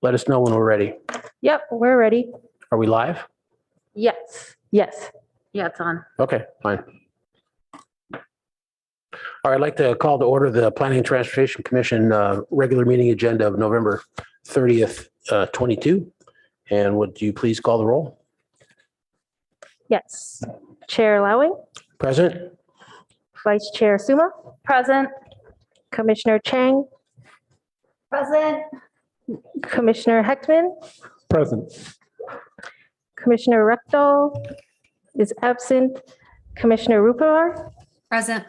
Let us know when we're ready. Yep, we're ready. Are we live? Yes. Yes. Yeah, it's on. Okay, fine. All right, I'd like to call to order the Planning and Transportation Commission regular meeting agenda of November 30th, 22. And would you please call the roll? Yes. Chair Lowing, Present? Vice Chair Suma, present. Commissioner Chang, Present. Commissioner Heckman, Present. Commissioner Rectal is absent. Commissioner Rupawar, Present.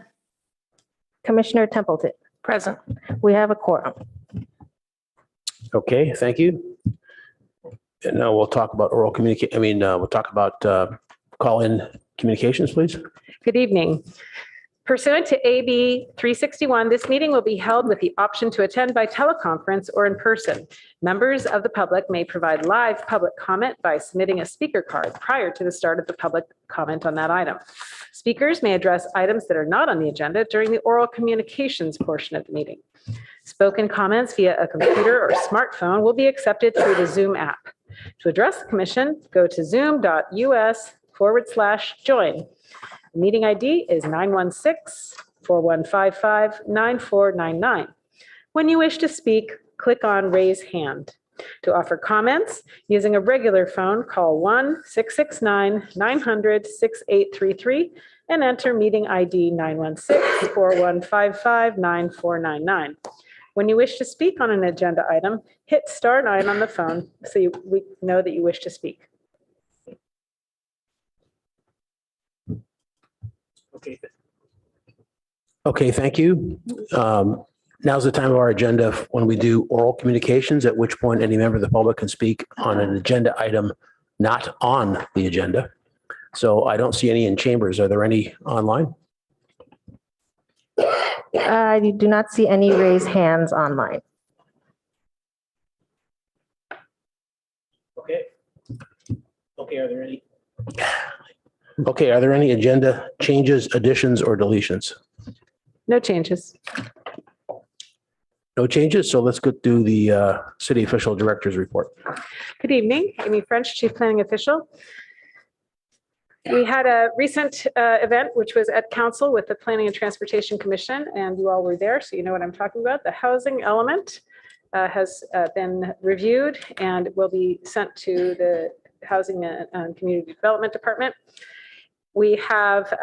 Commissioner Templeton. Present. We have a quorum. Okay, thank you. And now we'll talk about oral communicate. We'll talk about call-in communications, please. Good evening. Pursuant to AB 361, this meeting will be held with the option to attend by teleconference or in person. Members of the public may provide live public comment by submitting a speaker card prior to the start of the public comment on that item. Speakers may address items that are not on the agenda during the oral communications portion of the meeting. Spoken comments via a computer or smartphone will be accepted through the Zoom app. To address the commission, go to zoom.us/join. The meeting ID is 916-4155-9499. When you wish to speak, click on Raise Hand. To offer comments, using a regular phone, call 1-669-900-6833 and enter meeting ID 916-4155-9499. When you wish to speak on an agenda item, hit *9 on the phone so we know that you wish to speak. Okay, thank you. Now's the time of our agenda when we do oral communications, at which point any member of the public can speak on an agenda item not on the agenda. So I don't see any in chambers. Are there any online? I do not see any raised hands online. Okay. Okay, are there any? Okay, are there any agenda changes, additions, or deletions? No changes. No changes, so let's go do the city official director's report. Good evening, Amy French, Chief Planning Official. We had a recent event, which was at council with the Planning and Transportation Commission, and you all were there, so you know what I'm talking about. The housing element has been reviewed and will be sent to the Housing and Community Development Department. We have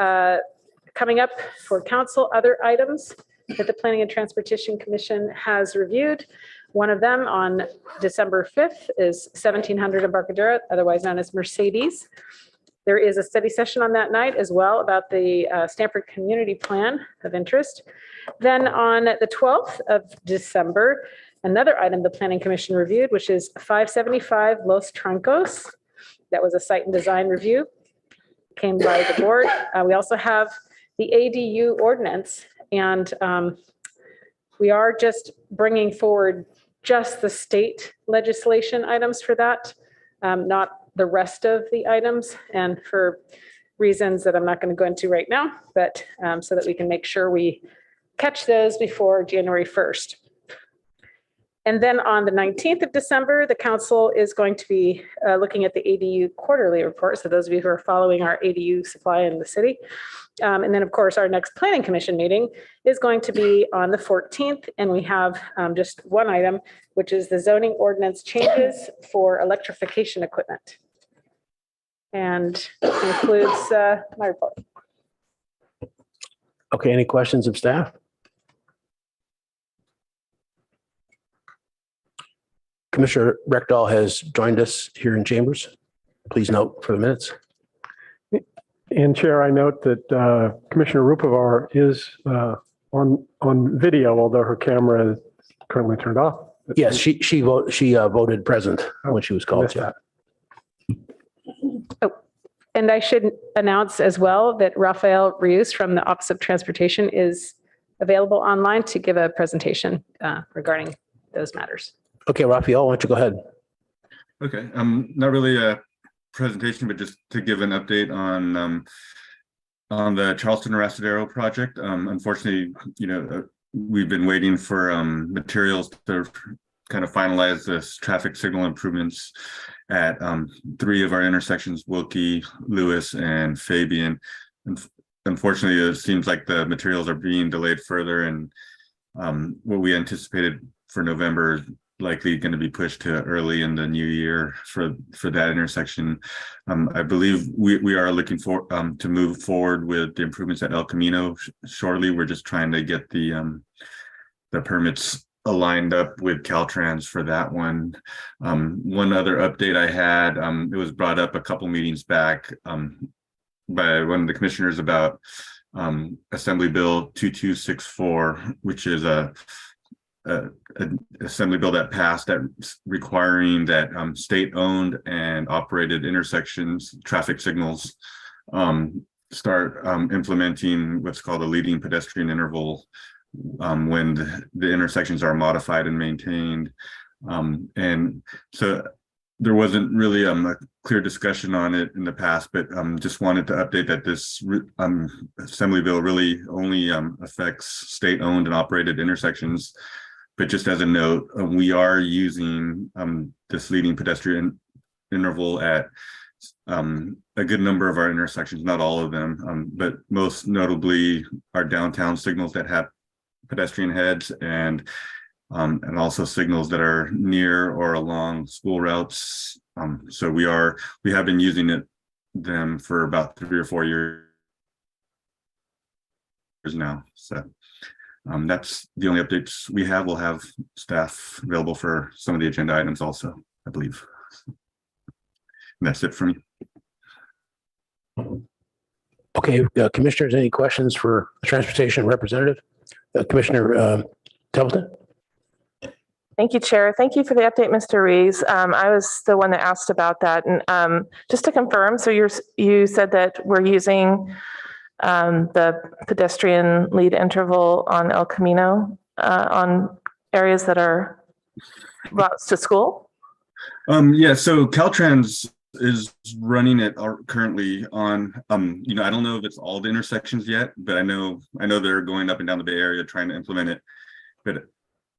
coming up for council other items that the Planning and Transportation Commission has reviewed. One of them on December 5th is 1700 Embarcadero, otherwise known as Mercedes. There is a study session on that night as well about the Stanford Community Plan of Interest. Then on the 12th of December, another item the Planning Commission reviewed, which is 575 Los Troncos. That was a site and design review, came by the board. We also have the ADU ordinance, and we are just bringing forward just the state legislation items for that, not the rest of the items, and for reasons that I'm not going to go into right now, but so that we can make sure we catch those before January 1st. And then on the 19th of December, the council is going to be looking at the ADU quarterly report. So those of you who are following our ADU supply in the city. And then of course, our next planning commission meeting is going to be on the 14th. And we have just one item, which is the zoning ordinance changes for electrification equipment. And concludes my report. Okay, any questions of staff? Commissioner Rectal has joined us here in chambers. Please note for the minutes. And Chair, I note that Commissioner Rupawar is on video, although her camera is currently turned off. Yes, she voted present when she was called. Missed that. Oh, and I should announce as well that Rafael Rios from the Office of Transportation is available online to give a presentation regarding those matters. Okay, Rafael, why don't you go ahead? Okay, not really a presentation, but just to give an update on the Charleston Arrestadero project. Unfortunately, we've been waiting for materials to kind of finalize this traffic signal improvements at 3 of our intersections, Wilkie, Lewis, and Fabian. And unfortunately, it seems like the materials are being delayed further, and what we anticipated for November is likely going to be pushed to early in the new year for that intersection. I believe we are looking for to move forward with the improvements at El Camino shortly. We're just trying to get the permits aligned up with Caltrans for that one. One other update I had, it was brought up a couple meetings back by one of the commissioners about Assembly Bill 2264, which is a assembly bill that passed that requiring that state-owned and operated intersections traffic signals start implementing what's called a leading pedestrian interval when the intersections are modified and maintained. And so there wasn't really a clear discussion on it in the past, but just wanted to update that this assembly bill really only affects state-owned and operated intersections. But just as a note, we are using this leading pedestrian interval at a good number of our intersections, not all of them, but most notably our downtown signals that have pedestrian heads and also signals that are near or along school routes. So we have been using them for about 3 or 4 years now. So that's the only updates we have. We'll have staff available for some of the agenda items also, I believe. And that's it for me. Okay, commissioners, any questions for the transportation representative? Commissioner Templeton? Thank you, Chair. Thank you for the update, Mr. Rees. I was the one that asked about that. And just to confirm, so you said that we're using the pedestrian lead interval on El Camino on areas that are routes to school? Yeah, so Caltrans is running it currently on I don't know if it's all the intersections yet, but I know they're going up and down the Bay Area trying to implement it. But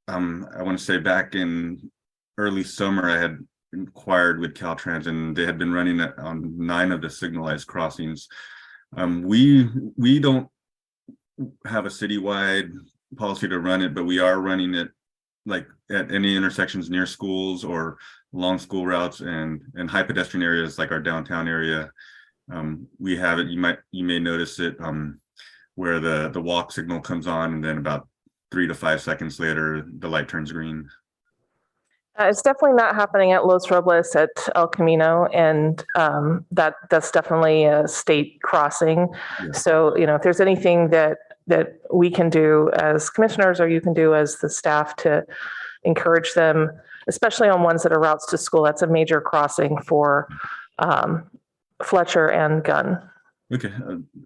I want to say back in early summer I had inquired with Caltrans and they had been running it on 9 of the signalized crossings. We don't have a citywide policy to run it, but we are running it like at any intersections near schools or along school routes and high pedestrian areas like our downtown area. We have it, you may notice it where the walk signal comes on and then about 3 to 5 seconds later, the light turns green. It's definitely not happening at Los Robles at El Camino, and that's definitely a state crossing. Yeah. So, if there's anything that we can do as commissioners or you can do as the staff to encourage them, especially on ones that are routes to school, that's a major crossing for Fletcher and Gunn. Okay,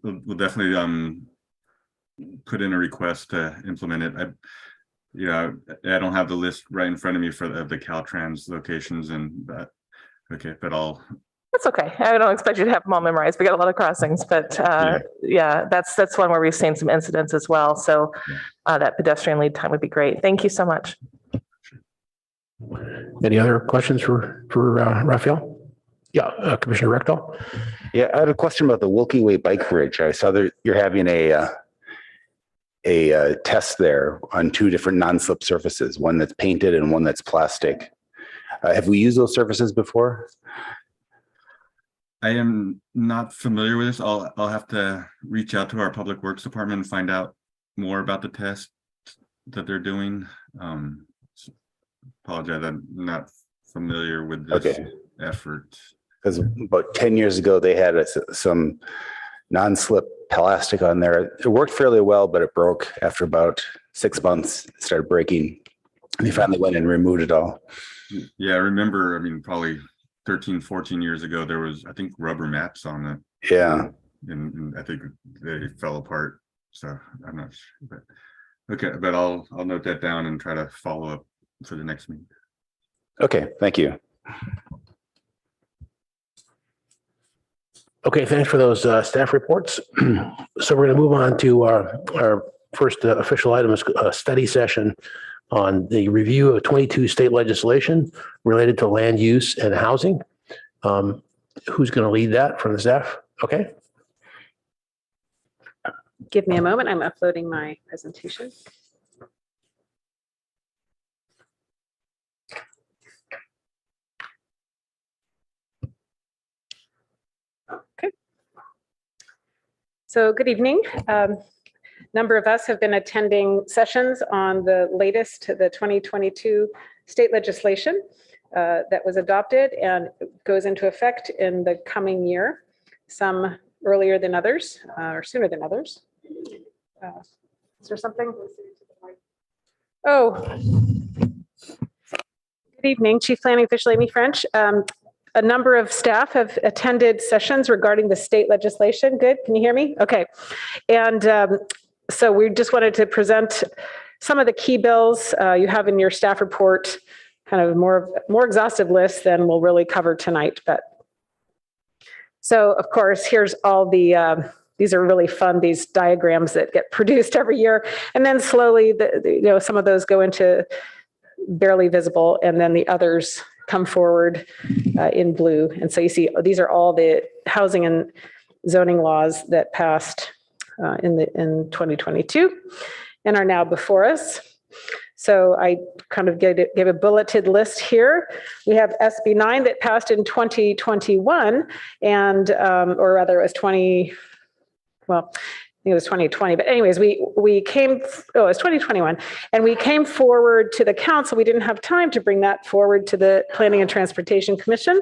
we'll definitely put in a request to implement it. I don't have the list right in front of me for the Caltrans locations okay, but That's okay. I don't expect you to have them all memorized. We got a lot of crossings, but yeah, that's one where we've seen some incidents as well. So that pedestrian lead time would be great. Thank you so much. Any other questions for Raphael? Yeah, Commissioner Rectal. Yeah, I have a question about the Wilkie Way bike bridge. I saw that you're having a test there on 2 different non-slip surfaces, one that's painted and one that's plastic. Have we used those surfaces before? I am not familiar with this. I'll have to reach out to our Public Works Department and find out more about the test that they're doing. Apologize, I'm not familiar with this effort. Because about 10 years ago, they had some non-slip plastic on there. It worked fairly well, but it broke after about 6 months. It started breaking. And they finally went and removed it all. Yeah, I remember, probably 13, 14 years ago, there was, I think, rubber mats on it. Yeah. And I think they fell apart. So I'm not sure. But okay, but I'll note that down and try to follow up for the next meeting. Okay, thank you. Okay, thanks for those staff reports. So we're going to move on to our First official item is a study session on the review of 22 state legislation related to land use and housing. Who's going to lead that from the staff? Okay. Give me a moment. I'm uploading my presentation. Okay. So good evening. Number of us have been attending sessions on the latest, the 2022 state legislation that was adopted and goes into effect in the coming year, some earlier than others or sooner than others. Is there something? Oh, good evening, Chief Planning Official Amy French. A number of staff have attended sessions regarding the state legislation. Good, can you hear me? Okay. And so we just wanted to present some of the key bills you have in your staff report, kind of more exhaustive list than we'll really cover tonight. But so of course, here's all the, these are really fun, these diagrams that get produced every year. And then slowly, some of those go into barely visible, and then the others come forward in blue. And so you see, these are all the housing and zoning laws that passed in 2022 and are now before us. So I kind of gave a bulleted list here. We have SB 9 that passed in 2021, and or rather it was 20. Well, I think it was 2020, but anyways, we came, it was 2021, and we came forward to the council. We didn't have time to bring that forward to the Planning and Transportation Commission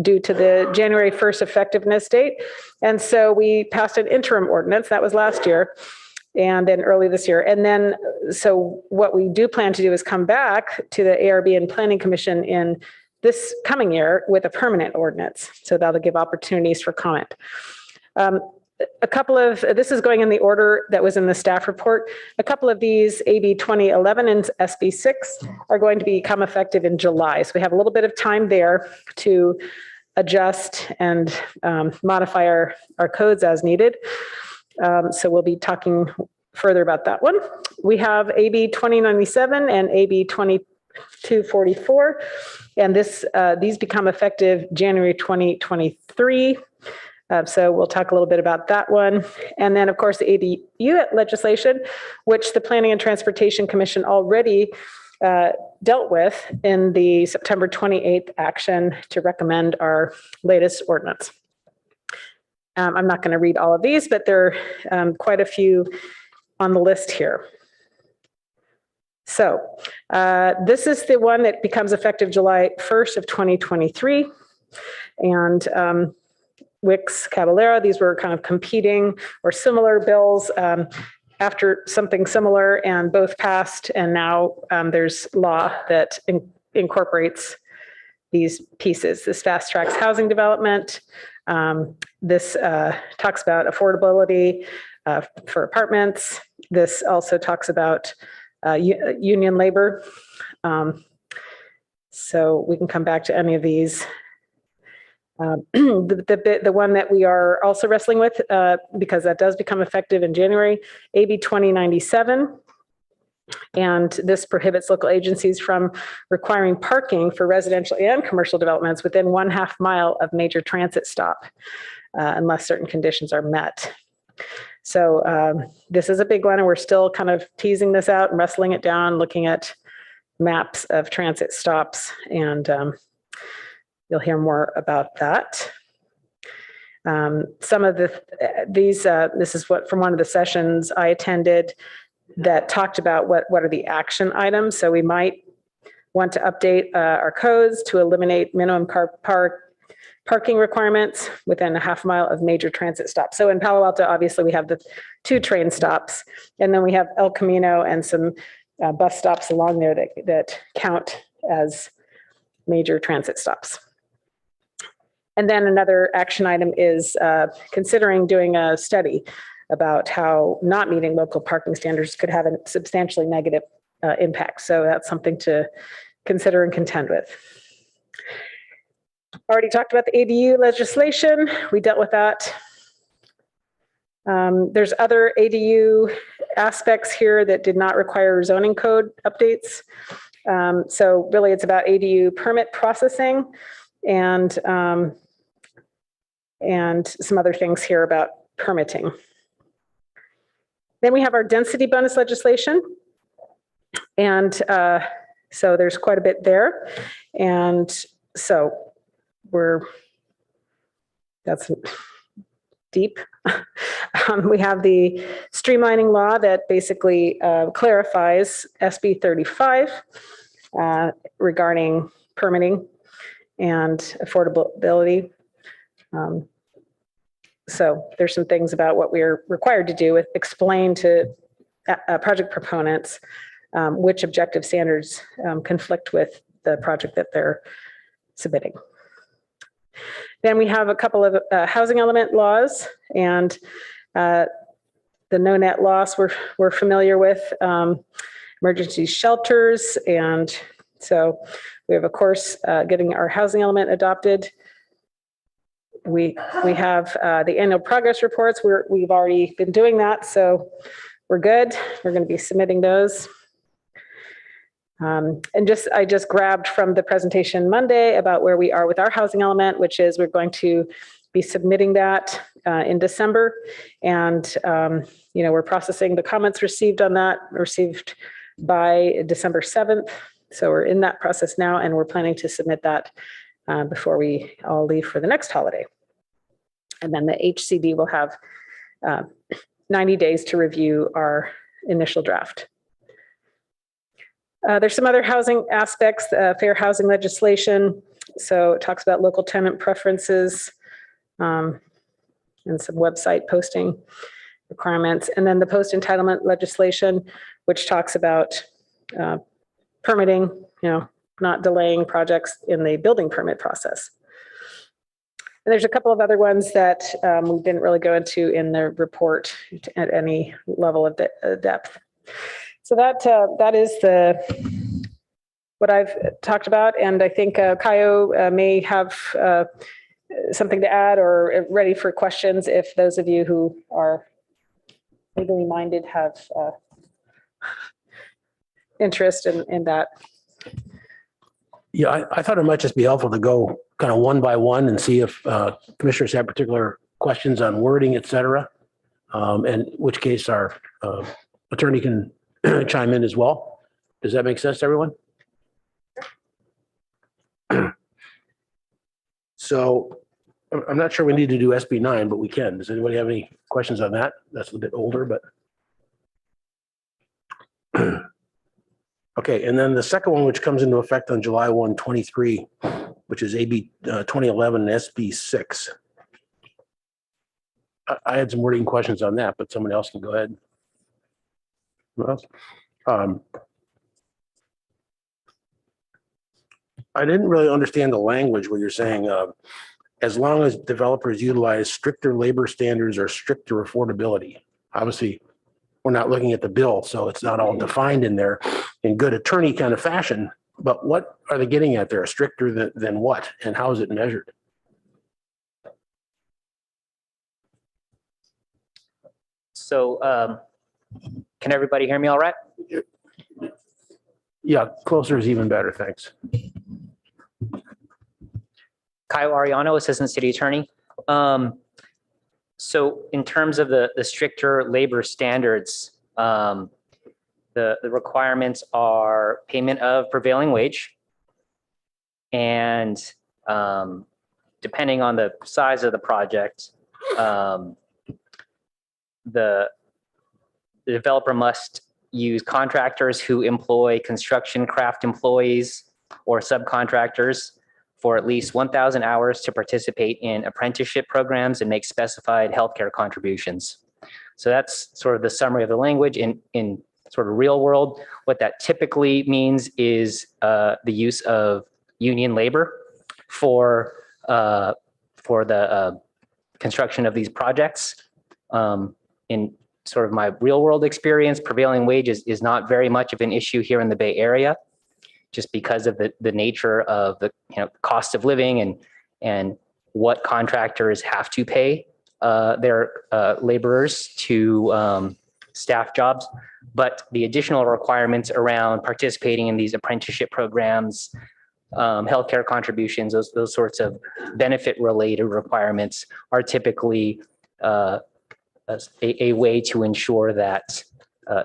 due to the January 1st effectiveness date. And so we passed an interim ordinance, that was last year, and then early this year. And then, so what we do plan to do is come back to the ARB and Planning Commission in this coming year with a permanent ordinance. So that'll give opportunities for comment. A couple of, this is going in the order that was in the staff report. A couple of these, AB 2011 and SB 6, are going to become effective in July. So we have a little bit of time there to adjust and modify our codes as needed. So we'll be talking further about that one. We have AB 2097 and AB 2244, and these become effective January 2023. So we'll talk a little bit about that one. And then, of course, the ADU legislation, which the Planning and Transportation Commission already dealt with in the September 28th action to recommend our latest ordinance. I'm not going to read all of these, but there are quite a few on the list here. So this is the one that becomes effective July 1st of 2023. And Wicks, Caballero, these were kind of competing or similar bills after something similar, and both passed. And now there's law that incorporates these pieces. This fast tracks housing development. This talks about affordability for apartments. This also talks about union labor. So we can come back to any of these. The one that we are also wrestling with, because that does become effective in January, AB 2097. And this prohibits local agencies from requiring parking for residential and commercial developments within 1/2 mile of major transit stop, unless certain conditions are met. So this is a big one, and we're still kind of teasing this out and wrestling it down, looking at maps of transit stops, and you'll hear more about that. Some of this is what from one of the sessions I attended that talked about what are the action items. So we might want to update our codes to eliminate minimum parking requirements within 1/2 mile of major transit stops. So in Palo Alto, obviously we have the 2 train stops, and then we have El Camino and some bus stops along there that count as major transit stops. And then another action item is considering doing a study about how not meeting local parking standards could have a substantially negative impact. So that's something to consider and contend with. Already talked about the ADU legislation. We dealt with that. There's other ADU aspects here that did not require zoning code updates. So really it's about ADU permit processing and some other things here about permitting. Then we have our density bonus legislation. And so there's quite a bit there. And so that's deep. We have the streamlining law that basically clarifies SB 35 regarding permitting and affordability. So there's some things about what we're required to do with explain to project proponents which objective standards conflict with the project that they're submitting. Then we have a couple of housing element laws, and the no net loss we're familiar with, emergency shelters, and so we have, of course, getting our housing element adopted. We have the annual progress reports. We've already been doing that, so we're good. We're going to be submitting those. And I just grabbed from the presentation Monday about where we are with our housing element, which is we're going to be submitting that in December. And, we're processing the comments received on that, received by December 7th. So we're in that process now, and we're planning to submit that before we all leave for the next holiday. And then the HCD will have 90 days to review our initial draft. There's some other housing aspects, fair housing legislation. So it talks about local tenant preferences and some website posting requirements. And then the post entitlement legislation, which talks about permitting, not delaying projects in the building permit process. And there's a couple of other ones that we didn't really go into in the report at any level of depth. So that is what I've talked about, and I think Kaio may have something to add or ready for questions if those of you who are legally minded have interest in that. Yeah, I thought it might just be helpful to go kind of one by one and see if commissioners have particular questions on wording, et cetera. And in which case our attorney can chime in as well. Does that make sense to everyone? So I'm not sure we need to do SB 9, but we can. Does anybody have any questions on that? That's a bit older, but. Okay, and then the second one, which comes into effect on July 1, 23, which is AB 2011 and SB 6. I had some wording questions on that, but someone else can go ahead. Well, I didn't really understand the language where you're saying as long as developers utilize stricter labor standards or stricter affordability. Obviously, we're not looking at the bill, so it's not all defined in there in good attorney kind of fashion. But what are they getting at there? Stricter than what? And how is it measured? So can everybody hear me all right? Yeah, closer is even better. Thanks. Kyle Ariano, Assistant City Attorney. So in terms of the stricter labor standards, the requirements are payment of prevailing wage, and depending on the size of the project, the developer must use contractors who employ construction craft employees or subcontractors for at least 1,000 hours to participate in apprenticeship programs and make specified healthcare contributions. So that's sort of the summary of the language. In sort of real world, what that typically means is the use of union labor for the construction of these projects. In sort of my real world experience, prevailing wage is not very much of an issue here in the Bay Area, just because of the nature of the cost of living and what contractors have to pay their laborers to staff jobs, but the additional requirements around participating in these apprenticeship programs, healthcare contributions, those sorts of benefit related requirements are typically a way to ensure that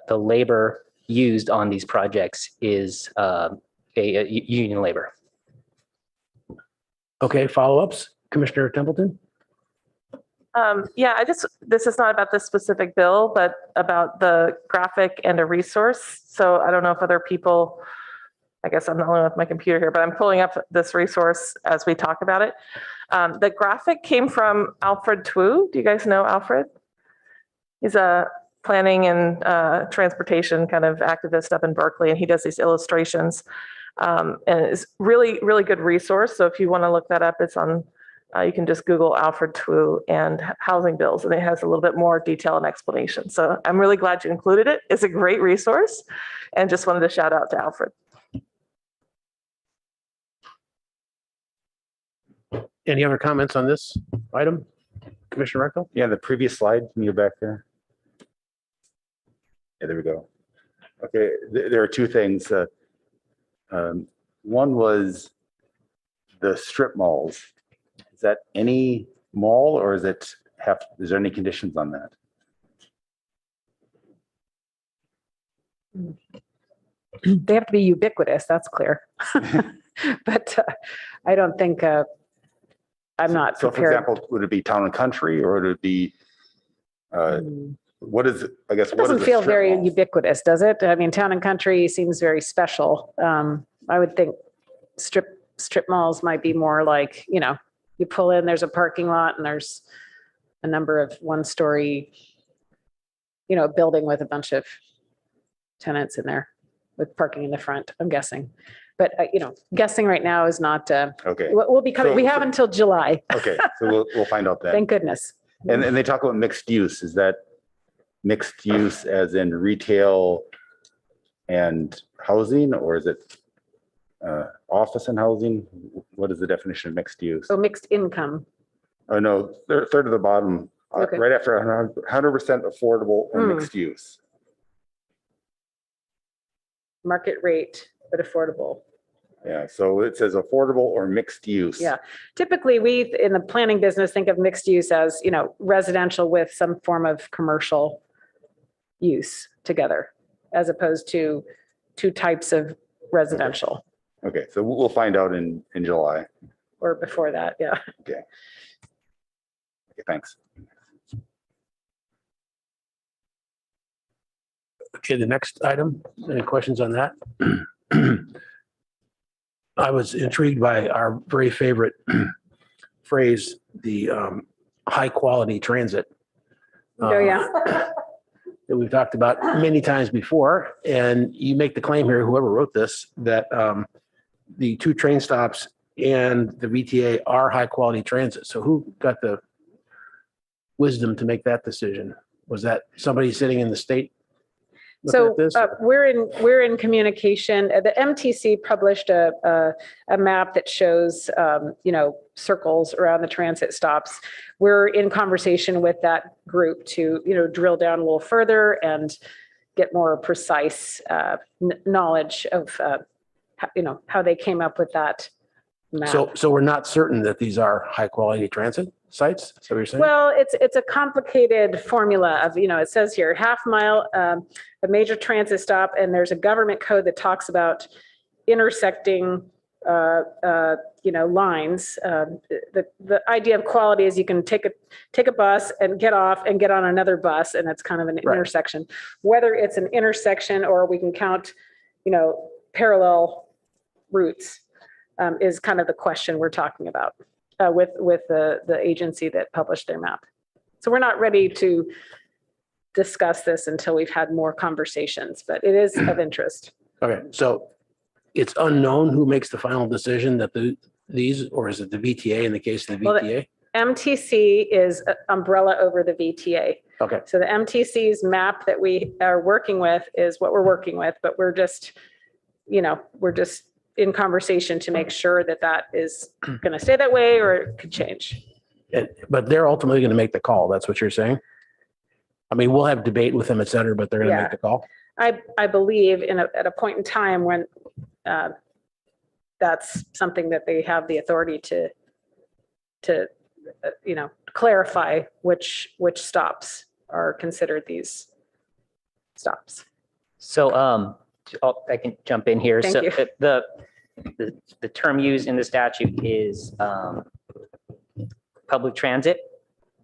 the labor used on these projects is a union labor. Okay, follow-ups, Commissioner Templeton? Yeah, this is not about this specific bill, but about the graphic and a resource. So I don't know if other people, I guess I'm the only one with my computer here, but I'm pulling up this resource as we talk about it. The graphic came from Alfred Twu. Do you guys know Alfred? He's a planning and transportation kind of activist up in Berkeley, and he does these illustrations. And it's really, really good resource. So if you want to look that up, it's on, you can just Google Alfred Twu and housing bills, and it has a little bit more detail and explanation. So I'm really glad you included it. It's a great resource, and just wanted to shout out to Alfred. Any other comments on this item? Commissioner Recto? Yeah, the previous slide, can you go back there? Yeah, there we go. Okay, there are two things. One was the strip malls. Is that any mall, or is there any conditions on that? They have to be ubiquitous, that's clear. But I don't think, I'm not So for prepared. example, would it be town and country, or would it be, what is, I guess, It what is doesn't a feel strip very mall? ubiquitous, does it? I mean, town and country seems very special. I would think strip malls might be more like, you pull in, there's a parking lot and there's a number of one-story, building with a bunch of tenants in there with parking in the front, I'm guessing. But, guessing right now is not, Okay, we'll be coming, we have until July, okay, so we'll find out then. thank goodness. And they talk about mixed use. Is that mixed use as in retail and housing, or is it office and housing? What is the definition of mixed use? So mixed income. Oh, no, third of the bottom, Okay. right after 100% affordable or mixed use. Market rate, but affordable. Yeah, so it says affordable or mixed use. Yeah. Typically, we, in the planning business, think of mixed use as, residential with some form of commercial use together, as opposed to two types of residential, Okay, so we'll find out in July. or before that, yeah. Okay, thanks. Okay, the next item, any questions on that? I was intrigued by our very favorite phrase, the high quality transit. Oh, yeah. That we've talked about many times before. And you make the claim here, whoever wrote this, that the two train stops and the VTA are high quality transit. So who got the wisdom to make that decision? Was that somebody sitting in the state? So we're in communication. The MTC published a map that shows, circles around the transit stops. We're in conversation with that group to, drill down a little further and get more precise knowledge of, how they came up with that map. So we're not certain that these are high quality transit sites? Is that what you're saying? Well, it's a complicated formula of, it says here, half mile, a major transit stop, and there's a government code that talks about intersecting, lines. The idea of quality is you can take a bus and get off and get on another bus, and it's kind of an Right. intersection. Whether it's an intersection or we can count, parallel routes, is kind of the question we're talking about. With the agency that published their map. So we're not ready to discuss this until we've had more conversations, but it is of interest. Okay, so it's unknown who makes the final decision that these, or is it the VTA in the case of the Well, VTA? MTC is an umbrella over the VTA. Okay, So the MTC's map that we are working with is what we're working with, but we're just in conversation to make sure that is going to stay that way or it could change. but they're ultimately going to make the call. That's what you're saying? I mean, we'll have debate with them, et cetera, but they're going to Yeah. make the call. I believe at a point in time when that's something that they have the authority to clarify which stops are considered these stops. So I can jump in here. Thank So you. the term used in the statute is public transit,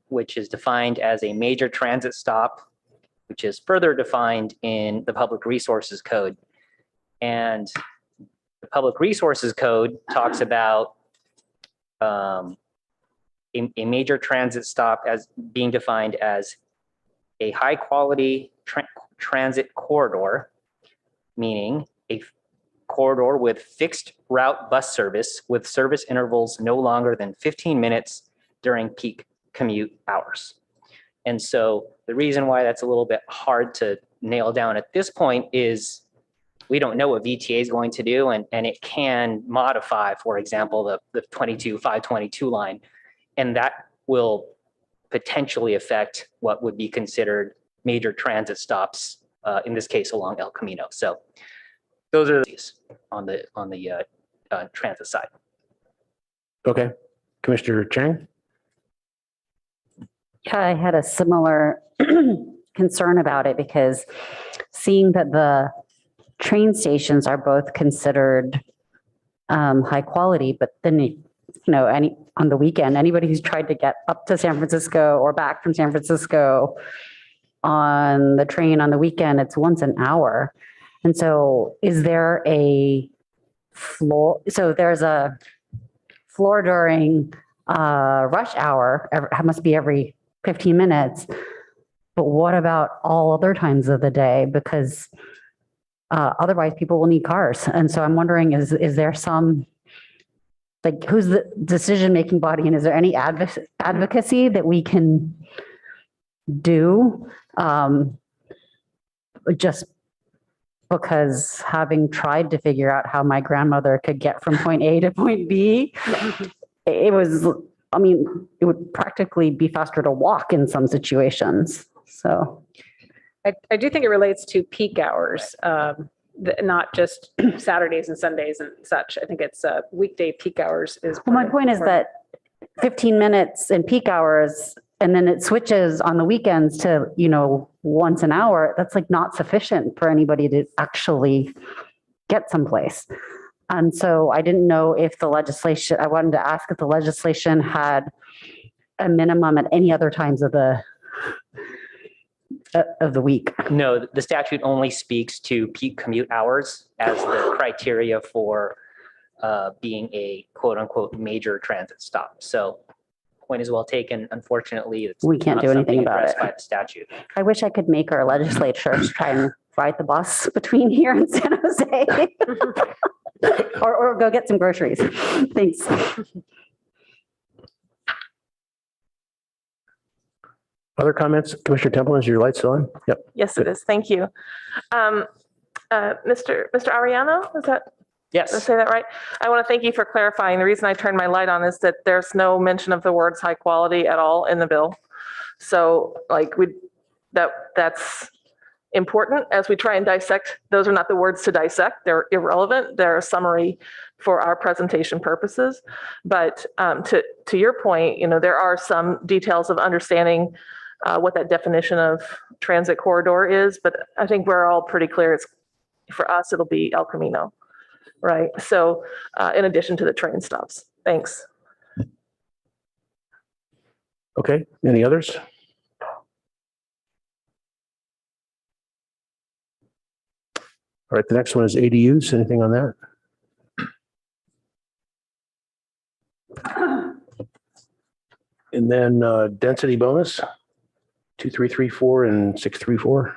which is defined as a major transit stop, which is further defined in the Public Resources Code. And the Public Resources Code talks about a major transit stop as being defined as a high quality transit corridor, meaning a corridor with fixed route bus service with service intervals no longer than 15 minutes during peak commute hours. And so the reason why that's a little bit hard to nail down at this point is we don't know what VTA is going to do, and it can modify, for example, the 522 line, and that will potentially affect what would be considered major transit stops, in this case along El Camino. So those are these on the transit side. Okay. Commissioner Chang? Yeah, I had a similar concern about it because seeing that the train stations are both considered high quality, but then, on the weekend, anybody who's tried to get up to San Francisco or back from San Francisco on the train on the weekend, it's once an hour. And so is there a floor? So there's a floor during rush hour, it must be every 15 minutes. But what about all other times of the day? Because otherwise people will need cars. And so I'm wondering, is there some, like, who's the decision-making body? And is there any advocacy that we can do? Just because having tried to figure out how my grandmother could get from point A to point B, it would practically be faster to walk in some situations. So I do think it relates to peak hours, not just Saturdays and Sundays and such. I think it's weekday peak hours is. well, my point is that 15 minutes in peak hours, and then it switches on the weekends to, once an hour. That's like not sufficient for anybody to actually get someplace. And so I didn't know if I wanted to ask if the legislation had a minimum at any other times of the week. No, the statute only speaks to peak commute hours as the criteria for being a quote unquote major transit stop. So point is well taken. Unfortunately, it's We can't not do anything something about addressed it. by the statute. I wish I could make our legislatures try and ride the bus between here and San Jose. or go get some groceries. Thanks. Other comments? Commissioner Temple, is your light still on? Yep. Yes, it is. Thank you. Mr. Ariano, is that? Did I Yes. say that right? I want to thank you for clarifying. The reason I turned my light on is that there's no mention of the words high quality at all in the bill. So that's important as we try and dissect. Those are not the words to dissect. They're irrelevant. They're a summary for our presentation purposes. But to your point, there are some details of understanding what that definition of transit corridor is. But I think we're all pretty clear. For us, it'll be El Camino. Right. So in addition to the train stops. Thanks. Okay. Any others? All right. The next one is ADUs. Anything on that? And then density bonus, 2334 and 634.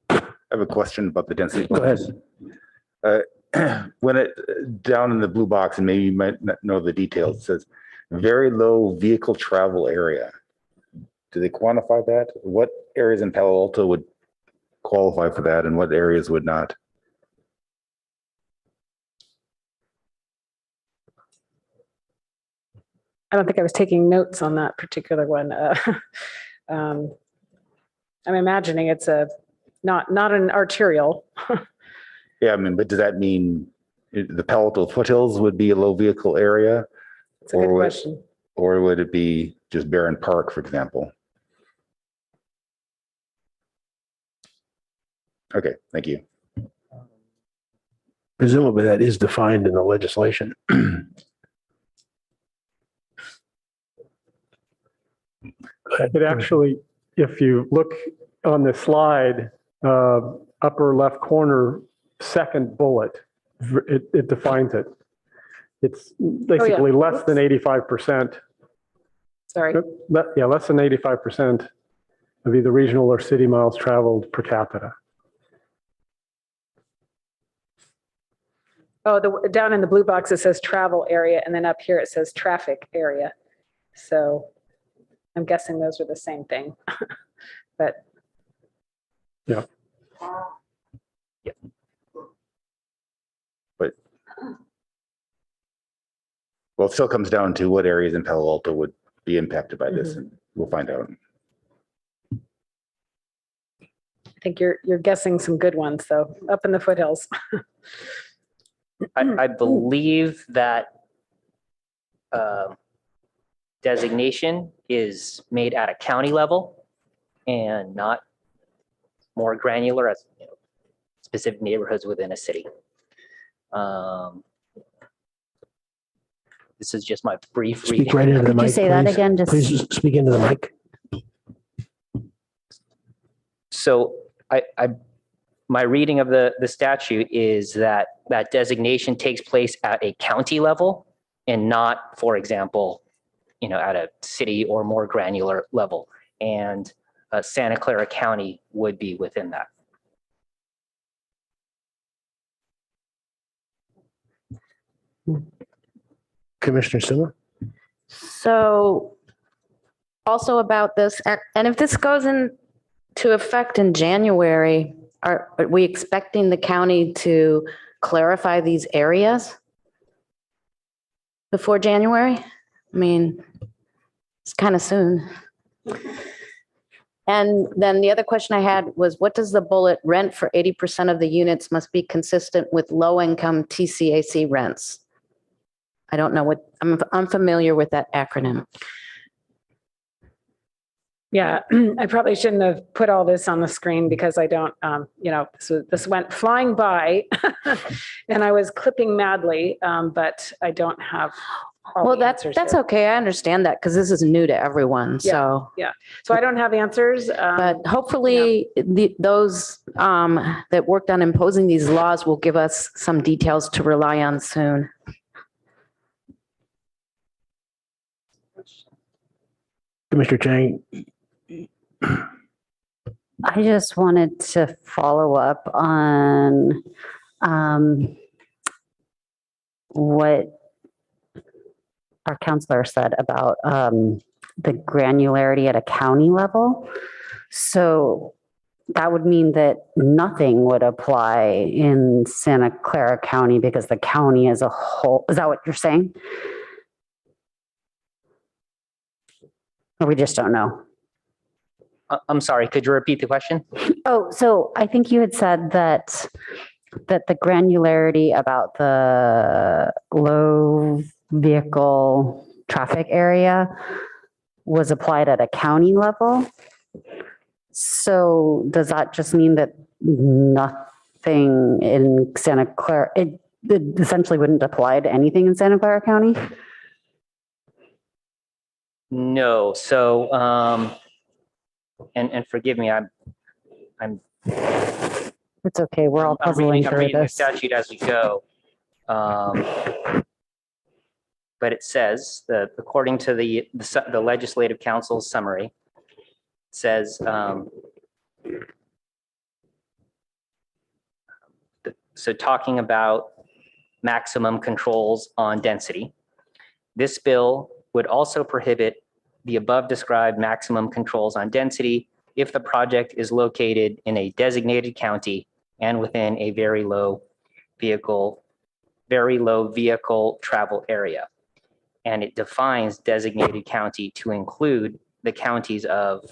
I have a question about the density. Go ahead. When down in the blue box, and maybe you might not know the details, it says very low vehicle travel area. Do they quantify that? What areas in Palo Alto would qualify for that and what areas would not? I don't think I was taking notes on that particular one. I'm imagining it's not an arterial. Yeah, I mean, but does that mean the Palatal foothills would be a low vehicle area? It's a good Or would- question. Or would it be just Barron Park, for example? Okay, thank you. Presumably that is defined in the legislation. Go ahead. It actually, if you look on the slide, upper left corner, second bullet, it defines it. It's basically less than 85%. Sorry. Yeah, less than 85% of either regional or city miles traveled per capita. Oh, down in the blue box, it says travel area, and then up here it says traffic area. So I'm guessing those are the same thing, but. Yeah. Yeah. But, well, it still comes down to what areas in Palo Alto would be impacted by this, and we'll find out. I think you're guessing some good ones, though, up in the foothills. I believe that designation is made at a county level and not more granular as specific neighborhoods within a city. This is just my brief Speak reading. right into the Could you mic, say that please. again? Just- Please speak into the mic. So my reading of the statute is that designation takes place at a county level and not, for example, at a city or more granular level. And Santa Clara County would be within that. Commissioner Summer? So also about this, and if this goes into effect in January, are we expecting the county to clarify these areas before January? I mean, it's kind of soon. And then the other question I had was, what does the bullet rent for 80% of the units must be consistent with low-income TCAC rents? I don't know what, I'm unfamiliar with that acronym. Yeah, I probably shouldn't have put all this on the screen because I don't, so this went flying by and I was clipping madly, but I don't have all Well, the answers that's here. okay. I understand that because this is new to everyone. So, So I don't have answers. but hopefully those that worked on imposing these laws will give us some details to rely on soon. Commissioner Chang? I just wanted to follow up on what our counselor said about the granularity at a county level. So that would mean that nothing would apply in Santa Clara County because the county as a whole, is that what you're saying? Or we just don't know? I'm sorry, could you repeat the question? Oh, so I think you had said that the granularity about the low vehicle traffic area was applied at a county level. So does that just mean that nothing in Santa Clara, it essentially wouldn't apply to anything in Santa Clara County? No. So, and forgive me, I'm It's okay. We're all I'm puzzling reading through the this. statute as we go. But it says that according to the Legislative Council's summary, it says, so talking about maximum controls on density, this bill would also prohibit the above described maximum controls on density if the project is located in a designated county and within a very low vehicle travel area. and it defines designated county to include the counties of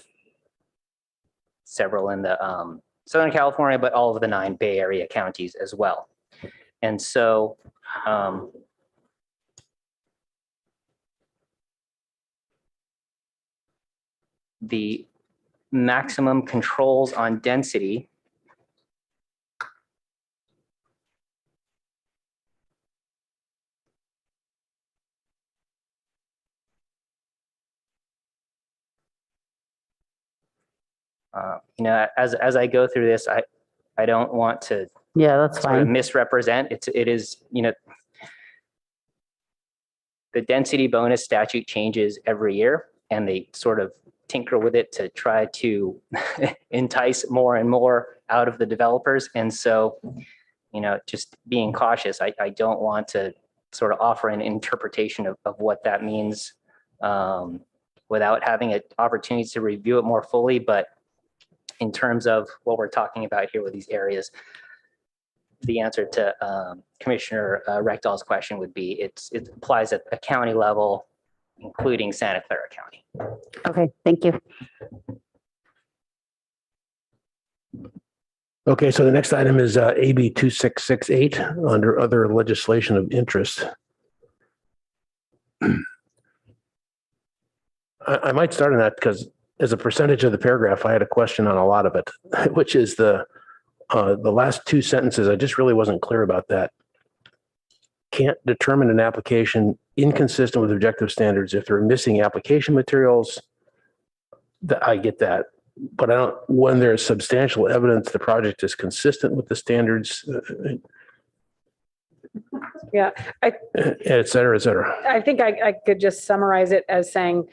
several in the Southern California, but all of the 9 Bay Area counties as well. And so the maximum controls on density as I go through this, I don't want to Yeah, that's sort of fine. misrepresent. It is, the density bonus statute changes every year, and they sort of tinker with it to try to entice more and more out of the developers. And so, just being cautious, I don't want to sort of offer an interpretation of what that means without having an opportunity to review it more fully. But in terms of what we're talking about here with these areas, the answer to Commissioner Rectal's question would be it applies at a county level, including Santa Clara County. Okay, thank you. Okay, so the next item is AB 2668 under other legislation of interest. I might start on that because as a percentage of the paragraph, I had a question on a lot of it, which is the last 2 sentences. I just really wasn't clear about that. Can't determine an application inconsistent with objective standards if there are missing application materials. I get that. But I don't, when there's substantial evidence the project is consistent with the standards, Yeah, et cetera, et cetera. I think I could just summarize it as saying,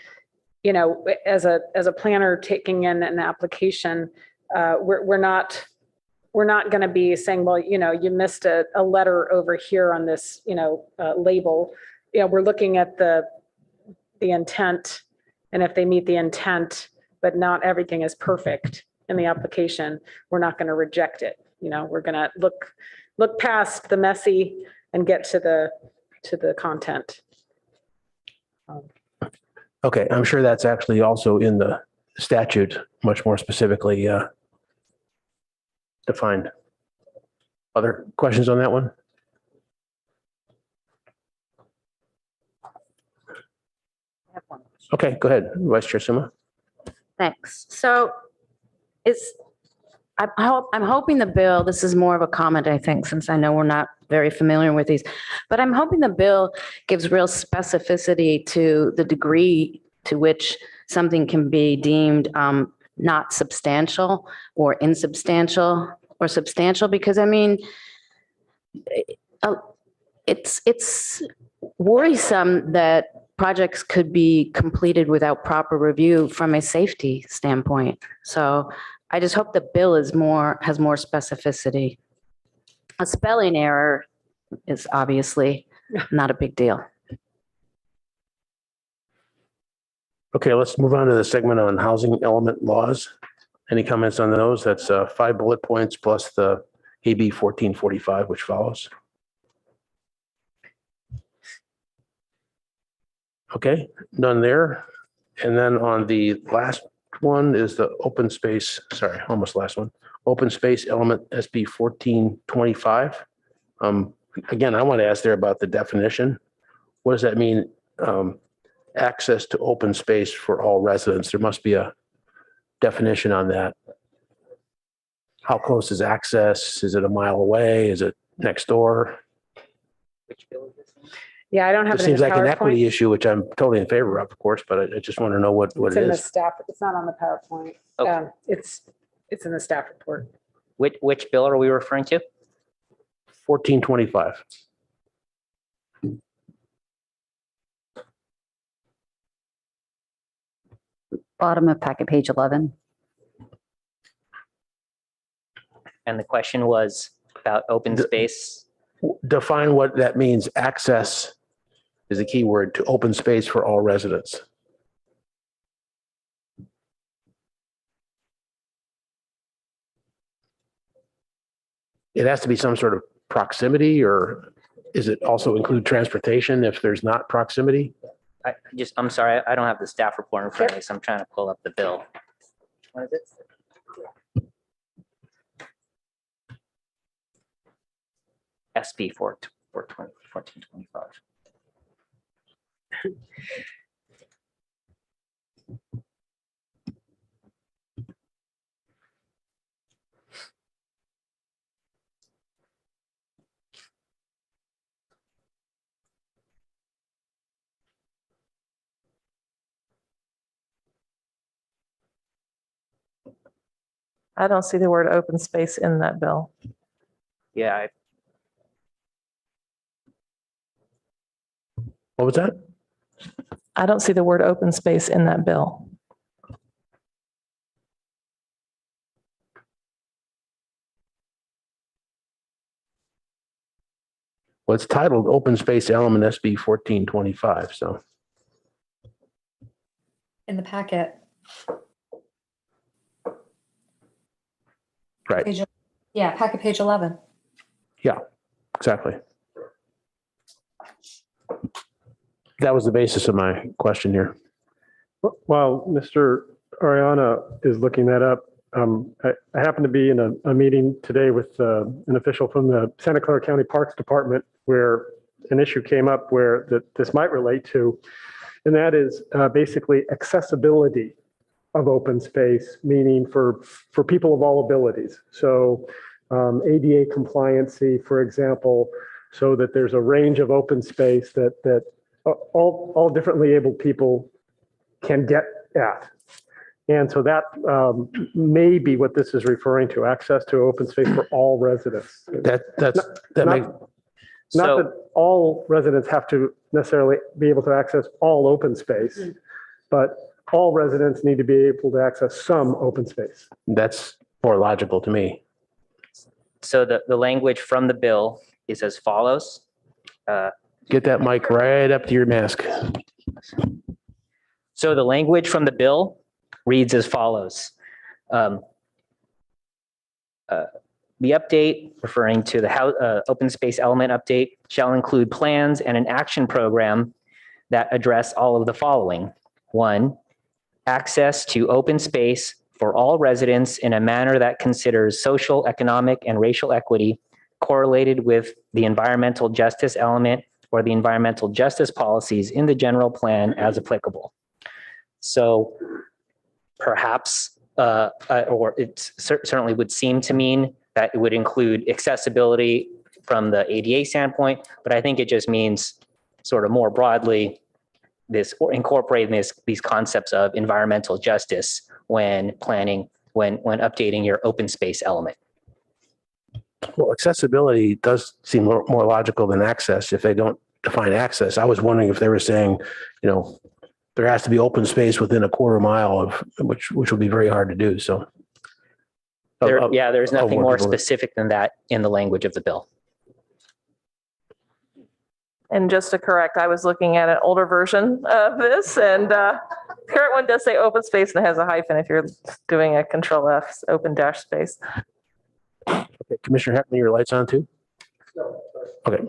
as a planner taking in an application, we're not going to be saying, well, you missed a letter over here on this, label. We're looking at the intent, and if they meet the intent, but not everything is perfect in the application, we're not going to reject it. We're going to look past the messy and get to the content. Okay, I'm sure that's actually also in the statute, much more specifically defined. Other questions on that one? Okay, go ahead, Vice Chair Sima. Thanks. So I'm hoping the bill, this is more of a comment, I think, since I know we're not very familiar with these, but I'm hoping the bill gives real specificity to the degree to which something can be deemed not substantial or insubstantial or substantial, because it's worrisome that projects could be completed without proper review from a safety standpoint. So I just hope the bill has more specificity. A spelling error is obviously not a big deal. Okay, let's move on to the segment on housing element laws. Any comments on those? That's 5 bullet points plus the AB 1445, which follows. Okay, none there. And then on the last one is the open space, sorry, almost last one. Open space element SB 1425. Again, I want to ask there about the definition. What does that mean? Access to open space for all residents. There must be a definition on that. How close is access? Is it a mile away? Is it next door? Which bill is this? Yeah, I don't have It it in seems the like an equity PowerPoint. its which I'm totally in favor of course, but I just want to know what It's it in the is. staff, it's not on the PowerPoint. Okay. It's in the staff report. Which bill are we referring to? 1425. Bottom of packet, page 11. And the question was about open space. Define what that means. Access is a key word to open space for all residents. It has to be some sort of proximity or Is it also include transportation if there's not proximity? I'm sorry, I don't have the staff report in front of me, so I'm trying to pull up the bill. What is it? SB 1425. I don't see the word open space in that bill. Yeah, What was that? I don't see the word open space in that bill. Well, it's titled Open Space Element SB 1425, so. In the packet. Right, Yeah, packet page 11. exactly. That was the basis of my question here. While Mr. Ariana is looking that up, I happened to be in a meeting today with an official from the Santa Clara County Parks Department where an issue came up where this might relate to, and that is basically accessibility of open space, meaning for people of all abilities. So ADA compliancy, for example, so that there's a range of open space that all differently abled people can get at. And so that may be what this is referring to, access to open space for all residents. That makes, Not that all residents have to necessarily be able to access all open space, but all residents need to be able to access some open space. that's more logical to me. so the language from the bill is as follows. Get that mic right up to your mask. So the language from the bill reads as follows. The update, referring to the open space element update, shall include plans and an action program that address all of the following. 1, access to open space for all residents in a manner that considers social, economic, and racial equity correlated with the environmental justice element or the environmental justice policies in the general plan as applicable. So perhaps, or it certainly would seem to mean that it would include accessibility from the ADA standpoint, but I think it just means sort of more broadly this, or incorporating these concepts of environmental justice when planning, when updating your open space element. Well, accessibility does seem more logical than access if they don't define access. I was wondering if they were saying, there has to be open space within a quarter mile of which would be very hard to do. So. There's nothing more people. specific than that in the language of the bill. And just to correct, I was looking at an older version of this, and current one does say open space and it has a hyphen if you're doing a Control F, open dash space. Okay, Commissioner Heckman, your lights on too? Okay.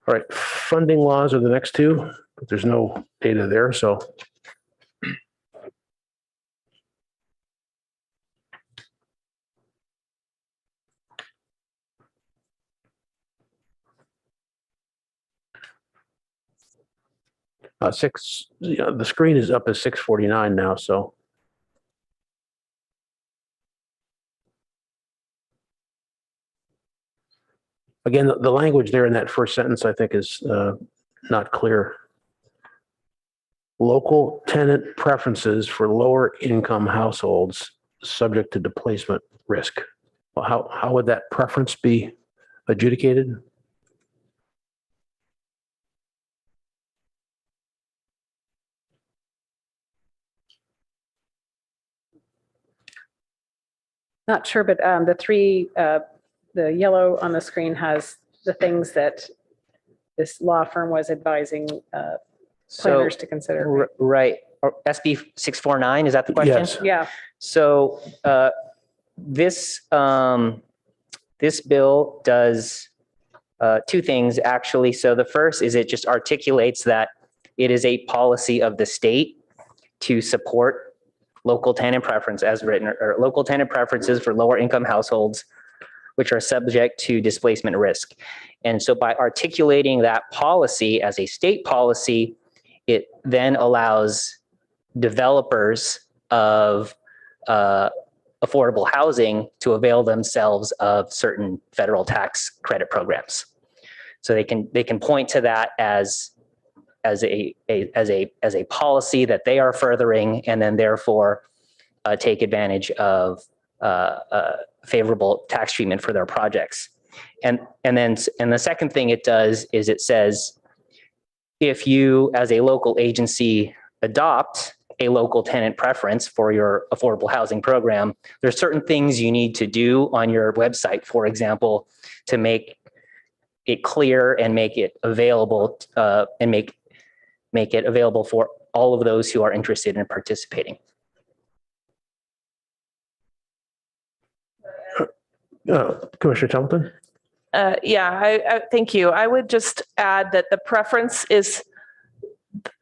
All right, funding laws are the next two, but there's no data there, so. 6, the screen is up as 6:49 now, so. Again, the language there in that first sentence, I think, is not clear. Local tenant preferences for lower income households subject to displacement risk. Well, how would that preference be adjudicated? Not sure, but the yellow on the screen has the things that this law firm was advising planners to consider. Right. Or SB 649, is that the question? Yes. Yeah. So this This bill does two things, actually. So the first is it just articulates that it is a policy of the state to support local tenant preference as written, or local tenant preferences for lower income households, which are subject to displacement risk. And so by articulating that policy as a state policy, it then allows developers of affordable housing to avail themselves of certain federal tax credit programs. So they can point to that as a policy that they are furthering, and then therefore take advantage of favorable tax treatment for their projects. And the second thing it does is it says, if you as a local agency adopt a local tenant preference for your affordable housing program, there's certain things you need to do on your website, for example, to make it clear and make it available and make it available for all of those who are interested in participating. Commissioner Templeton? I thank you. I would just add that the preference is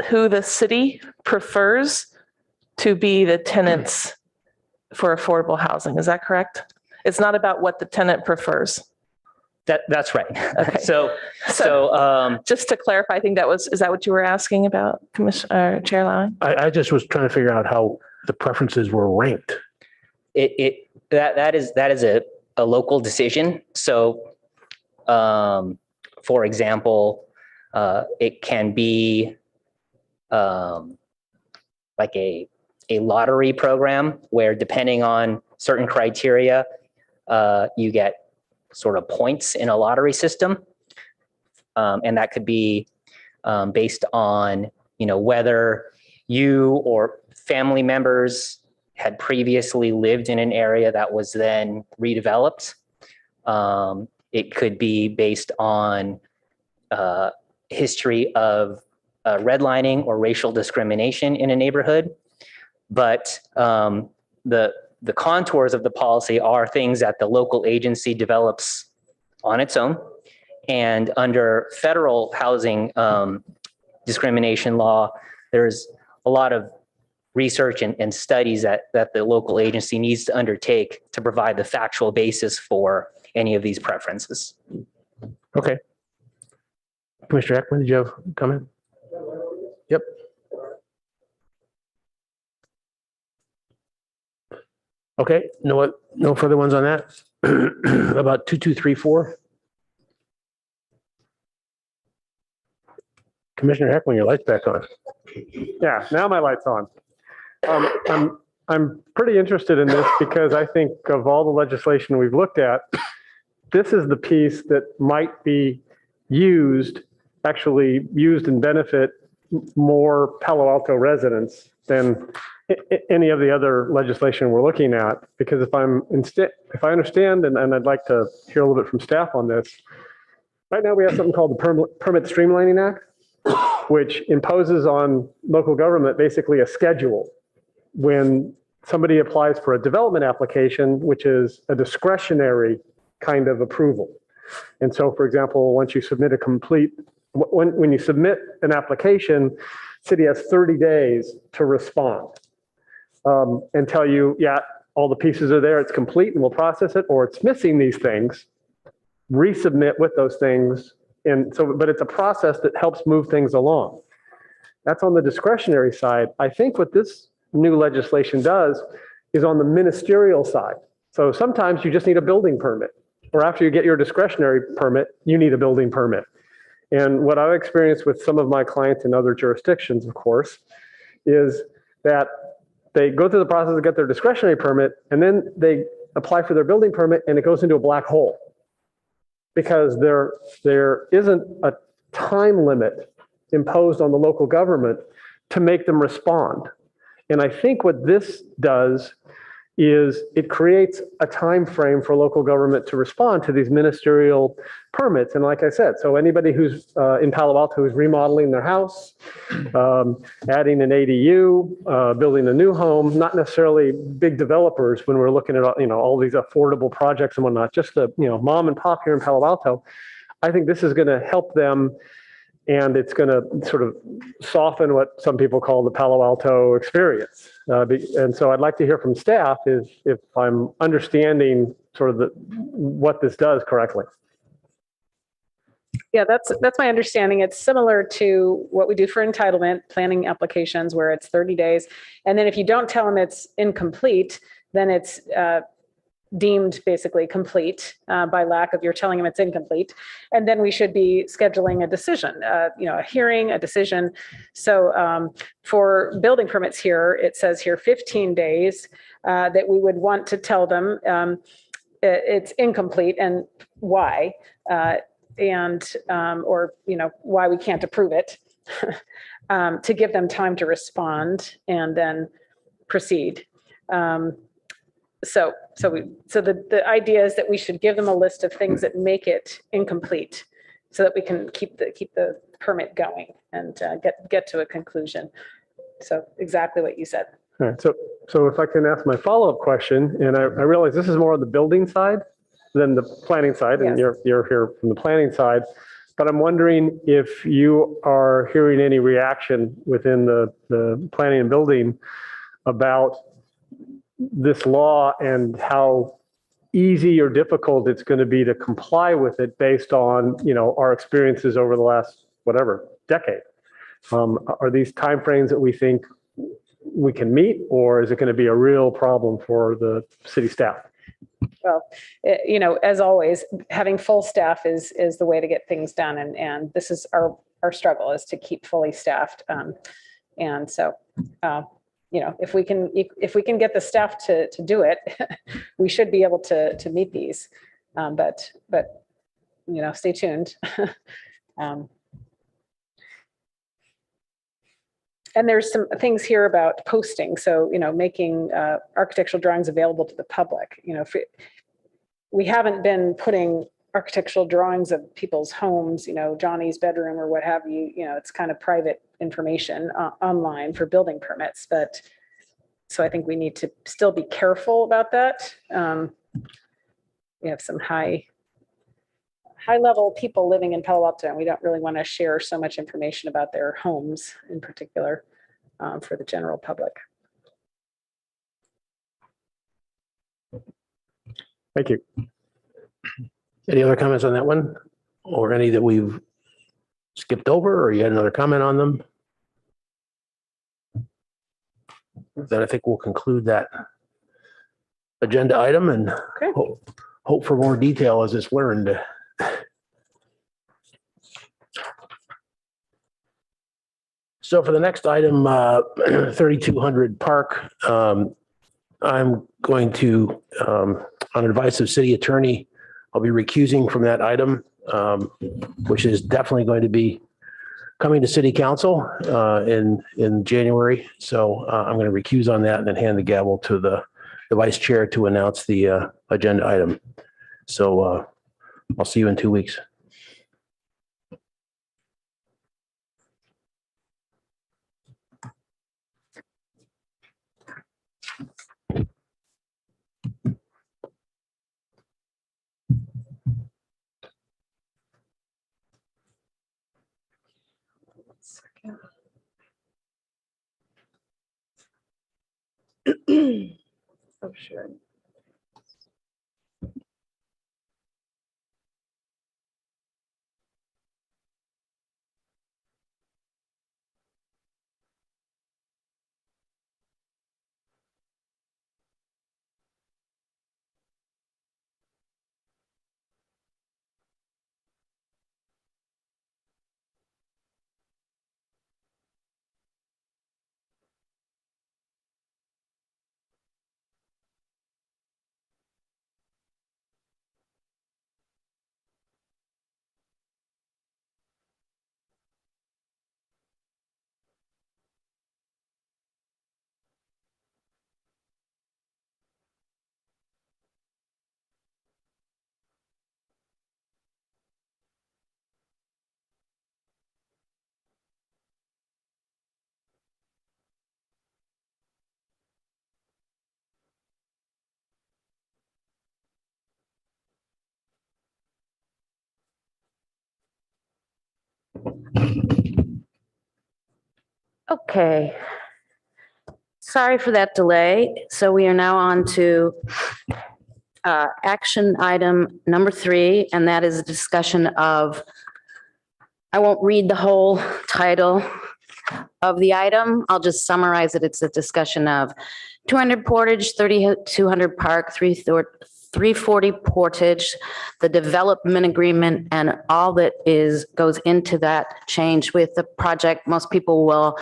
who the city prefers to be the tenants for affordable housing. Is that correct? It's not about what the tenant prefers. That's right. Okay. So just to clarify, I think is that what you were asking about, Commissioner Chair Lowing? I just was trying to figure out how the preferences were ranked. That is a local decision. So, for example, it can be like a lottery program where, depending on certain criteria, you get sort of points in a lottery system. And that could be based on, whether you or family members had previously lived in an area that was then redeveloped. It could be based on history of redlining or racial discrimination in a neighborhood. But the contours of the policy are things that the local agency develops on its own. And under federal housing discrimination law, there's a lot of research and studies that the local agency needs to undertake to provide the factual basis for any of these preferences. Okay. Commissioner Ekman, did you have a comment? Yep. Okay, no further ones on that? About 2234? Commissioner Heckman, your light's back on. Yeah, now my light's on. I'm pretty interested in this because I think of all the legislation we've looked at, this is the piece that might be actually used and benefit more Palo Alto residents than any of the other legislation we're looking at. Because if I understand, and I'd like to hear a little bit from staff on this, right now we have something called the Permit Streamlining Act, which imposes on local government basically a schedule when somebody applies for a development application, which is a discretionary kind of approval. And so, for example, once you submit when you submit an application, city has 30 days to respond and tell you, yeah, all the pieces are there, it's complete, and we'll process it, or it's missing these things, resubmit with those things. And so, but it's a process that helps move things along. That's on the discretionary side. I think what this new legislation does is on the ministerial side. So sometimes you just need a building permit, or after you get your discretionary permit, you need a building permit. And what I've experienced with some of my clients in other jurisdictions, of course, is that they go through the process to get their discretionary permit, and then they apply for their building permit, and it goes into a black hole because there isn't a time limit imposed on the local government to make them respond. And I think what this does is it creates a time frame for local government to respond to these ministerial permits. And like I said, so anybody who's in Palo Alto who's remodeling their house, adding an ADU, building a new home, not necessarily big developers when we're looking at, all these affordable projects and whatnot, just the, mom and pop here in Palo Alto. I think this is going to help them, and it's going to sort of soften what some people call the Palo Alto experience. And so I'd like to hear from staff if I'm understanding sort of what this does correctly. Yeah, that's my understanding. It's similar to what we do for entitlement planning applications, where it's 30 days. And then if you don't tell them it's incomplete, then it's deemed basically complete by lack of your telling them it's incomplete. And then we should be scheduling a decision, a hearing, a decision. So for building permits here, it says here 15 days that we would want to tell them it's incomplete and why, or why we can't approve it, to give them time to respond and then proceed. So the idea is that we should give them a list of things that make it incomplete, so that we can keep the permit going and get to a conclusion. So exactly what you said. All right. So if I can ask my follow-up question, and I realize this is more on the building side than the planning side, and Yes. you're here from the planning side, but I'm wondering if you are hearing any reaction within the planning and building about this law and how easy or difficult it's going to be to comply with it based on, our experiences over the last, decade. Are these timeframes that we think we can meet, or is it going to be a real problem for the city staff? Well, as always, having full staff is the way to get things done. And this is our struggle, is to keep fully staffed. And so, if we can get the staff to do it, we should be able to meet these. But stay tuned. And there's some things here about posting. So, making architectural drawings available to the public. We haven't been putting architectural drawings of people's homes, Johnny's bedroom or what have you, it's kind of private information online for building permits. But so I think we need to still be careful about that. We have some high level people living in Palo Alto, and we don't really want to share so much information about their homes in particular for the general public. Thank you. Any other comments on that one, or any that we've skipped over, or you had another comment on them? Then I think we'll conclude that agenda item and Okay. hope for more detail as it's learned. So for the next item, 3200 Park, I'm going to, on advice of city attorney, I'll be recusing from that item, which is definitely going to be coming to city council in January. So I'm going to recuse on that and then hand the gavel to the vice chair to announce the agenda item. So I'll see you in 2 weeks. Oh, sure. Okay. Sorry for that delay. So we are now on to action item number 3, and that is a discussion of, I won't read the whole title of the item. I'll just summarize it. It's a discussion of 200 Portage, 3200 Park, 340 Portage, the development agreement, and all that goes into that change with the project most people will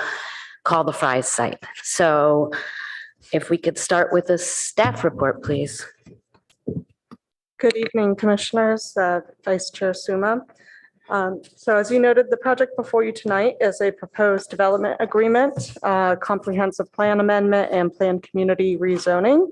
call the Fry's site. So if we could start with a staff report, please. Good evening, Commissioners, Vice Chair Suma. So as you noted, the project before you tonight is a proposed development agreement, comprehensive plan amendment, and planned community rezoning.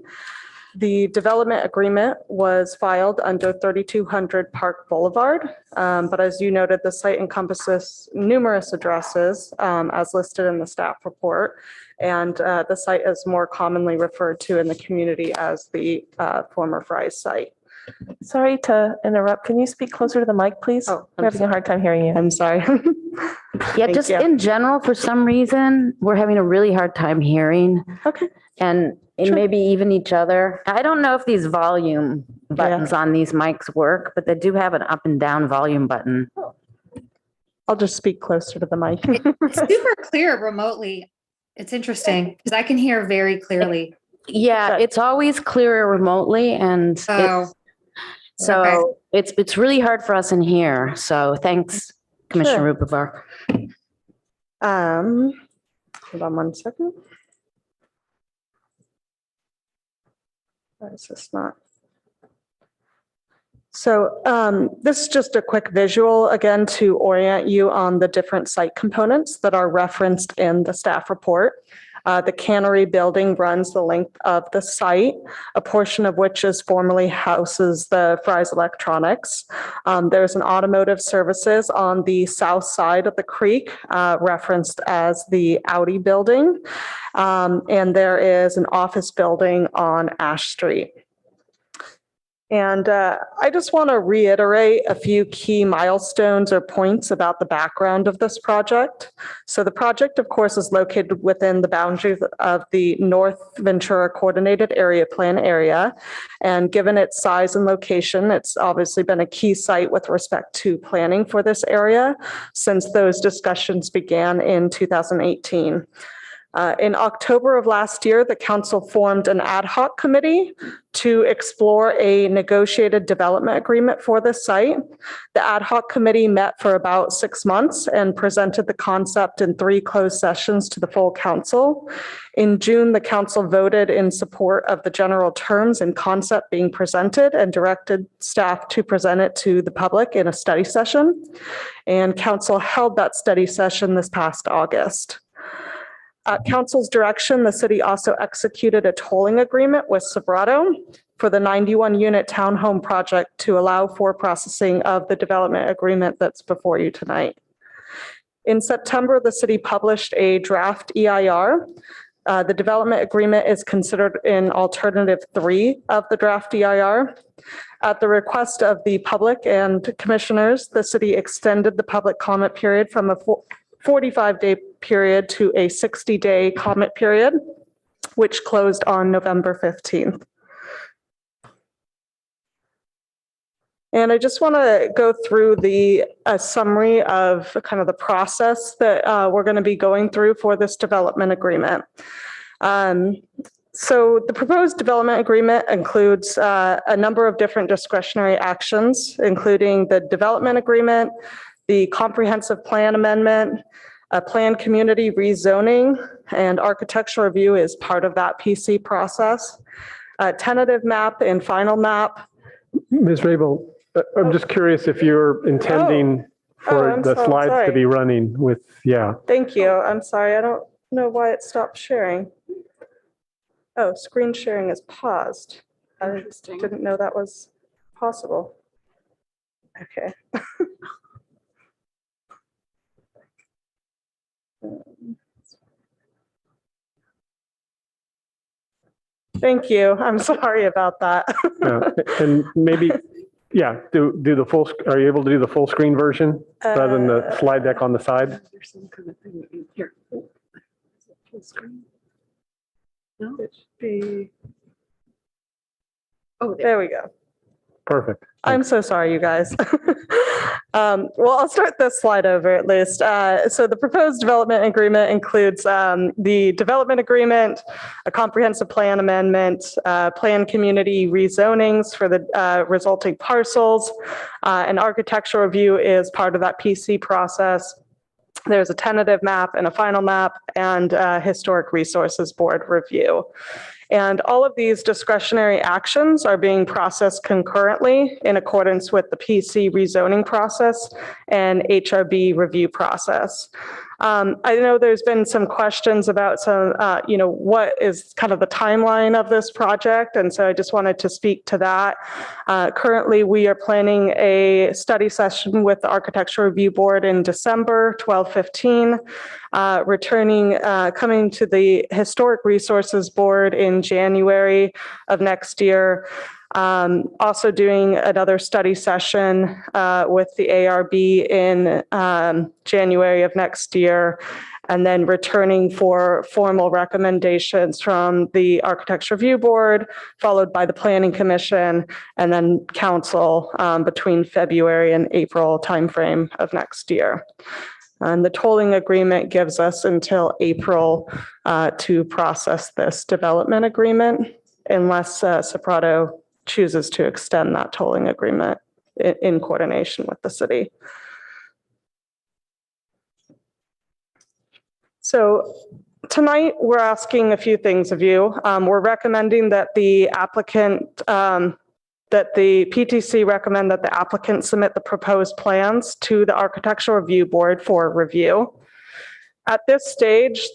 The development agreement was filed under 3200 Park Boulevard, but as you noted, the site encompasses numerous addresses as listed in the staff report, and the site is more commonly referred to in the community as the former Fry's site. Sorry to interrupt. Can you speak closer to the mic, please? Oh, We're having a hard time hearing you. I'm sorry. Yeah, Thank just you. in general, for some reason, we're having a really hard time hearing. Okay. And Sure. maybe even each other. I don't know if these volume buttons on these mics work, but they do have an up and down volume button. I'll just speak closer to the mic. It's super clear remotely. It's interesting because I can hear very clearly. Yeah, it's always clearer remotely, and Oh, so it's really hard for us in here. So thanks, Commissioner Rupivar. Hold on one second. Why is this not? So this is just a quick visual, again, to orient you on the different site components that are referenced in the staff report. The cannery building runs the length of the site, a portion of which is formerly houses the Fry's Electronics. There's an automotive services on the south side of the creek, referenced as the Audi building. And there is an office building on Ash Street. And I just want to reiterate a few key milestones or points about the background of this project. So the project, of course, is located within the boundaries of the North Ventura Coordinated Area Plan area. And given its size and location, it's obviously been a key site with respect to planning for this area since those discussions began in 2018. In October of last year, the council formed an ad hoc committee to explore a negotiated development agreement for this site. The ad hoc committee met for about 6 months and presented the concept in 3 closed sessions to the full council. In June, the council voted in support of the general terms and concept being presented and directed staff to present it to the public in a study session. And council held that study session this past August. At council's direction, the city also executed a tolling agreement with Sobrato for the 91-unit townhome project to allow for processing of the development agreement that's before you tonight. In September, the city published a draft EIR. The development agreement is considered in alternative 3 of the draft EIR. At the request of the public and commissioners, the city extended the public comment period from a 45-day period to a 60-day comment period, which closed on November 15th. And I just want to go through a summary of kind of the process that we're going to be going through for this development agreement. So the proposed development agreement includes a number of different discretionary actions, including the development agreement, the comprehensive plan amendment, a planned community rezoning, and architectural review is part of that PC process. A tentative map and final map. Ms. Rabel, I'm just curious if you're intending for I'm the so slides sorry. to be running with, yeah. Thank you. I'm sorry. I don't know why it stopped sharing. Oh, screen sharing is paused. I didn't know that was possible. Okay. Thank you. I'm sorry about that. And maybe Yeah, do the full, are you able to do the full screen version rather than the slide deck on the side? There's some kind of thing in here. Full screen? No, it should be. Oh, there. There we go. Perfect. I'm so sorry, you guys. Well, I'll start this slide over at least. So the proposed development agreement includes the development agreement, a comprehensive plan amendment, plan community rezonings for the resulting parcels. An architectural review is part of that PC process. There's a tentative map and a final map and historic resources board review. And all of these discretionary actions are being processed concurrently in accordance with the PC rezoning process and HRB review process. I know there's been some questions about some, what is kind of the timeline of this project. And so I just wanted to speak to that. Currently, we are planning a study session with the Architectural Review Board in December 12/15, coming to the Historic Resources Board in January of next year. Also doing another study session with the ARB in January of next year, and then returning for formal recommendations from the Architecture Review Board, followed by the Planning Commission, and then Council between February and April timeframe of next year. And the tolling agreement gives us until April to process this development agreement, unless Soprado chooses to extend that tolling agreement in coordination with the city. So tonight, we're asking a few things of you. We're recommending that the applicant, that the PTC recommend that the applicant submit the proposed plans to the Architectural Review Board for review. At this stage,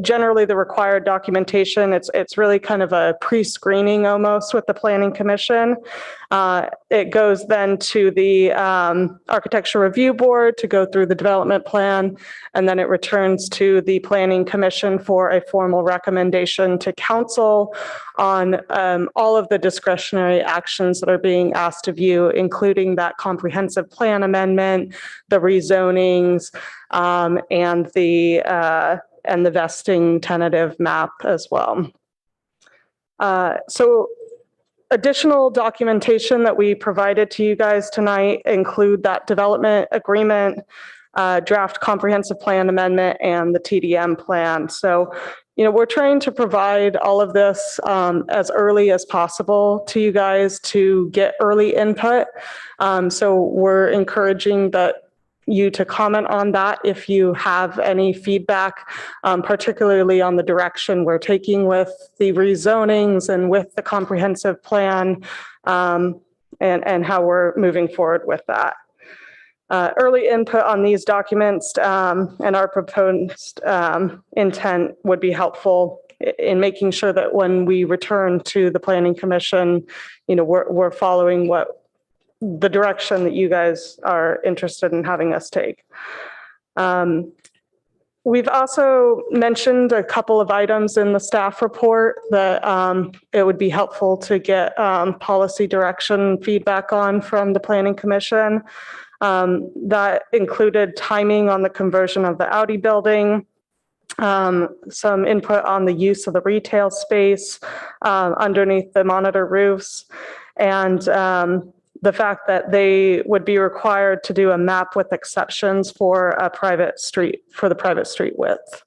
generally the required documentation, it's really kind of a pre-screening almost with the Planning Commission. It goes then to the Architecture Review Board to go through the development plan, and then it returns to the Planning Commission for a formal recommendation to Council on all of the discretionary actions that are being asked of you, including that comprehensive plan amendment, the rezonings, and the vesting tentative map as well. So additional documentation that we provided to you guys tonight include that development agreement, draft comprehensive plan amendment, and the TDM plan. So, we're trying to provide all of this as early as possible to you guys to get early input. So we're encouraging you to comment on that if you have any feedback, particularly on the direction we're taking with the rezonings and with the comprehensive plan, and how we're moving forward with that. Early input on these documents and our proposed intent would be helpful in making sure that when we return to the Planning Commission, we're following the direction that you guys are interested in having us take. We've also mentioned a couple of items in the staff report that it would be helpful to get policy direction feedback on from the Planning Commission. That included timing on the conversion of the Audi building, some input on the use of the retail space underneath the monitor roofs, and the fact that they would be required to do a map with exceptions for the private street width.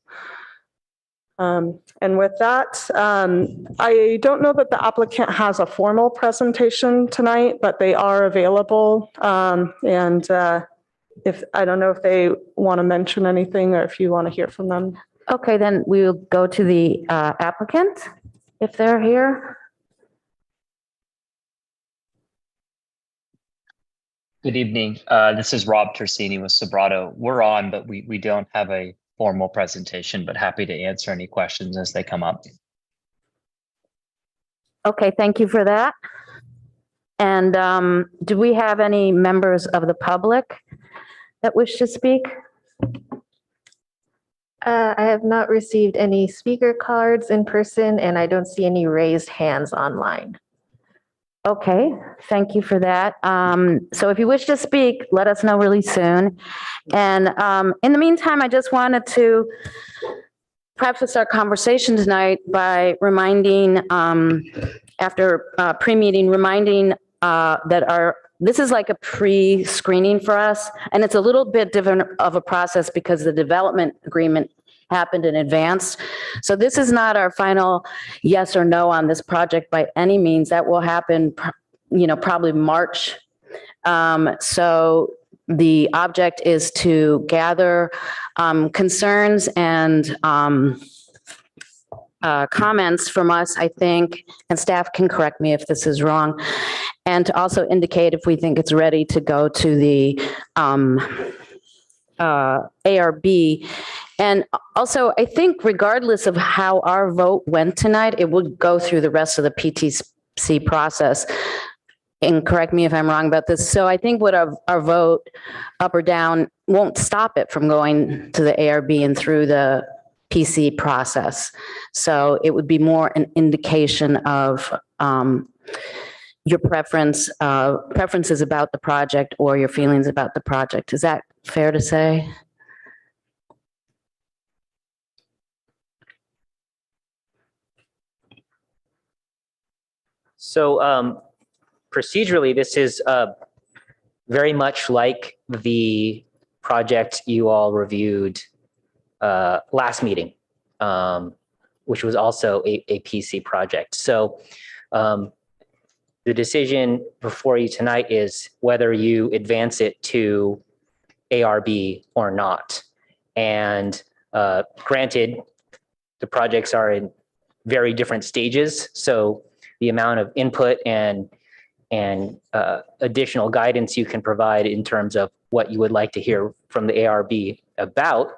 And with that, I don't know that the applicant has a formal presentation tonight, but they are available. I don't know if they want to mention anything or if you want to hear from them. Okay, then we will go to the applicant if they're here. Good evening. This is Rob Tersini with Sobrado. We're on, but we don't have a formal presentation, but happy to answer any questions as they come up. Okay, thank you for that. And do we have any members of the public that wish to speak? I have not received any speaker cards in person, and I don't see any raised hands online. Okay, thank you for that. So if you wish to speak, let us know really soon. And in the meantime, I just wanted to preface our conversation tonight by reminding, after pre-meeting, reminding that this is like a pre-screening for us, and it's a little bit different of a process because the development agreement happened in advance. So this is not our final yes or no on this project by any means. That will happen, probably March. So the object is to gather concerns and comments from us, I think, and staff can correct me if this is wrong, and to also indicate if we think it's ready to go to the ARB. And also, I think regardless of how our vote went tonight, it would go through the rest of the PTC process. And correct me if I'm wrong about this. So I think what our vote up or down won't stop it from going to the ARB and through the PC process. So it would be more an indication of your preferences about the project or your feelings about the project. Is that fair to say? So procedurally, this is very much like the project you all reviewed last meeting, which was also a PC project. So the decision before you tonight is whether you advance it to ARB or not. And granted, the projects are in very different stages. So the amount of input and additional guidance you can provide in terms of what you would like to hear from the ARB about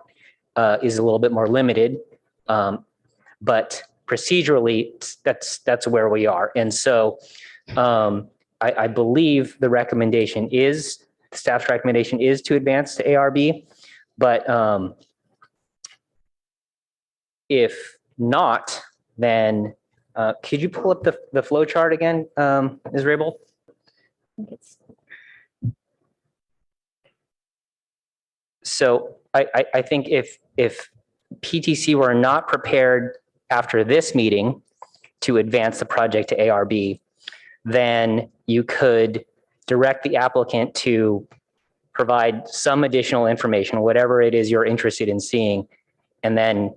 is a little bit more limited. But procedurally, that's where we are. And so I believe the staff's recommendation is to advance to ARB, but if not, then could you pull up the flow chart again, Ms. Rabel? So I think if PTC were not prepared after this meeting to advance the project to ARB, then you could direct the applicant to provide some additional information, whatever it is you're interested in seeing, and then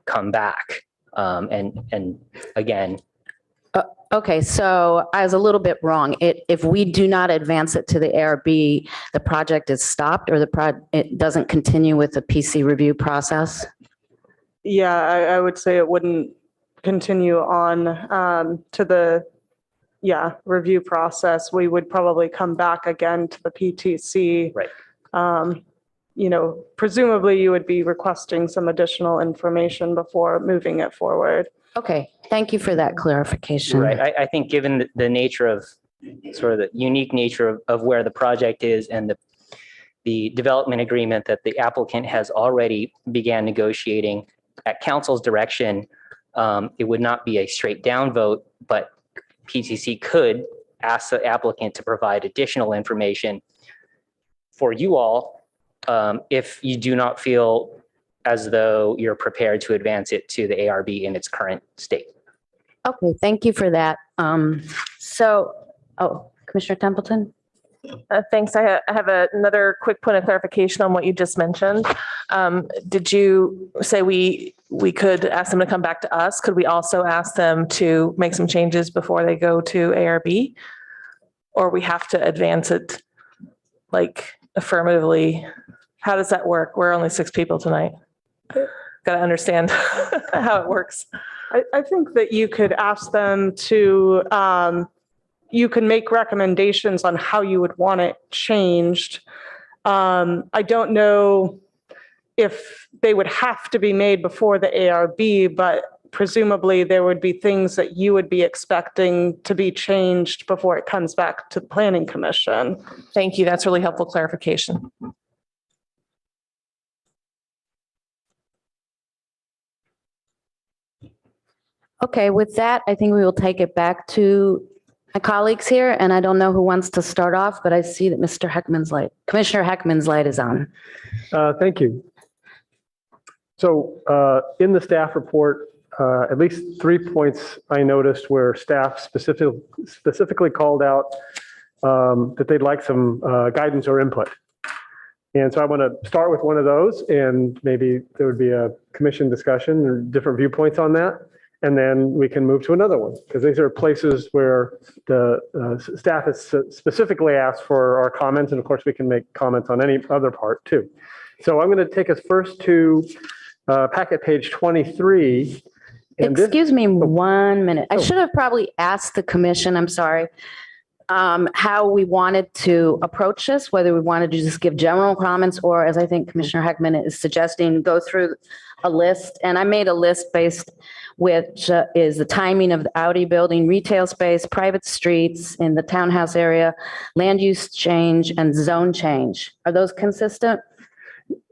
come back. And again. Okay, so I was a little bit wrong. If we do not advance it to the ARB, the project is stopped, or it doesn't continue with the PC review process? Yeah, I would say it wouldn't continue on to the review process. We would probably come back again to the PTC. Right. Presumably you would be requesting some additional information before moving it forward. Okay, thank you for that clarification. Right. I think given the nature of sort of the unique nature of where the project is and the development agreement that the applicant has already began negotiating at council's direction, it would not be a straight down vote, but PTC could ask the applicant to provide additional information for you all if you do not feel as though you're prepared to advance it to the ARB in its current state. Okay, thank you for that. Commissioner Templeton? Thanks. I have another quick point of clarification on what you just mentioned. Did you say we could ask them to come back to us? Could we also ask them to make some changes before they go to ARB? Or we have to advance it like affirmatively? How does that work? We're only 6 people tonight. Got to understand how it works. I think that you could ask them to, you can make recommendations on how you would want it changed. I don't know if they would have to be made before the ARB, but presumably there would be things that you would be expecting to be changed before it comes back to the Planning Commission. Thank you. That's really helpful clarification. Okay, with that, I think we will take it back to my colleagues here, and I don't know who wants to start off, but I see that Commissioner Heckman's light is on. Thank you. So in the staff report, at least 3 points I noticed where staff specifically called out that they'd like some guidance or input. And so I want to start with one of those, and maybe there would be a commission discussion or different viewpoints on that. And then we can move to another one, because these are places where the staff has specifically asked for our comments. And of course, we can make comments on any other part too. So I'm going to take us first to packet page 23. Excuse me 1 minute. I should have probably asked the commission, I'm sorry, how we wanted to approach this, whether we wanted to just give general comments, or as I think Commissioner Heckman is suggesting, go through a list. And I made a list based which is the timing of the Audi building, retail space, private streets in the townhouse area, land use change, and zone change. Are those consistent?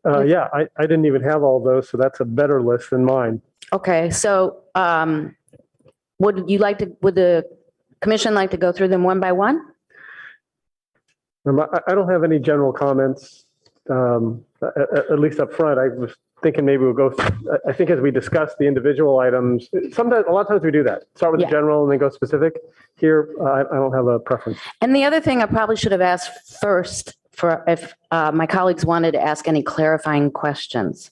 Yeah, I didn't even have all those, so that's a better list than mine. Okay, so would the commission like to go through them one by one? I don't have any general comments, at least up front. I was thinking maybe we'll go, I think as we discuss the individual items, a lot of times we do that. Start with the general and then go specific. Here, I don't have a preference. And the other thing I probably should have asked first for if my colleagues wanted to ask any clarifying questions.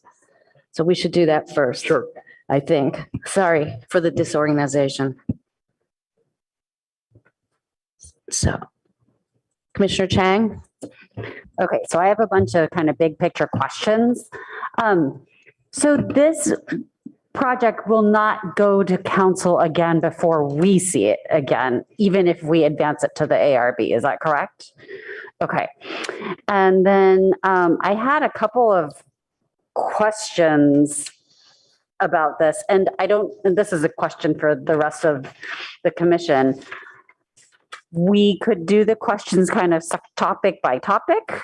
So we should do that first. Sure. I think. Sorry for the disorganization. So, Commissioner Chang? Okay, so I have a bunch of kind of big picture questions. So this project will not go to council again before we see it again, even if we advance it to the ARB. Is that correct? Okay. And then I had a couple of questions about this, and this is a question for the rest of the commission. We could do the questions kind of topic by topic,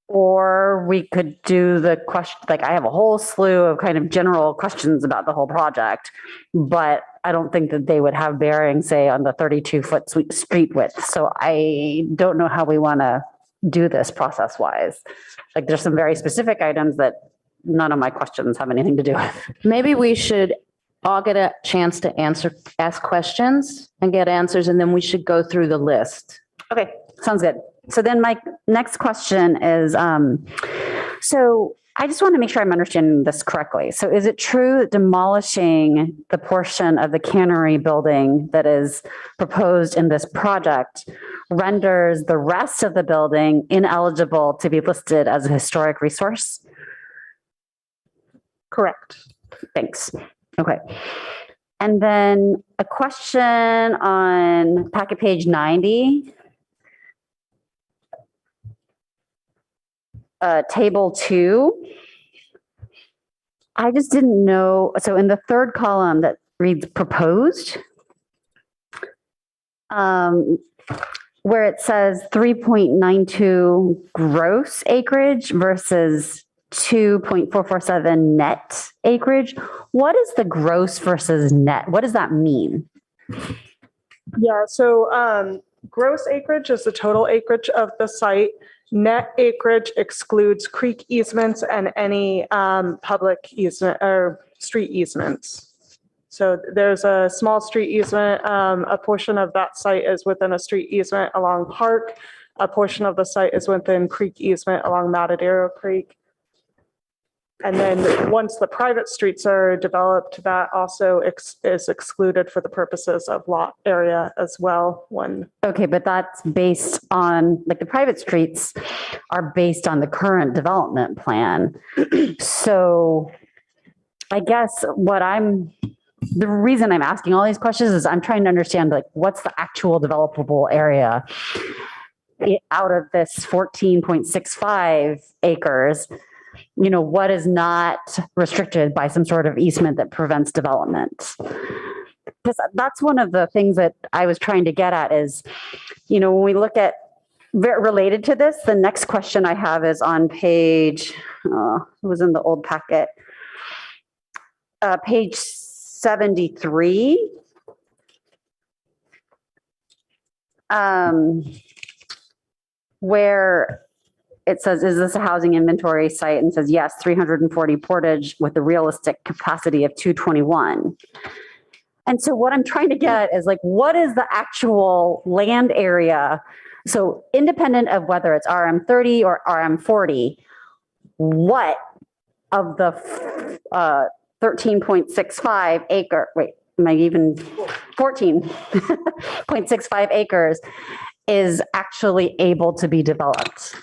or we could do the question, like I have a whole slew of kind of general questions about the whole project, but I don't think that they would have bearing, say, on the 32-foot street width. So I don't know how we want to do this process-wise. Like there's some very specific items that none of my questions have anything to do with. Maybe we should all get a chance to ask questions and get answers, and then we should go through the list. Okay, sounds good. So then my next question is, so I just want to make sure I'm understanding this correctly. So is it true that demolishing the portion of the cannery building that is proposed in this project renders the rest of the building ineligible to be listed as a historic resource? Correct. Thanks. Okay. And then a question on packet page 90. Table 2. I just didn't know. So in the third column that reads proposed, where it says 3.92 gross acreage versus 2.447 net acreage. What is the gross versus net? What does that mean? Yeah, so gross acreage is the total acreage of the site. Net acreage excludes creek easements and any public easement or street easements. So there's a small street easement. A portion of that site is within a street easement along Park. A portion of the site is within creek easement along Matadero Creek. And then once the private streets are developed, that also is excluded for the purposes of lot area as well. Okay, but that's based on, like the private streets are based on the current development plan. So I guess the reason I'm asking all these questions is I'm trying to understand like what's the actual developable area out of this 14.65 acres. You know, what is not restricted by some sort of easement that prevents development? Because that's one of the things that I was trying to get at is, you know, when we look at related to this, the next question I have is on page, it was in the old packet, page 73. where it says, is this a housing inventory site? And says, yes, 340 portage with a realistic capacity of 221. And so what I'm trying to get is like, what is the actual land area? So independent of whether it's RM30 or RM40, what of the 13.65 acre, wait, am I even 14.65 acres is actually able to be developed?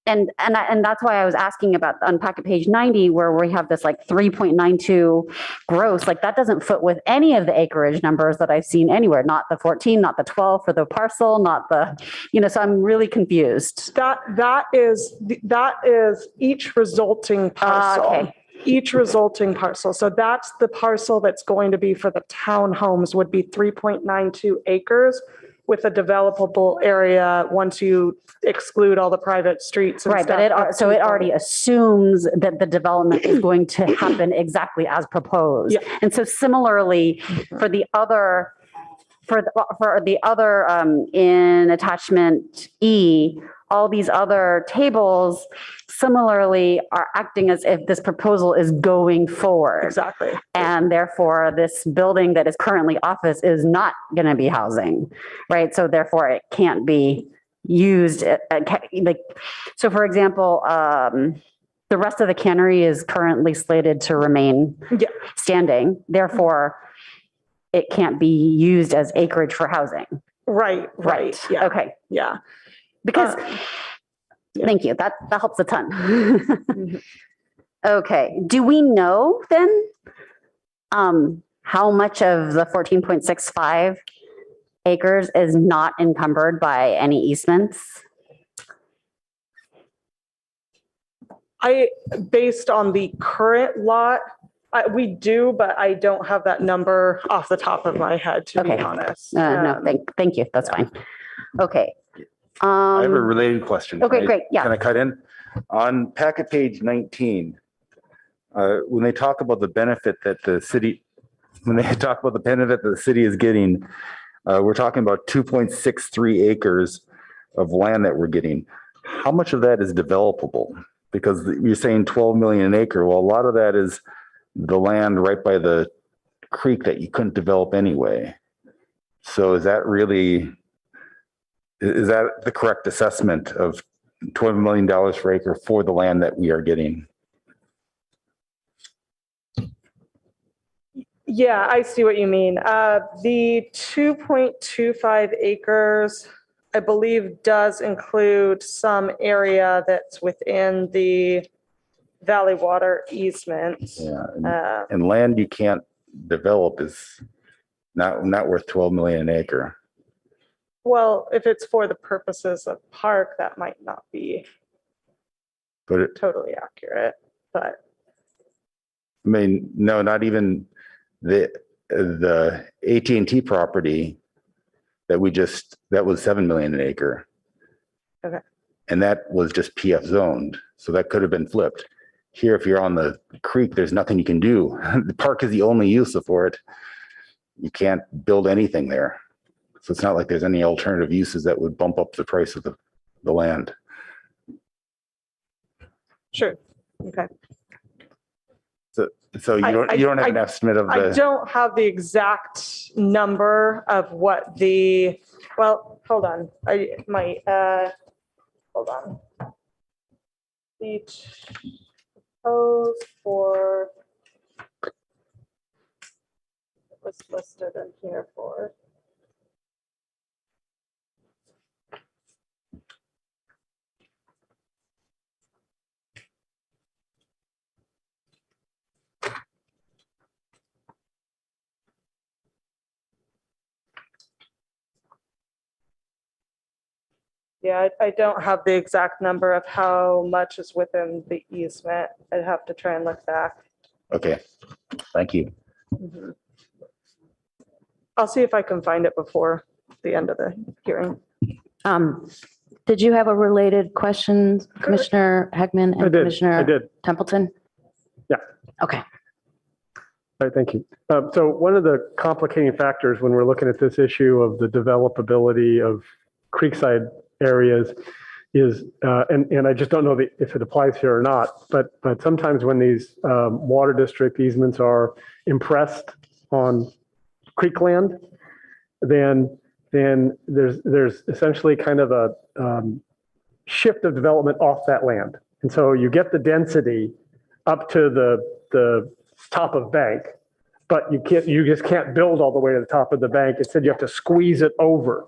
And that's why I was asking about on packet page 90, where we have this like 3.92 gross, like that doesn't fit with any of the acreage numbers that I've seen anywhere, not the 14, not the 12 for the parcel, not the, so I'm really confused. That is each resulting parcel. Okay. Each resulting parcel. So that's the parcel that's going to be for the townhomes would be 3.92 acres with a developable area once you exclude all the private streets. And Right, stuff, but it already assumes that the development is going to happen exactly as proposed. Yeah. And so similarly for the other, in attachment E, all these other tables similarly are acting as if this proposal is going forward. Exactly. And therefore this building that is currently office is not going to be housing, right? So therefore it can't be used. So for example, the rest of the cannery is currently slated to remain standing. Therefore, it can't be used as acreage for housing. Right. Yeah. Okay. Yeah. Because, thank you, that helps a ton. Okay, do we know then how much of the 14.65 acres is not encumbered by any easements? Based on the current lot, we do, but I don't have that number off the top of my head, to be honest. No, thank you, that's fine. Okay. I have a related question. Okay, great. Yeah. Can I cut in? On packet page 19, when they talk about the benefit that the city is getting, we're talking about 2.63 acres of land that we're getting. How much of that is developable? Because you're saying 12 million an acre. Well, a lot of that is the land right by the creek that you couldn't develop anyway. So is that the correct assessment of $12 million per acre for the land that we are getting? Yeah, I see what you mean. The 2.25 acres, I believe, does include some area that's within the Valley Water easement. Yeah, and land you can't develop is not worth 12 million an acre. Well, if it's for the purposes of park, that might not be totally accurate, but. I mean, no, not even the AT&T property that was 7 million an acre. Okay. And that was just PF zoned. So that could have been flipped. Here, if you're on the creek, there's nothing you can do. The park is the only use for it. You can't build anything there. So it's not like there's any alternative uses that would bump up the price of the land. Sure. Okay. So you don't have an estimate of the. I don't have the exact number of what well, hold on. I might, hold on. The proposed for, it was listed in here for. Yeah, I don't have the exact number of how much is within the easement. I'd have to try and look back. Okay, thank you. Mhm. I'll see if I can find it before the end of the hearing. Did you have a related question, Commissioner Heckman I and did. Commissioner I did. Templeton? Yeah. Okay. All right, thank you. So one of the complicating factors when we're looking at this issue of the developability of creekside areas is, and I just don't know if it applies here or not, but sometimes when these water district easements are impressed on creek land, then there's essentially kind of a shift of development off that land. And so you get the density up to the top of bank, but you just can't build all the way to the top of the bank. Instead, you have to squeeze it over.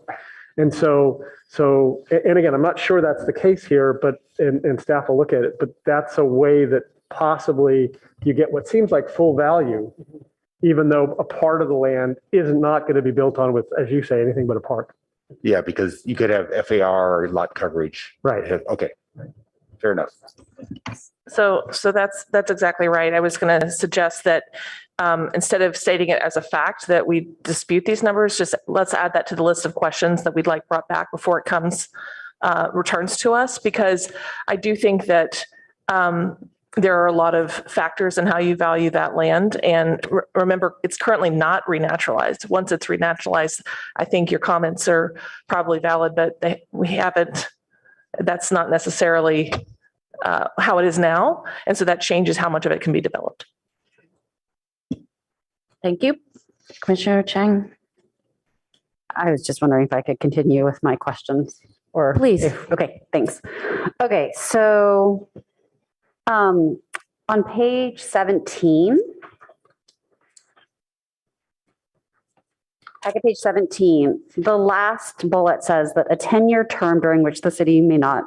And so, and again, I'm not sure that's the case here, but, and staff will look at it, but that's a way that possibly you get what seems like full value, even though a part of the land is not going to be built on with, as you say, anything but a park. Yeah, because you could have FAR lot coverage. Right. Okay. Fair enough. So that's exactly right. I was going to suggest that instead of stating it as a fact that we dispute these numbers, just let's add that to the list of questions that we'd like brought back before it returns to us, because I do think that there are a lot of factors in how you value that land. And remember, it's currently not renaturalized. Once it's renaturalized, I think your comments are probably valid, but that's not necessarily how it is now. And so that changes how much of it can be developed. Thank you. Commissioner Chang. I was just wondering if I could continue with my questions or. Please. Okay, thanks. Okay, so on page 17, back at page 17, the last bullet says that a 10-year term during which the city may not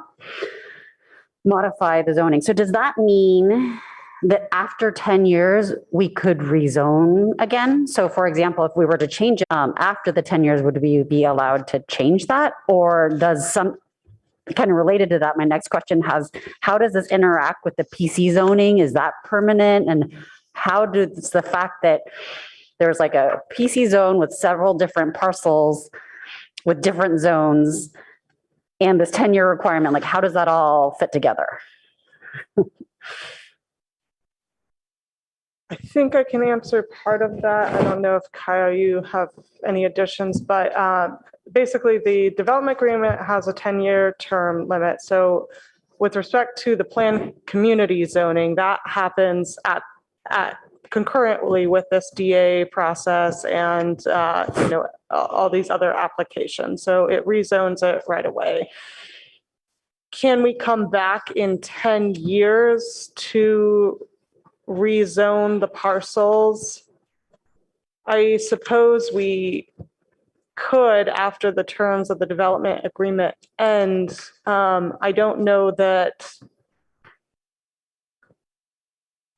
modify the zoning. So does that mean that after 10 years, we could rezone again? So for example, if we were to change it after the 10 years, would we be allowed to change that? Or does kind of related to that, my next question how does this interact with the PC zoning? Is that permanent? And how does the fact that there's like a PC zone with several different parcels with different zones and this 10-year requirement, like how does that all fit together? I think I can answer part of that. I don't know if Kyle, you have any additions, but basically the development agreement has a 10-year term limit. So with respect to the planned community zoning, that happens at concurrently with this DA process and all these other applications. So it rezones it right away. Can we come back in 10 years to rezone the parcels? I suppose we could after the terms of the development agreement end. I don't know that.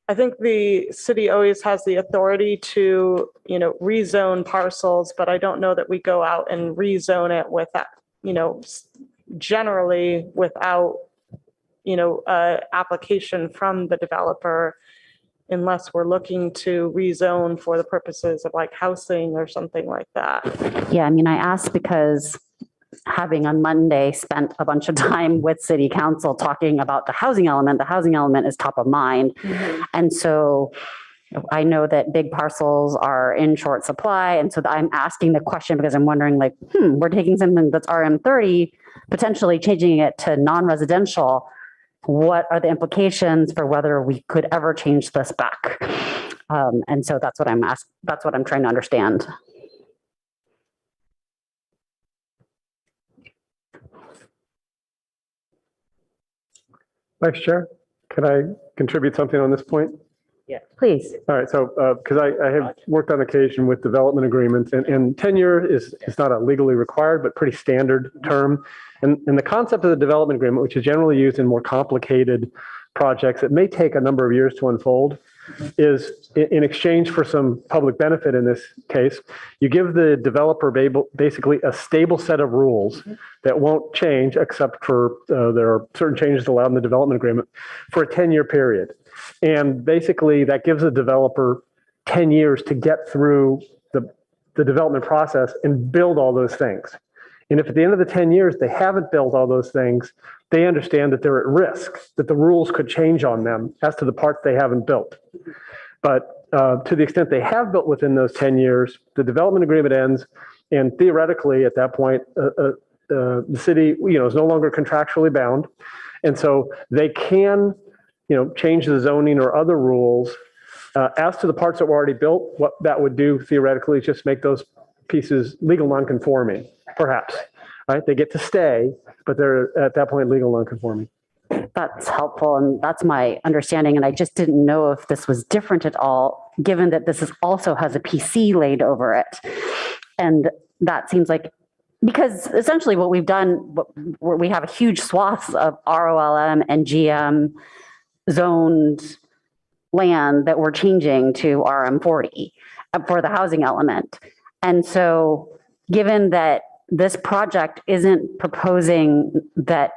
I think the city always has the authority to, rezone parcels, but I don't know that we go out and rezone it with that, generally without, application from the developer, unless we're looking to rezone for the purposes of like housing or something like that. Yeah, I asked because having on Monday spent a bunch of time with city council talking about the housing element is top of mind. Mm-hmm. And so I know that big parcels are in short supply. And so I'm asking the question because I'm wondering we're taking something that's RM30, potentially changing it to non-residential. What are the implications for whether we could ever change this back? And so that's what I'm asking. That's what I'm trying to understand. Vice Chair, can I contribute something on this point? Yeah, please. All right, so because I have worked on occasion with development agreements, and tenure is not a legally required, but pretty standard term. And the concept of the development agreement, which is generally used in more complicated projects that may take a number of years to unfold, is in exchange for some public benefit in this case, you give the developer basically a stable set of rules that won't change except for there are certain changes allowed in the development agreement for a 10-year period. And basically that gives the developer 10 years to get through the development process and build all those things. And if at the end of the 10 years they haven't built all those things, they understand that they're at risk, that the rules could change on them as to the parts they haven't built. But to the extent they have built within those 10 years, the development agreement ends. And theoretically, at that point, the city, is no longer contractually bound. And so they can, change the zoning or other rules. As to the parts that were already built, what that would do theoretically is just make those pieces legal non-conforming, perhaps, right? They get to stay, but they're at that point legal non-conforming. That's helpful, and that's my understanding. And I just didn't know if this was different at all, given that this is also has a PC laid over it. And that seems like, because essentially what we've done, we have a huge swaths of ROLM and GM zoned land that we're changing to RM40 for the housing element. And so given that this project isn't proposing that,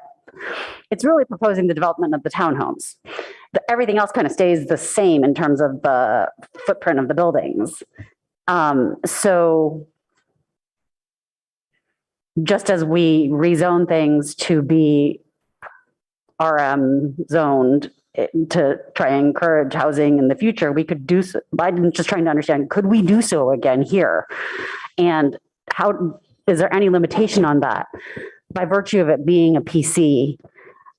it's really proposing the development of the townhomes. Everything else kind of stays the same in terms of the footprint of the buildings. So just as we rezone things to be RM zoned to try and encourage housing in the future, we could do so. I'm just trying to understand, could we do so again here? And how, is there any limitation on that? By virtue of it being a PC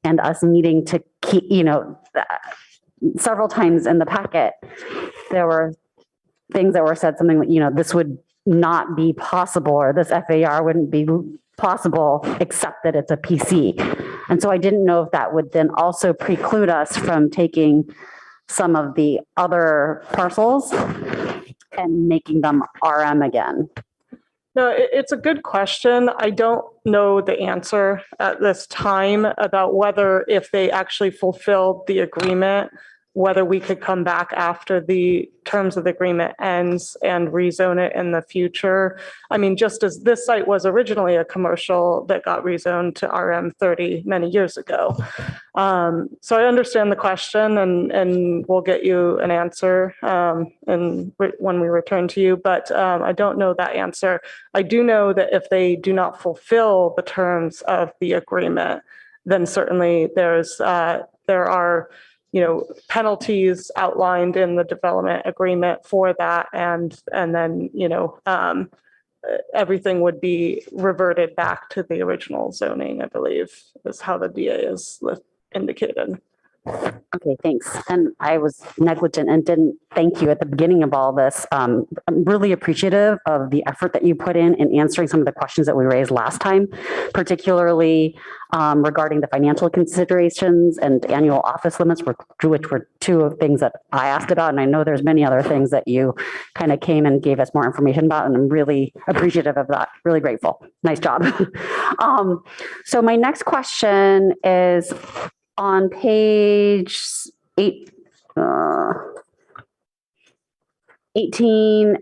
and us needing to keep, several times in the packet, there were things that were said, something like, this would not be possible, or this FAR wouldn't be possible except that it's a PC. And so I didn't know if that would then also preclude us from taking some of the other parcels and making them RM again. No, it's a good question. I don't know the answer at this time about whether, if they actually fulfilled the agreement, whether we could come back after the terms of the agreement ends and rezone it in the future. I mean, just as this site was originally a commercial that got rezoned to RM30 many years ago. So I understand the question, and we'll get you an answer when we return to you, but I don't know that answer. I do know that if they do not fulfill the terms of the agreement, then certainly there are penalties outlined in the development agreement for that. And then, everything would be reverted back to the original zoning, I believe, is how the DA is indicated. Okay, thanks. And I was negligent and didn't thank you at the beginning of all this. I'm really appreciative of the effort that you put in answering some of the questions that we raised last time, particularly regarding the financial considerations and annual office limits, which were two of things that I asked about. And I know there's many other things that you kind of came and gave us more information about, and I'm really appreciative of that. Really grateful. Nice job. So my next question is, on page 18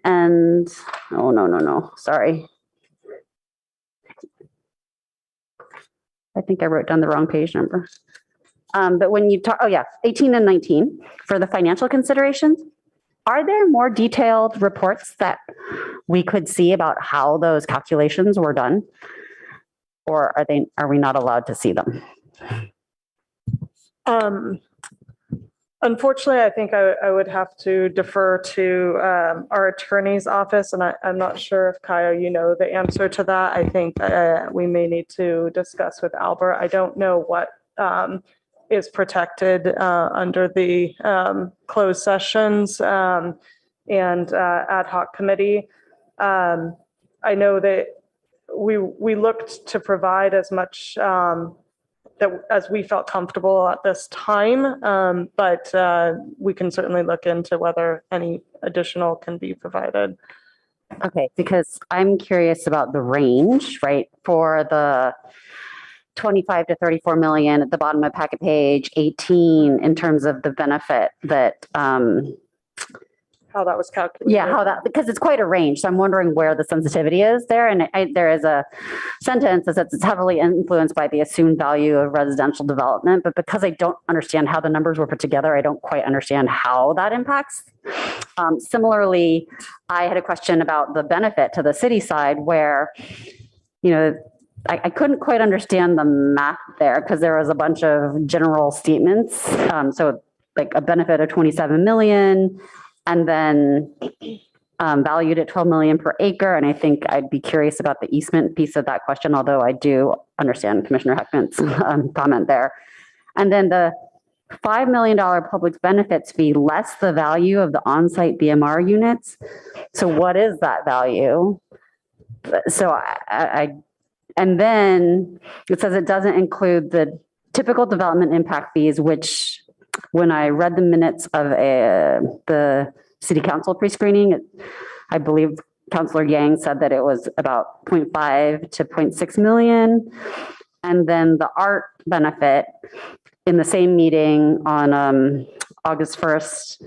and, sorry. I think I wrote down the wrong page number. But when you talk, 18 and 19 for the financial considerations, are there more detailed reports that we could see about how those calculations were done? Or are we not allowed to see them? Unfortunately, I think I would have to defer to our attorney's office, and I'm not sure if Kaya, the answer to that. I think we may need to discuss with Albert. I don't know what is protected under the closed sessions and ad hoc committee. I know that we looked to provide as much as we felt comfortable at this time, but we can certainly look into whether any additional can be provided. Okay, because I'm curious about the range, right, for the 25 to 34 million at the bottom of packet page 18 in terms of the benefit that how that was calculated. Yeah, because it's quite a range. So I'm wondering where the sensitivity is there. And there is a sentence that says it's heavily influenced by the assumed value of residential development. But because I don't understand how the numbers were put together, I don't quite understand how that impacts. Similarly, I had a question about the benefit to the city side where, I couldn't quite understand the math there because there was a bunch of general statements. So like a benefit of 27 million. and then valued at 12 million per acre. And I think I'd be curious about the easement piece of that question, although I do understand Commissioner Heckman's comment there. And then the $5 million public benefits fee less the value of the on-site BMR units. So what is that value? So and then it says it doesn't include the typical development impact fees, which when I read the minutes of the city council pre-screening, I believe Councilor Yang said that it was about 0.5 to 0.6 million. And then the art benefit in the same meeting on August 1st,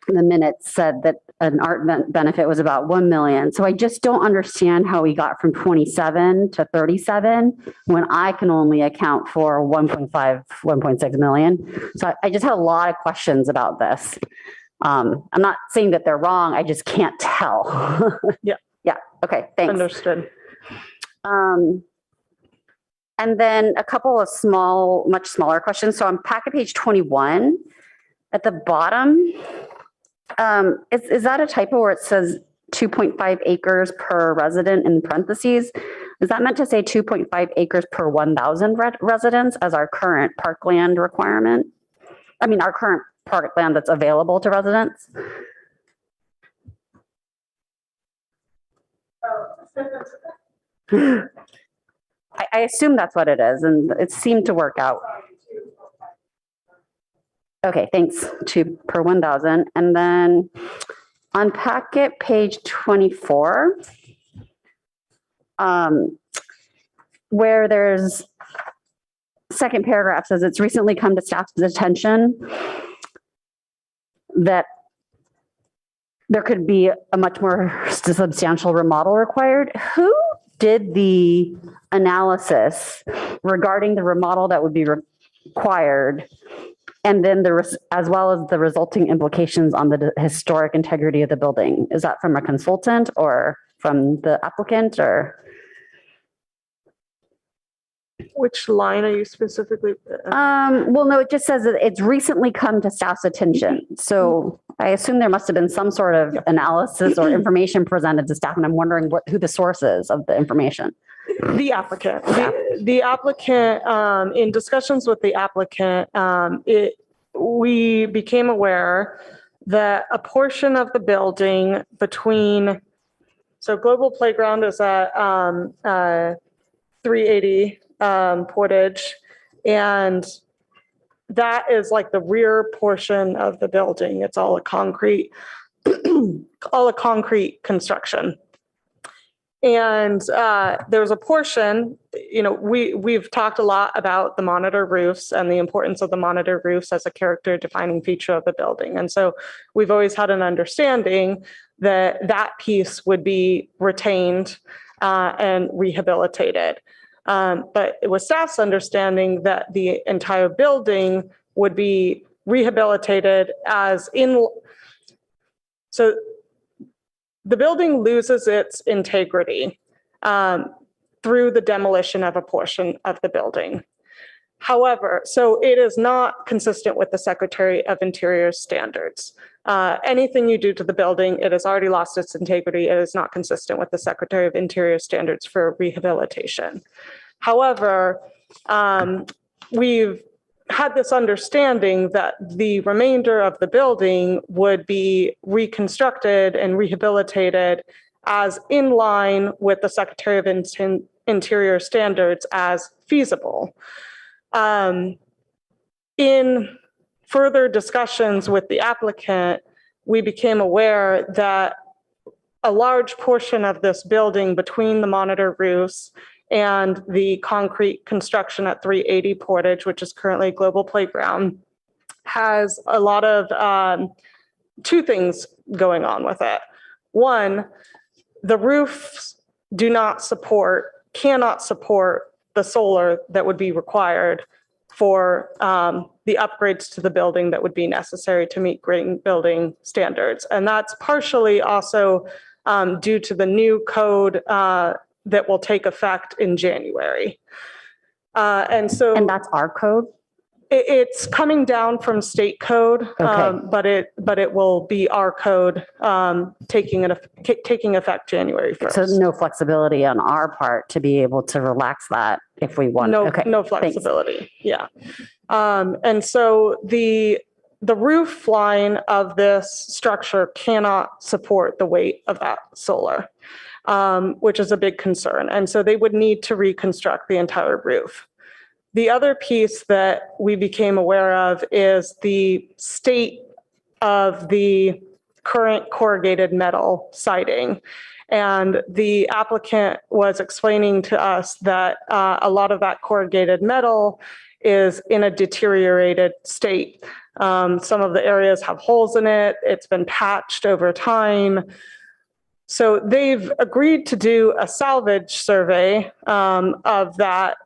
the minutes said that an art benefit was about 1 million. So I just don't understand how we got from 27 to 37 when I can only account for 1.5, 1.6 million. So I just had a lot of questions about this. I'm not saying that they're wrong. I just can't tell. Yeah. Yeah. Okay. Thanks. Understood. And then a couple of much smaller questions. So on packet page 21, at the bottom, is that a typo where it says 2.5 acres per resident in parentheses? Is that meant to say 2.5 acres per 1,000 residents as our current parkland requirement? I mean, our current parkland that's available to residents? I assume that's what it is, and it seemed to work out. Okay, thanks. 2 per 1,000. And then on packet page 24, where there's second paragraph says it's recently come to staff's attention that there could be a much more substantial remodel required. Who did the analysis regarding the remodel that would be required, and then as well as the resulting implications on the historic integrity of the building? Is that from a consultant or from the applicant, or? Which line are you specifically? Well, no, it just says that it's recently come to staff's attention. So I assume there must have been some sort of analysis or information presented to staff, and I'm wondering who the source is of the information. The applicant. The applicant, in discussions with the applicant, we became aware that a portion of the building between, so Global Playground is at 380 Portage, and that is like the rear portion of the building. It's all a concrete, construction. And there's a portion, we've talked a lot about the monitor roofs and the importance of the monitor roofs as a character defining feature of the building. And so we've always had an understanding that that piece would be retained and rehabilitated. But it was staff's understanding that the entire building would be rehabilitated so the building loses its integrity through the demolition of a portion of the building. However, so it is not consistent with the Secretary of Interior standards. Anything you do to the building, it has already lost its integrity. It is not consistent with the Secretary of Interior standards for rehabilitation. However, we've had this understanding that the remainder of the building would be reconstructed and rehabilitated as in line with the Secretary of Interior standards as feasible. In further discussions with the applicant, we became aware that a large portion of this building between the monitor roofs and the concrete construction at 380 Portage, which is currently Global Playground, has a lot of two things going on with it. One, the roofs cannot support the solar that would be required for the upgrades to the building that would be necessary to meet green building standards. And that's partially also due to the new code that will take effect in January. And that's our code? It's coming down from state code, Okay. but it will be our code taking effect January 1st. So no flexibility on our part to be able to relax that if we want. No, Okay. no Thanks. flexibility. Yeah. And so the roof line of this structure cannot support the weight of that solar, which is a big concern. And so they would need to reconstruct the entire roof. The other piece that we became aware of is the state of the current corrugated metal siding. And the applicant was explaining to us that a lot of that corrugated metal is in a deteriorated state. Some of the areas have holes in it. It's been patched over time. So they've agreed to do a salvage survey of that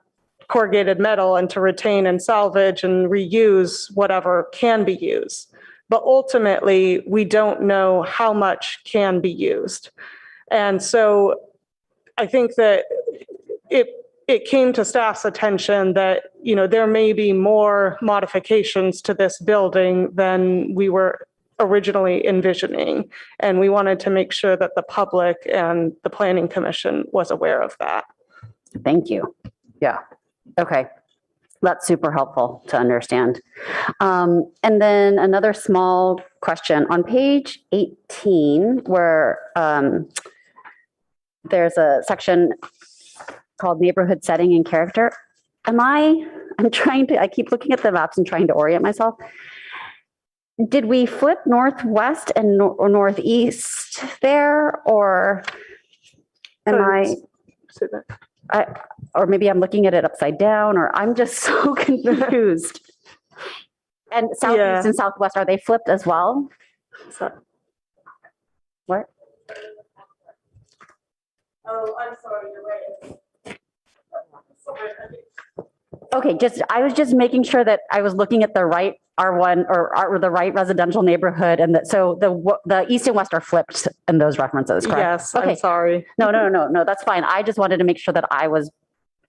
corrugated metal and to retain and salvage and reuse whatever can be used. But ultimately, we don't know how much can be used. And so I think that it came to staff's attention that, you know, there may be more modifications to this building than we were originally envisioning. And we wanted to make sure that the public and the Planning Commission was aware of that. Thank you. Yeah. Okay. That's super helpful to understand. And then another small question on page 18, where there's a section called neighborhood setting and character. I keep looking at the maps and trying to orient myself. Did we flip northwest and or northeast there, or or maybe I'm looking at it upside down, or I'm just so confused. And southeast and southwest, are they flipped as well? What? Oh, I'm sorry, you're right. Okay, I was just making sure that I was looking at the right R1 or the right residential neighborhood, and so the east and west are flipped in those references, correct? Yes, okay. I'm sorry. No, that's fine. I just wanted to make sure that I was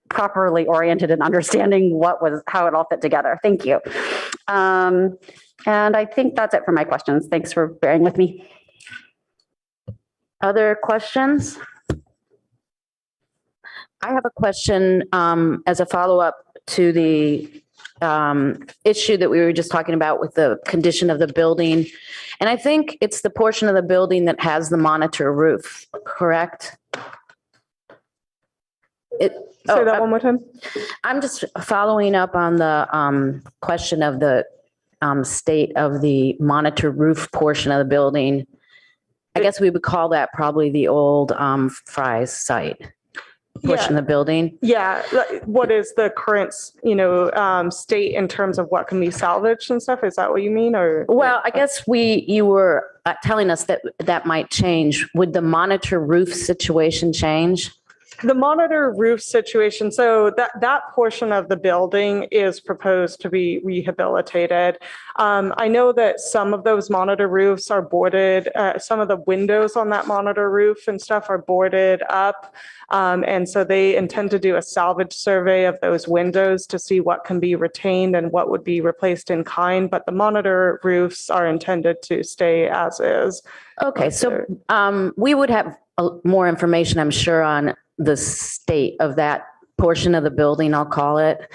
properly oriented in understanding how it all fit together. Thank you. And I think that's it for my questions. Thanks for bearing with me. Other questions? I have a question as a follow-up to the issue that we were just talking about with the condition of the building. And I think it's the portion of the building that has the monitor roof, correct? Say that one more time. I'm just following up on the question of the state of the monitor roof portion of the building. I guess we would call that probably the old Fry's site portion of the building. Yeah. What is the current, state in terms of what can be salvaged and stuff? Is that what you mean? Or well, I guess you were telling us that might change. Would the monitor roof situation change? The monitor roof situation, so that portion of the building is proposed to be rehabilitated. I know that some of those monitor roofs are boarded, some of the windows on that monitor roof and stuff are boarded up. And so they intend to do a salvage survey of those windows to see what can be retained and what would be replaced in kind. But the monitor roofs are intended to stay as is. Okay, so we would have more information, I'm sure, on the state of that portion of the building, I'll call it,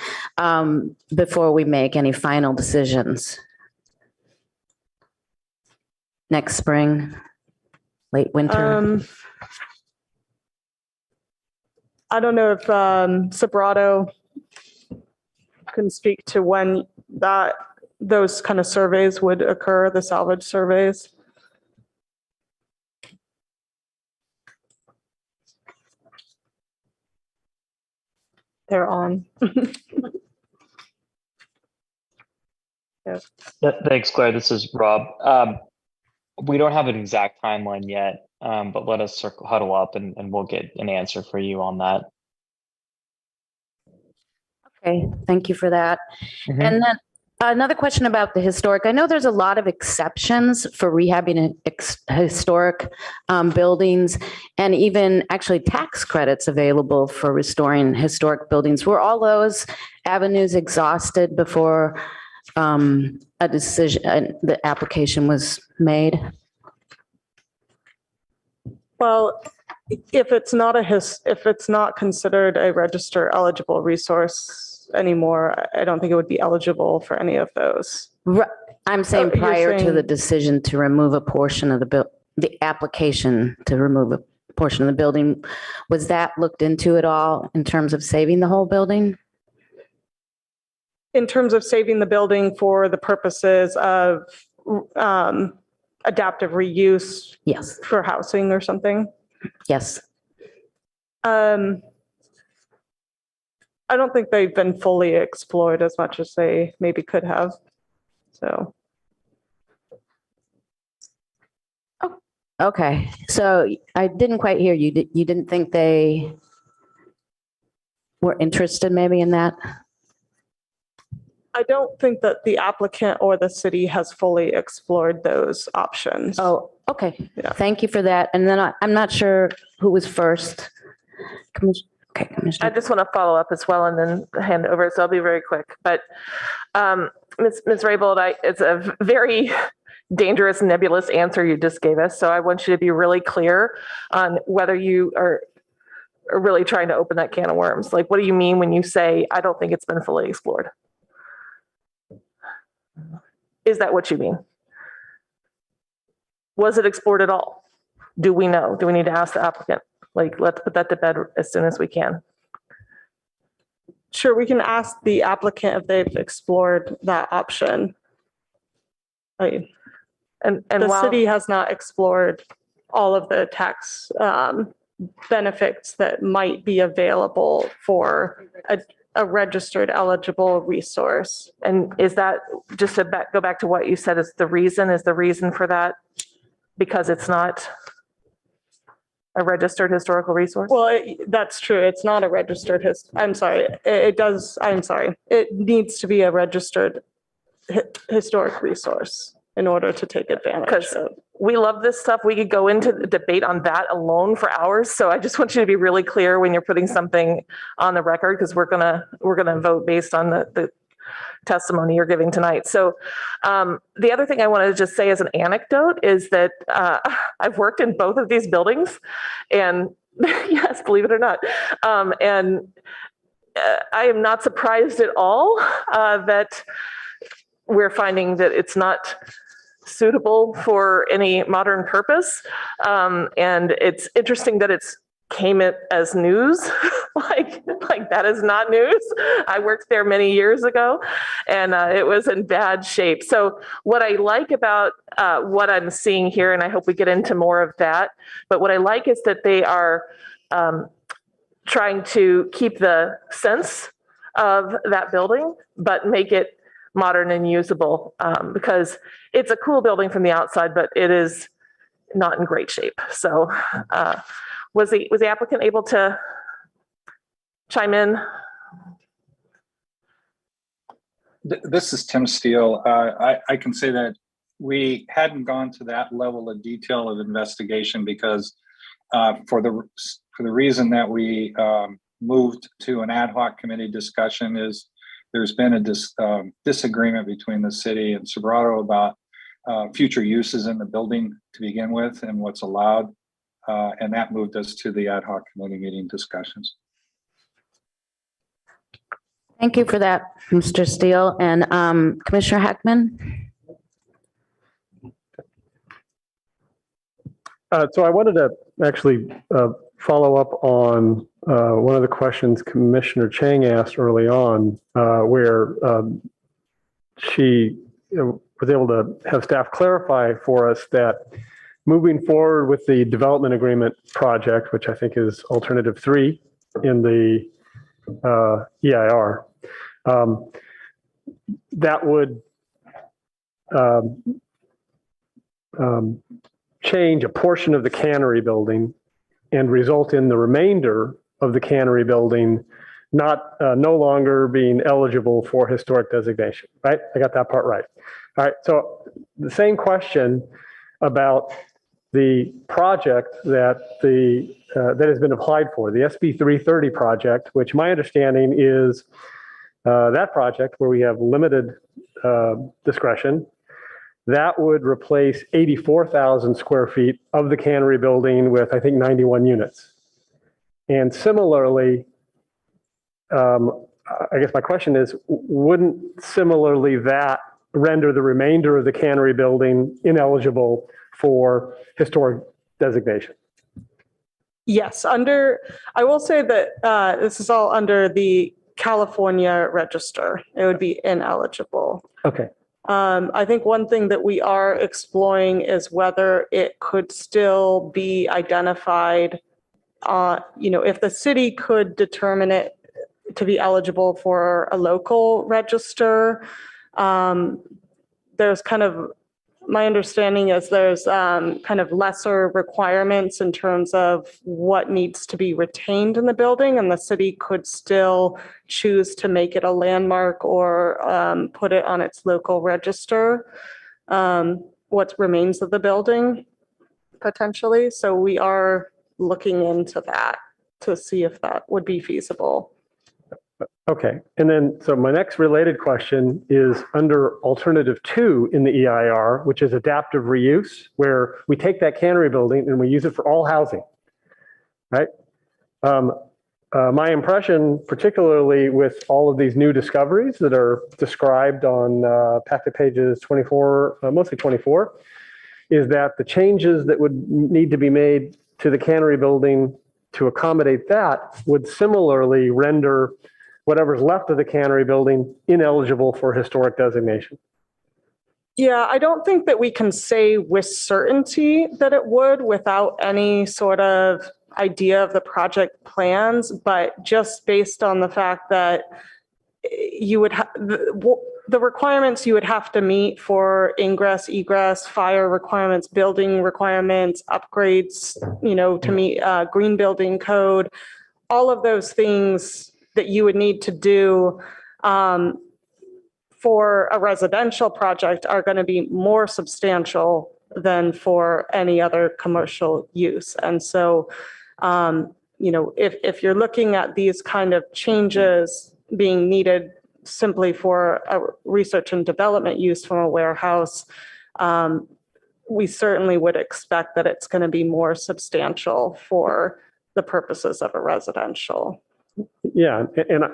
before we make any final decisions. Next spring, late winter. I don't know if Sobrato can speak to when those kind of surveys would occur, the salvage surveys. They're on. Yes. Thanks, Claire. This is Rob. We don't have an exact timeline yet, but let us huddle up and we'll get an answer for you on that. Okay, thank you for that. Mm-hmm. And then Another question about the historic. I know there's a lot of exceptions for rehabbing historic buildings and even actually tax credits available for restoring historic buildings. Were all those avenues exhausted before a decision, the application was made? Well, if it's not considered a register eligible resource anymore, I don't think it would be eligible for any of those. I'm saying You're prior to the saying- decision to remove a portion of the application to remove a portion of the building, was that looked into at all in terms of saving the whole building? In terms of saving the building for the purposes of adaptive reuse Yes, for housing or something? yes. I don't think they've been fully explored as much as they maybe could have. So, Okay, so I didn't quite hear you. You didn't think they were interested maybe in that? I don't think that the applicant or the city has fully explored those options. Oh, okay. Yeah. Thank you for that. And then I'm not sure who was first. Okay, I Commissioner. just want to follow up as well and then hand it over. So I'll be very quick. But Ms. Raybold, it's a very dangerous, nebulous answer you just gave us. So I want you to be really clear on whether you are really trying to open that can of worms. Like, what do you mean when you say, I don't think it's been fully explored? Is that what you mean? Was it explored at all? Do we know? Do we need to ask the applicant? Like, let's put that to bed as soon as we can. Sure, we can ask the applicant if they've explored that option. And The while city has not explored all of the tax benefits that might be available for a registered eligible resource. and is that just to go back to what you said is the reason for that because it's not a registered historical resource? Well, that's true. It's not a registered I'm sorry. It needs to be a registered historic resource in order to take advantage Because of. we love this stuff. We could go into the debate on that alone for hours. So I just want you to be really clear when you're putting something on the record, because we're gonna vote based on the testimony you're giving tonight. So the other thing I want to just say as an anecdote is that I've worked in both of these buildings, and yes, believe it or not, and I am not surprised at all that we're finding that it's not suitable for any modern purpose. And it's interesting that it's came it as news. like that is not news. I worked there many years ago and it was in bad shape. So what I like about what I'm seeing here, and I hope we get into more of that, but what I like is that they are trying to keep the sense of that building, but make it modern and usable, because it's a cool building from the outside, but it is not in great shape. So was the applicant able to chime in? This is Tim Steele. I can say that we hadn't gone to that level of detail of investigation because for the reason that we moved to an ad hoc committee discussion is there's been a disagreement between the city and Sobrato about future uses in the building to begin with and what's allowed. And that moved us to the ad hoc committee meeting discussions. Thank you for that, Mr. Steele. And Commissioner Heckman? So I wanted to actually follow up on one of the questions Commissioner Chang asked early on, where she was able to have staff clarify for us that moving forward with the development agreement project, which I think is alternative 3 in the EIR, that would change a portion of the cannery building and result in the remainder of the cannery building no longer being eligible for historic designation, right? I got that part right. All right, so the same question about the project that that has been applied for, the SB 330 project, which my understanding is that project where we have limited discretion, that would replace 84,000 square feet of the cannery building with, I think, 91 units. And similarly, I guess my question is, wouldn't similarly that render the remainder of the cannery building ineligible for historic designation? Yes, I will say that this is all under the California register. It would be ineligible. Okay. I think one thing that we are exploring is whether it could still be identified, if the city could determine it to be eligible for a local register. There's my understanding is there's kind of lesser requirements in terms of what needs to be retained in the building, and the city could still choose to make it a landmark or put it on its local register, what remains of the building potentially. So we are looking into that to see if that would be feasible. Okay, and then, so my next related question is under alternative 2 in the EIR, which is adaptive reuse, where we take that cannery building and we use it for all housing, right? My impression, particularly with all of these new discoveries that are described on packet pages 24, mostly 24, is that the changes that would need to be made to the cannery building to accommodate that would similarly render whatever's left of the cannery building ineligible for historic designation. Yeah, I don't think that we can say with certainty that it would without any sort of idea of the project plans, but just based on the fact that you would have the requirements you would have to meet for ingress, egress, fire requirements, building requirements, upgrades, to meet green building code, all of those things that you would need to do for a residential project are going to be more substantial than for any other commercial use. And so, if you're looking at these kind of changes being needed simply for a research and development use from a warehouse, we certainly would expect that it's going to be more substantial for the purposes of a residential. Yeah, and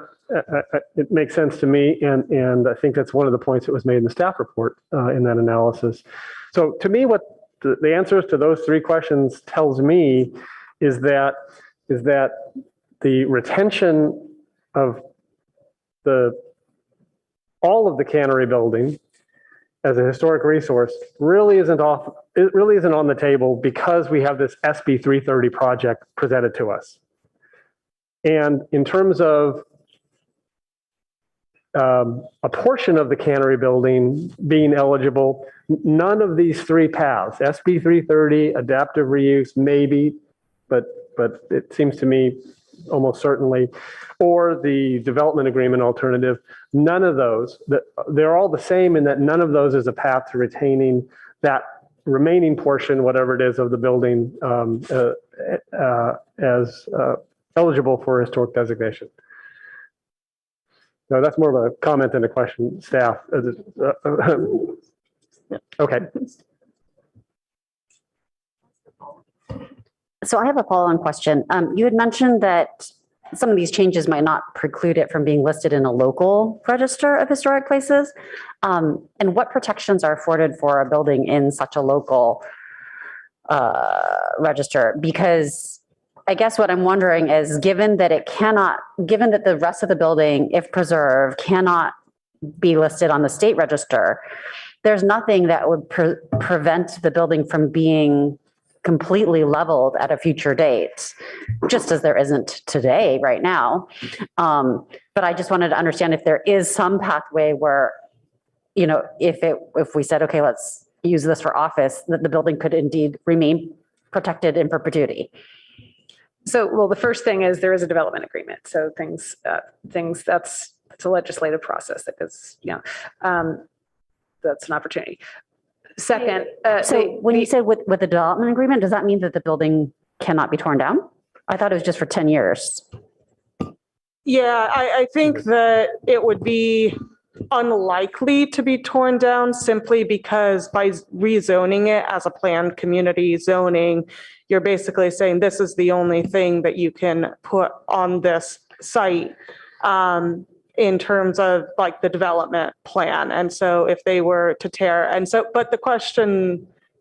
it makes sense to me, and I think that's one of the points that was made in the staff report in that analysis. So to me, what the answers to those 3 questions tells me is that the retention of all of the cannery building as a historic resource really isn't on the table because we have this SB 330 project presented to us. And in terms of a portion of the cannery building being eligible, none of these 3 paths, SB 330, adaptive reuse, maybe, but it seems to me almost certainly, or the development agreement alternative, none of those, they're all the same in that none of those is a path to retaining that remaining portion, whatever it is, of the building as eligible for historic designation. No, that's more of a comment than a question, staff. Okay. So I have a follow-on question. You had mentioned that some of these changes might not preclude it from being listed in a local register of historic places. And what protections are afforded for a building in such a local register? Because I guess what I'm wondering is, given that the rest of the building, if preserved, cannot be listed on the state register, there's nothing that would prevent the building from being completely leveled at a future date, just as there isn't today, right now. But I just wanted to understand if there is some pathway where, if we said, okay, let's use this for office, that the building could indeed remain protected in perpetuity. So, well, the first thing is there is a development agreement. So that's a legislative process that goes, that's an opportunity. Second, So when you said with the development agreement, does that mean that the building cannot be torn down? I thought it was just for 10 years. Yeah, I think that it would be unlikely to be torn down simply because by rezoning it as a planned community zoning, you're basically saying this is the only thing that you can put on this site in terms of like the development plan. And so if they were to tear, but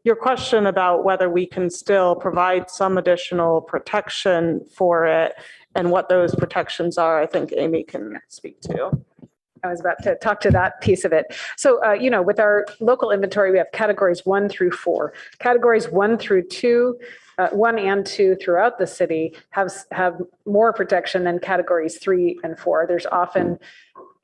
your question about whether we can still provide some additional protection for it and what those protections are, I think Amy can speak to. I was about to talk to that piece of it. So, with our local inventory, we have categories 1 through 4. Categories 1 through 2, 1 and 2 throughout the city have more protection than categories 3 and 4. There's often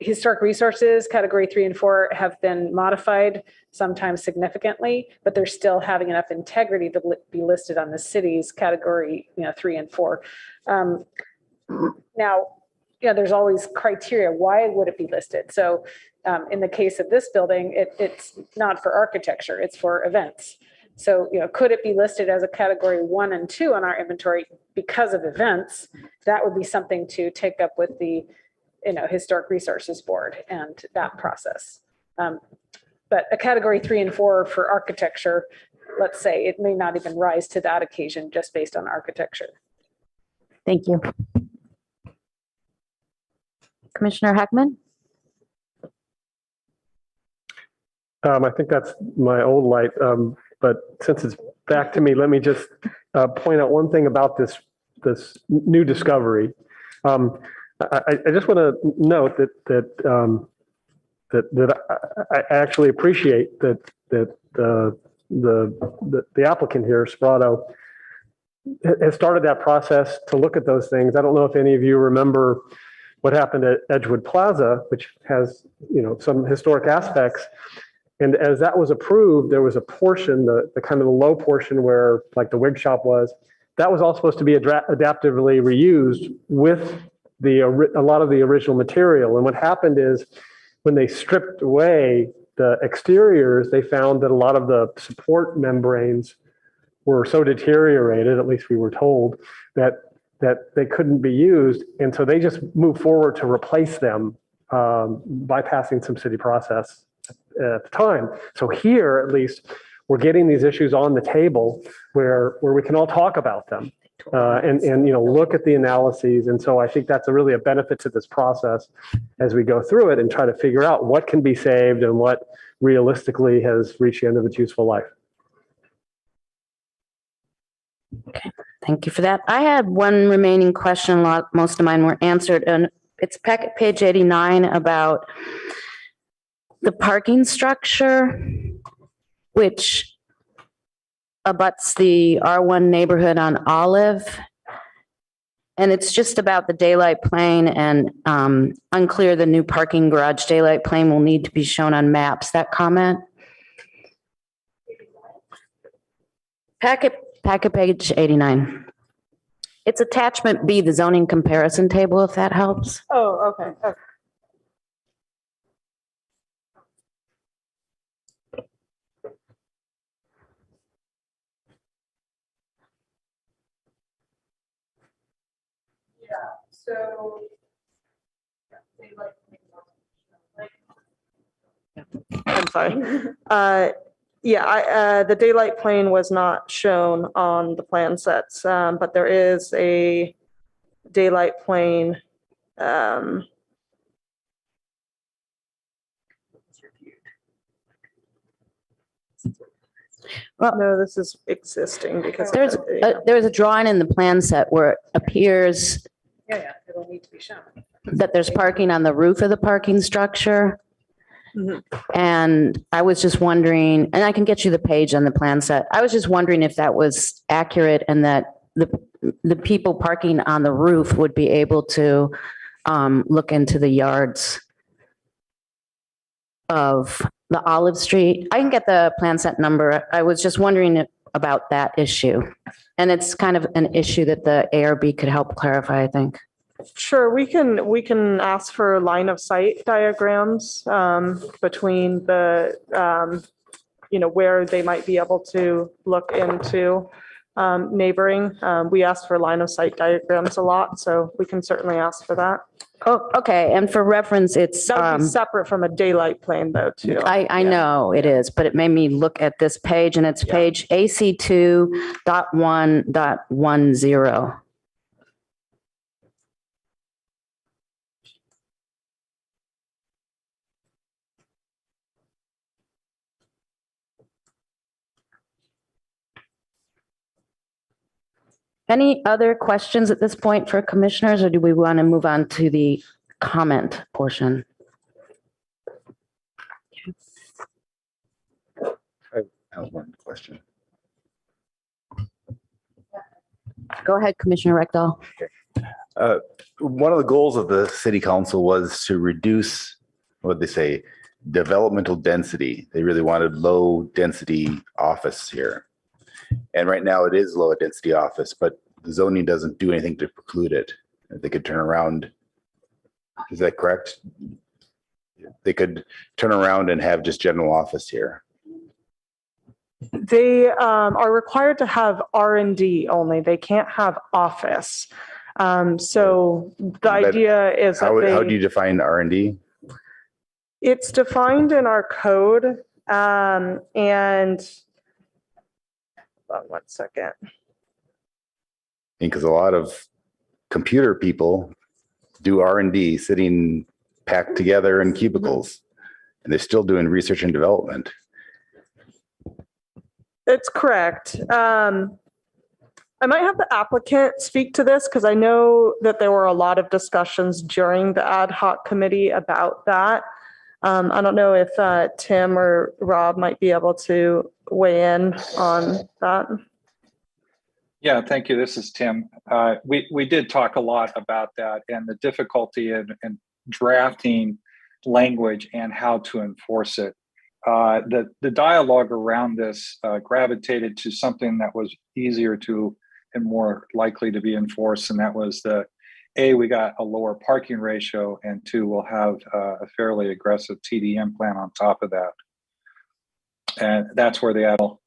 historic resources, category 3 and 4 have been modified, sometimes significantly, but they're still having enough integrity to be listed on the city's category, 3 and 4. Now, there's always criteria. Why would it be listed? So in the case of this building, it's not for architecture, it's for events. So, could it be listed as a category 1 and 2 on our inventory because of events? That would be something to take up with the, Historic Resources Board and that process. But a category 3 and 4 for architecture, let's say, it may not even rise to that occasion just based on architecture. Thank you. Commissioner Heckman? I think that's my old light, but since it's back to me, let me just point out one thing about this new discovery. I just want to note that I actually appreciate that the applicant here, Serato, has started that process to look at those things. I don't know if any of you remember what happened at Edgewood Plaza, which has, some historic aspects. And as that was approved, there was a portion, the kind of the low portion where like the wig shop was, that was all supposed to be adaptively reused with a lot of the original material. And what happened is when they stripped away the exteriors, they found that a lot of the support membranes were so deteriorated, at least we were told, that they couldn't be used. And so they just moved forward to replace them, bypassing some city process at the time. So here, at least, we're getting these issues on the table where we can all talk about them and look at the analyses. And so I think that's really a benefit to this process as we go through it and try to figure out what can be saved and what realistically has reached the end of its useful life. Okay, thank you for that. I had one remaining question. Most of mine were answered, and it's packet page 89 about the parking structure, which abuts the R1 neighborhood on Olive. And it's just about the daylight plane and unclear the new parking garage daylight plane will need to be shown on maps. That comment? Packet page 89. It's attachment B, the zoning comparison table, if that helps. Oh, okay. So. I'm sorry. The daylight plane was not shown on the plan sets, but there is a daylight plane. Well, no, this is existing because there's a drawing in the plan set where it appears It'll need to be shown. that there's parking on the roof of the parking structure. Mhm. And I was just wondering, and I can get you the page on the plan set. I was just wondering if that was accurate and that the people parking on the roof would be able to look into the yards of the Olive Street. I can get the plan set number. I was just wondering about that issue. And it's kind of an issue that the ARB could help clarify, I think. Sure, we can ask for line of sight diagrams between the, where they might be able to look into neighboring. We ask for line of sight diagrams a lot, so we can certainly ask for that. Oh, okay. And for reference, it's, That would be separate from a daylight plane though, too. I know it is, but it made me look at this page, and it's page AC2.1.10. Any other questions at this point for commissioners, or do we want to move on to the comment portion? I have one question. Go ahead, Commissioner Rekdal. One of the goals of the city council was to reduce, what they say, developmental density. They really wanted low density office here. And right now it is low density office, but the zoning doesn't do anything to preclude it. They could turn around. Is that correct? They could turn around and have just general office here. They are required to have R&D only. They can't have office. So the idea is that How do you define R&D? it's defined in our code. And hold on one second. Because a lot of computer people do R&D sitting packed together in cubicles, and they're still doing research and development. It's correct. I might have the applicant speak to this because I know that there were a lot of discussions during the ad hoc committee about that. I don't know if Tim or Rob might be able to weigh in on that. Yeah, thank you. This is Tim. We did talk a lot about that and the difficulty in drafting language and how to enforce it. The dialogue around this gravitated to something that was easier to and more likely to be enforced, and that was we got a lower parking ratio, and 2, we'll have a fairly aggressive TDM plan on top of that. And that's where the adult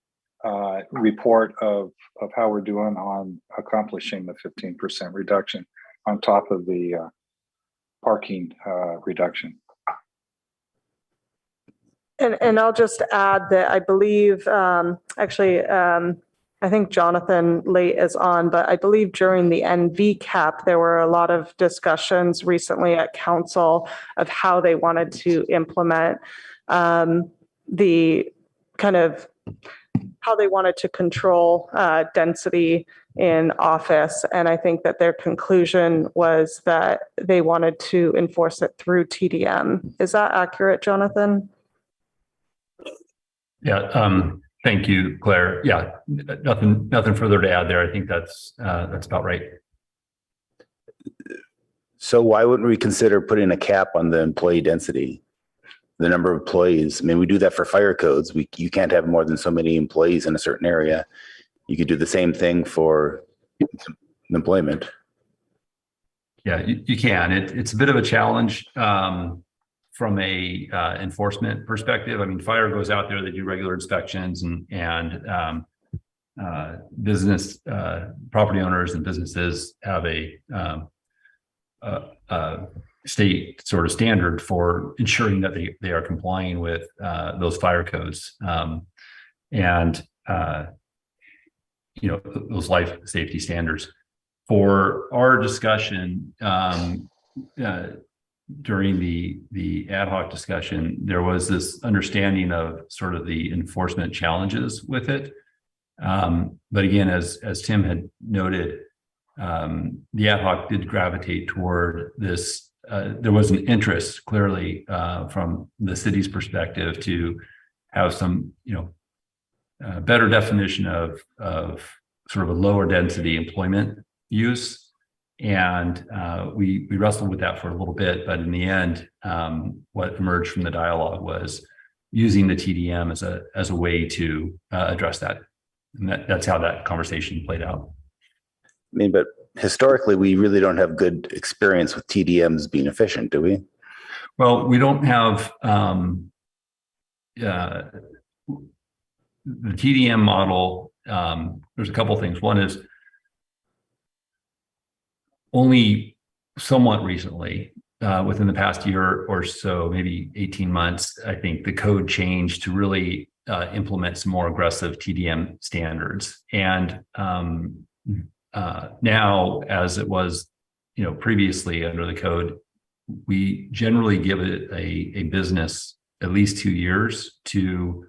report of how we're doing on accomplishing the 15% reduction on top of the parking reduction. And I'll just add that I believe, I think Jonathan Late is on, but I believe during the NV cap, there were a lot of discussions recently at council of how they wanted to implement the kind of how they wanted to control density in office. And I think that their conclusion was that they wanted to enforce it through TDM. Is that accurate, Jonathan? Yeah, thank you, Claire. Yeah, nothing further to add there. I think that's about right. So why wouldn't we consider putting a cap on the employee density, the number of employees? I mean, we do that for fire codes. You can't have more than so many employees in a certain area. You could do the same thing for employment. Yeah, you can. It's a bit of a challenge. From a enforcement perspective. I mean, fire goes out there, they do regular inspections, and business property owners and businesses have a state sort of standard for ensuring that they are complying with those fire codes and those life safety standards. For our discussion, during the ad hoc discussion, there was this understanding of sort of the enforcement challenges with it. But again, as Tim had noted, the ad hoc did gravitate toward this. There was an interest clearly from the city's perspective to have some, better definition of sort of a lower density employment use. And we wrestled with that for a little bit, but in the end, what emerged from the dialogue was using the TDM as a way to address that. And that's how that conversation played out. I mean, but historically, we really don't have good experience with TDMs being efficient, do we? Well, we don't have the TDM model. There's a couple of things. One is only somewhat recently, within the past year or so, maybe 18 months, I think the code changed to really implement some more aggressive TDM standards. And now, as it was, previously under the code, we generally give it a business at least 2 years to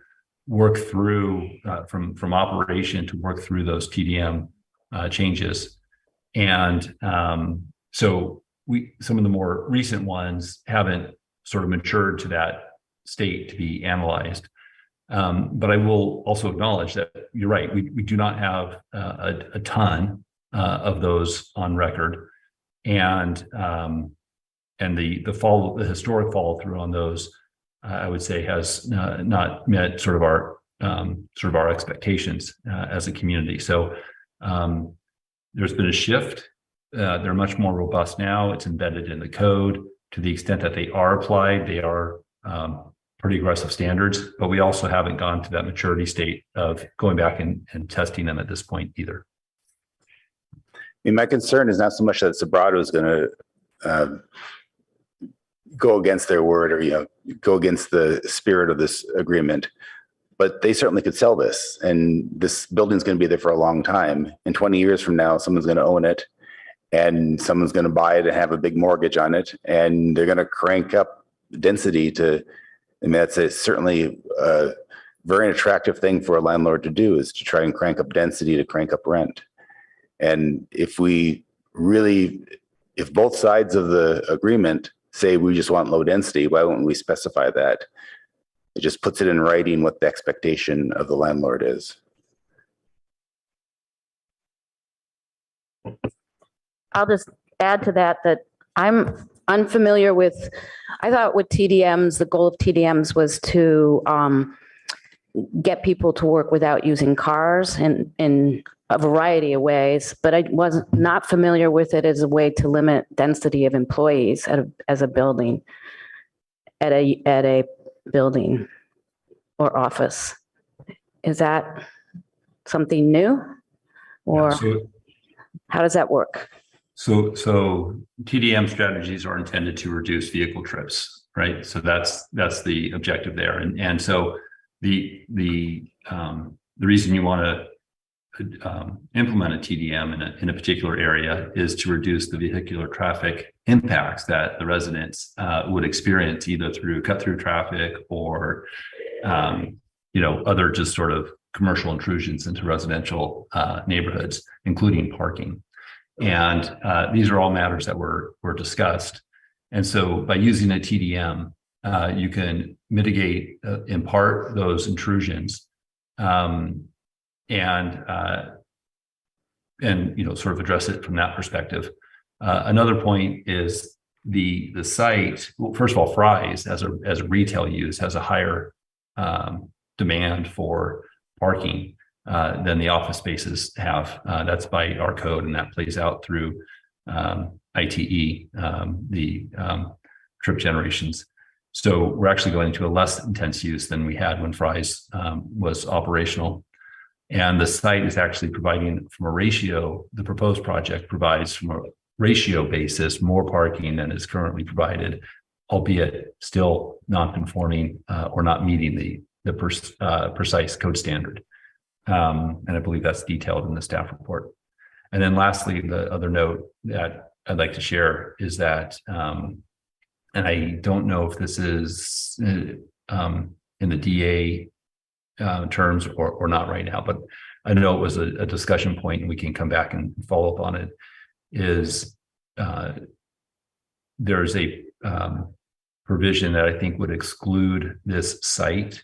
work through from operation to work through those TDM changes. And so some of the more recent ones haven't sort of matured to that state to be analyzed. But I will also acknowledge that you're right. We do not have a ton of those on record, and the historic follow through on those, I would say, has not met sort of our expectations as a community. So there's been a shift. They're much more robust now. It's embedded in the code. To the extent that they are applied, they are pretty aggressive standards, but we also haven't gone to that maturity state of going back and testing them at this point either. I mean, my concern is not so much that Sobrato is going to go against their word or go against the spirit of this agreement, but they certainly could sell this, and this building's going to be there for a long time. In 20 years from now, someone's going to own it, and someone's going to buy it and have a big mortgage on it, and they're going to crank up density to. I mean, that's certainly a very attractive thing for a landlord to do, is to try and crank up density to crank up rent. And if both sides of the agreement say we just want low density, why wouldn't we specify that? It just puts it in writing what the expectation of the landlord is. I'll just add to that I'm unfamiliar with, I thought with TDMs, the goal of TDMs was to get people to work without using cars in a variety of ways, but I was not familiar with it as a way to limit density of employees at a building or office. Is that something new, or how does that work? So TDM strategies are intended to reduce vehicle trips, right? So that's the objective there. And so the reason you want to implement a TDM in a particular area is to reduce the vehicular traffic impacts that the residents would experience, either through cut through traffic or other just sort of commercial intrusions into residential neighborhoods, including parking. And these are all matters that were discussed. And so by using a TDM, you can mitigate in part those intrusions and sort of address it from that perspective. Another point is the site. Well, first of all, Fry's as a retail use has a higher demand for parking than the office spaces have. That's by our code, and that plays out through ITE, the trip generations. So we're actually going to a less intense use than we had when Fry's was operational. And the site is actually providing from a ratio, the proposed project provides from a ratio basis more parking than is currently provided, albeit still non-conforming or not meeting the precise code standard. And I believe that's detailed in the staff report. And then lastly, the other note that I'd like to share is that, and I don't know if this is in the DA terms or not right now, but I know it was a discussion point, and we can come back and follow up on it, is there's a provision that I think would exclude this site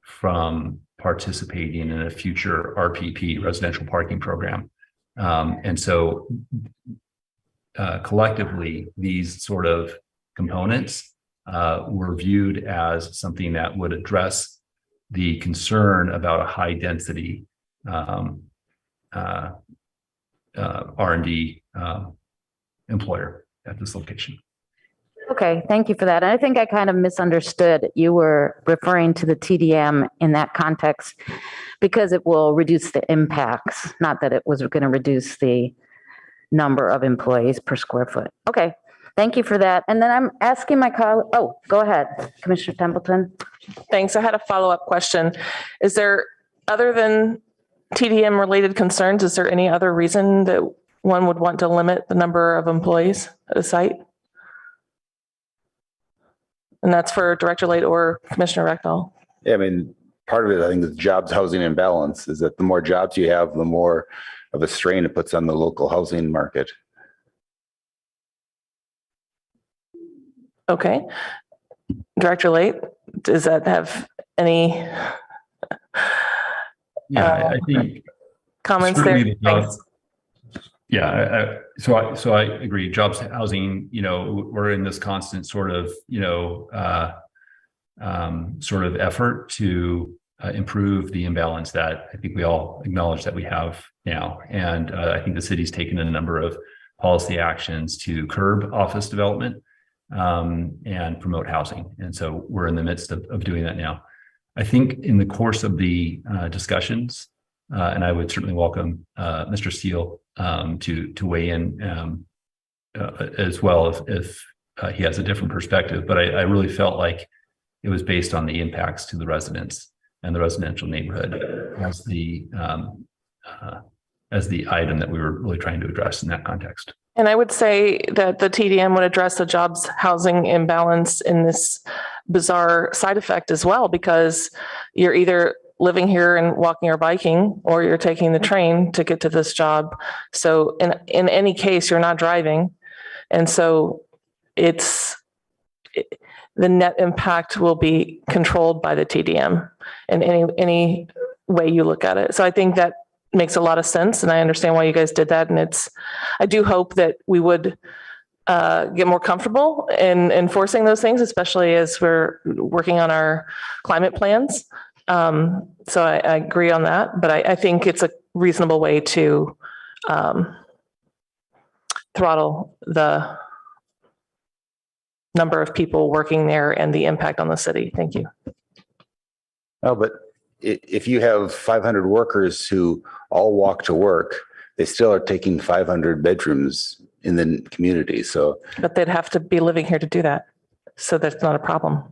from participating in a future RPP, residential parking program. And so collectively, these sort of components were viewed as something that would address the concern about a high density R&D employer at this location. Okay, thank you for that. I think I kind of misunderstood. You were referring to the TDM in that context because it will reduce the impacts, not that it was going to reduce the number of employees per square foot. Okay, thank you for that. And then I'm asking my colleague, oh, go ahead, Commissioner Templeton. Thanks. I had a follow-up question. Is there, other than TDM related concerns, is there any other reason that one would want to limit the number of employees at a site? And that's for Director Late or Commissioner Rectal. Yeah, I mean, part of it, I think, is jobs, housing, and balance, is that the more jobs you have, the more of a strain it puts on the local housing market. Okay. Director Late, does that have any Yeah, I think comments there? certainly the jobs. Yeah, so I agree. Jobs, housing, we're in this constant sort of, effort to improve the imbalance that I think we all acknowledge that we have now. And I think the city's taken a number of policy actions to curb office development and promote housing. And so we're in the midst of doing that now. I think in the course of the discussions, and I would certainly welcome Mr. Steele to weigh in as well if he has a different perspective. But I really felt like it was based on the impacts to the residents and the residential neighborhood as the item that we were really trying to address in that context. And I would say that the TDM would address the jobs housing imbalance in this bizarre side effect as well, because you're either living here and walking or biking, or you're taking the train to get to this job. So in any case, you're not driving. And so the net impact will be controlled by the TDM in any way you look at it. So I think that makes a lot of sense. And I understand why you guys did that. And I do hope that we would get more comfortable in enforcing those things, especially as we're working on our climate plans. So I agree on that, but I think it's a reasonable way to throttle the number of people working there and the impact on the city. Thank you. Oh, but if you have 500 workers who all walk to work, they still are taking 500 bedrooms in the community. So, but they'd have to be living here to do that. So that's not a problem.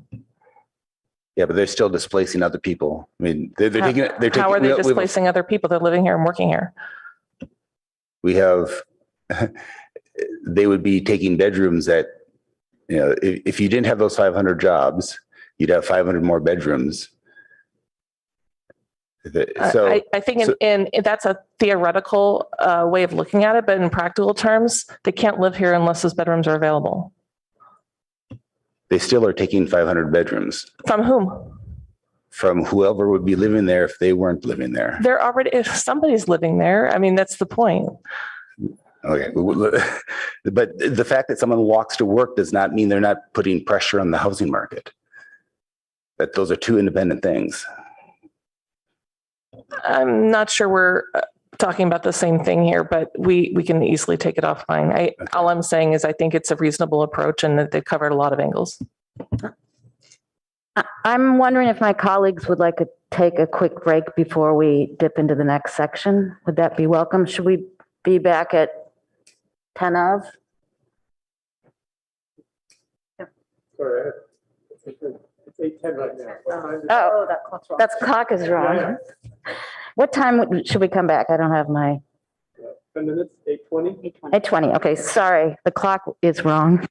Yeah, but they're still displacing other people. I mean, they're taking. How are they displacing other people? They're living here and working here. We have. They would be taking bedrooms that, if you didn't have those 500 jobs, you'd have 500 more bedrooms. So I think that's a theoretical way of looking at it, but in practical terms, they can't live here unless those bedrooms are available. They still are taking 500 bedrooms. From whom? From whoever would be living there if they weren't living there. They're already, if somebody's living there, I mean, that's the point. Okay. But the fact that someone walks to work does not mean they're not putting pressure on the housing market. That those are two independent things. I'm not sure we're talking about the same thing here, but we can easily take it offline. All I'm saying is I think it's a reasonable approach and that they've covered a lot of angles. I'm wondering if my colleagues would like to take a quick break before we dip into the next section. Would that be welcome? Should we be back at 10 of? Sorry, it's 8:10 right now. Oh, that clock is wrong. What time should we come back? I don't have my. 10 minutes, 8:20? 8:20. Okay, sorry. The clock is wrong.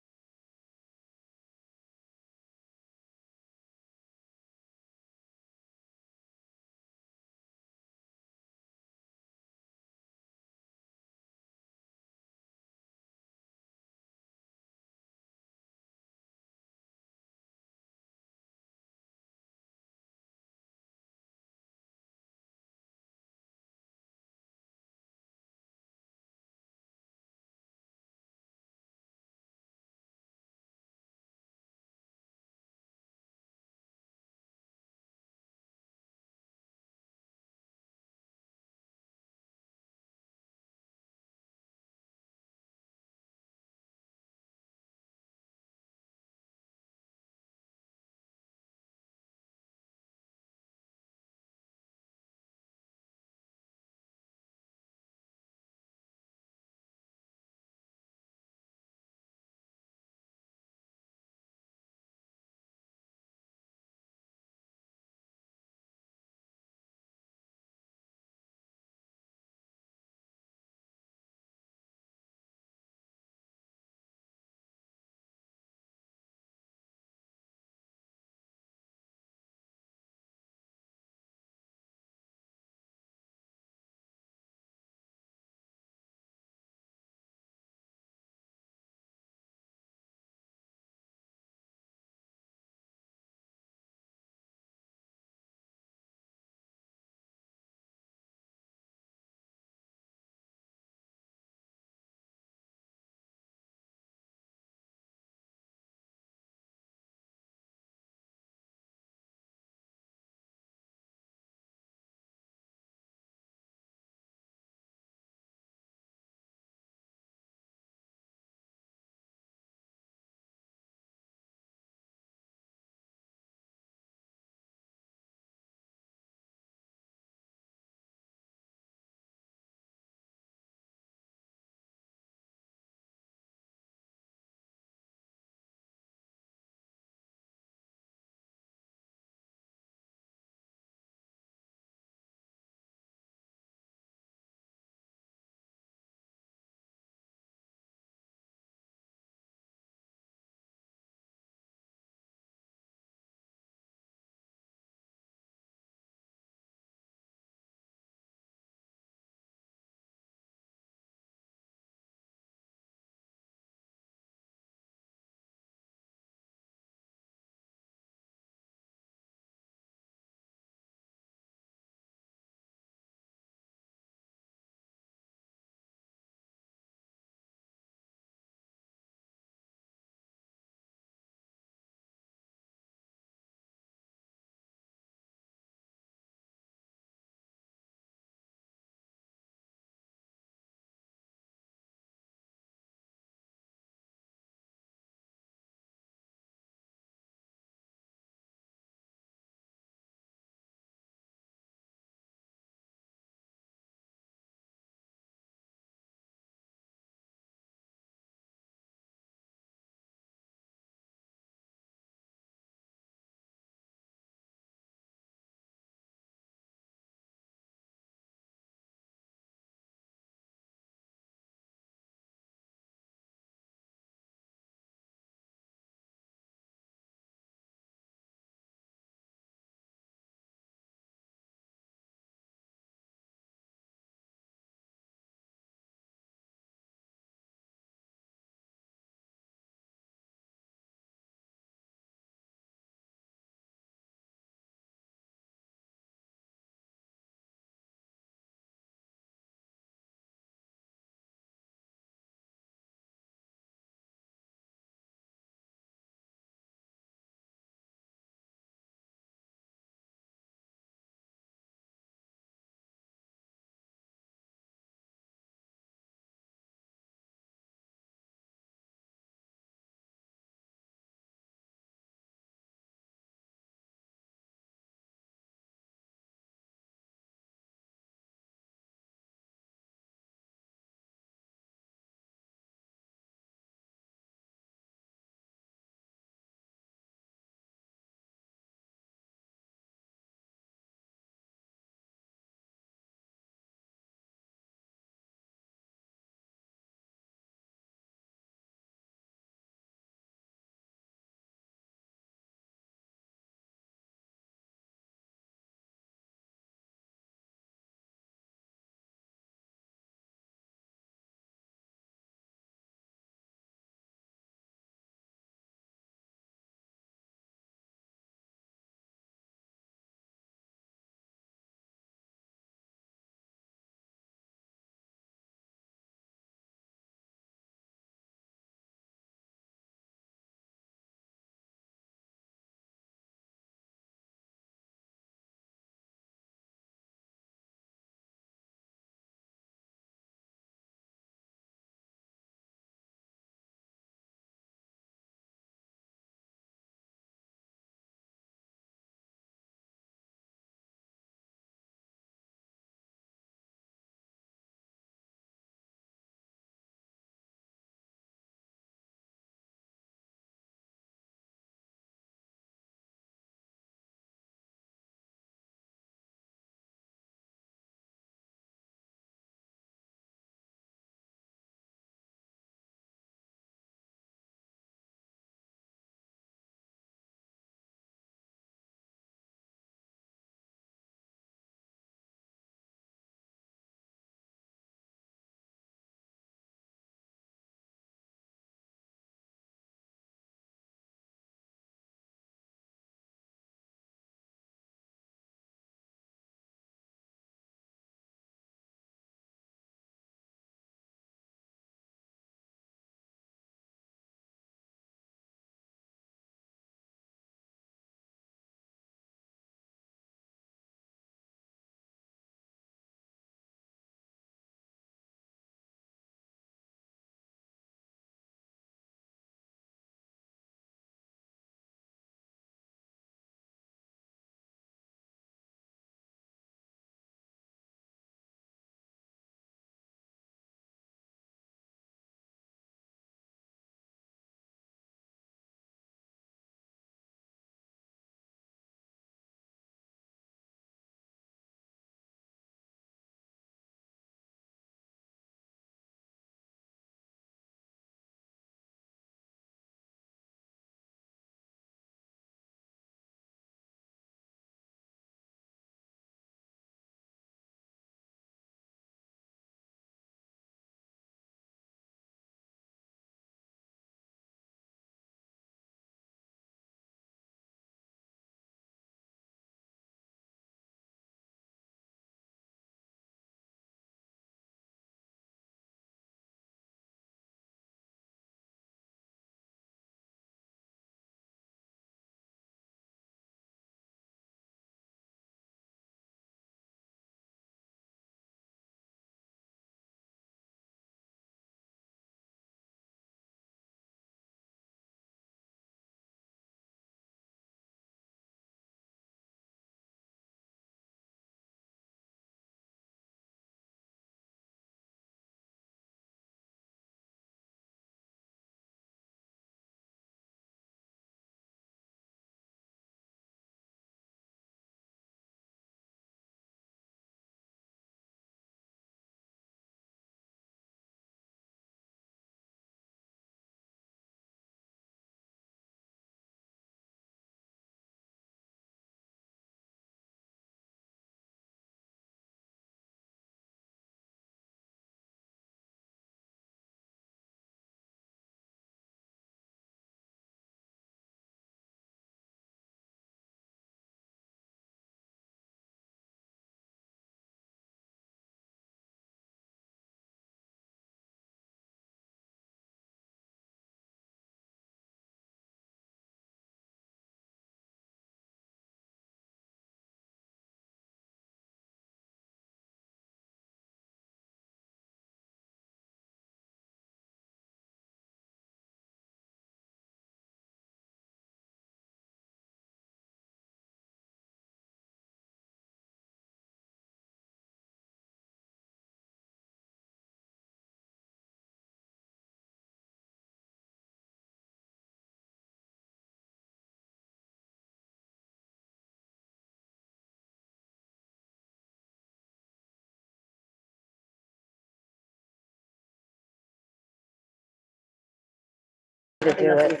to do it.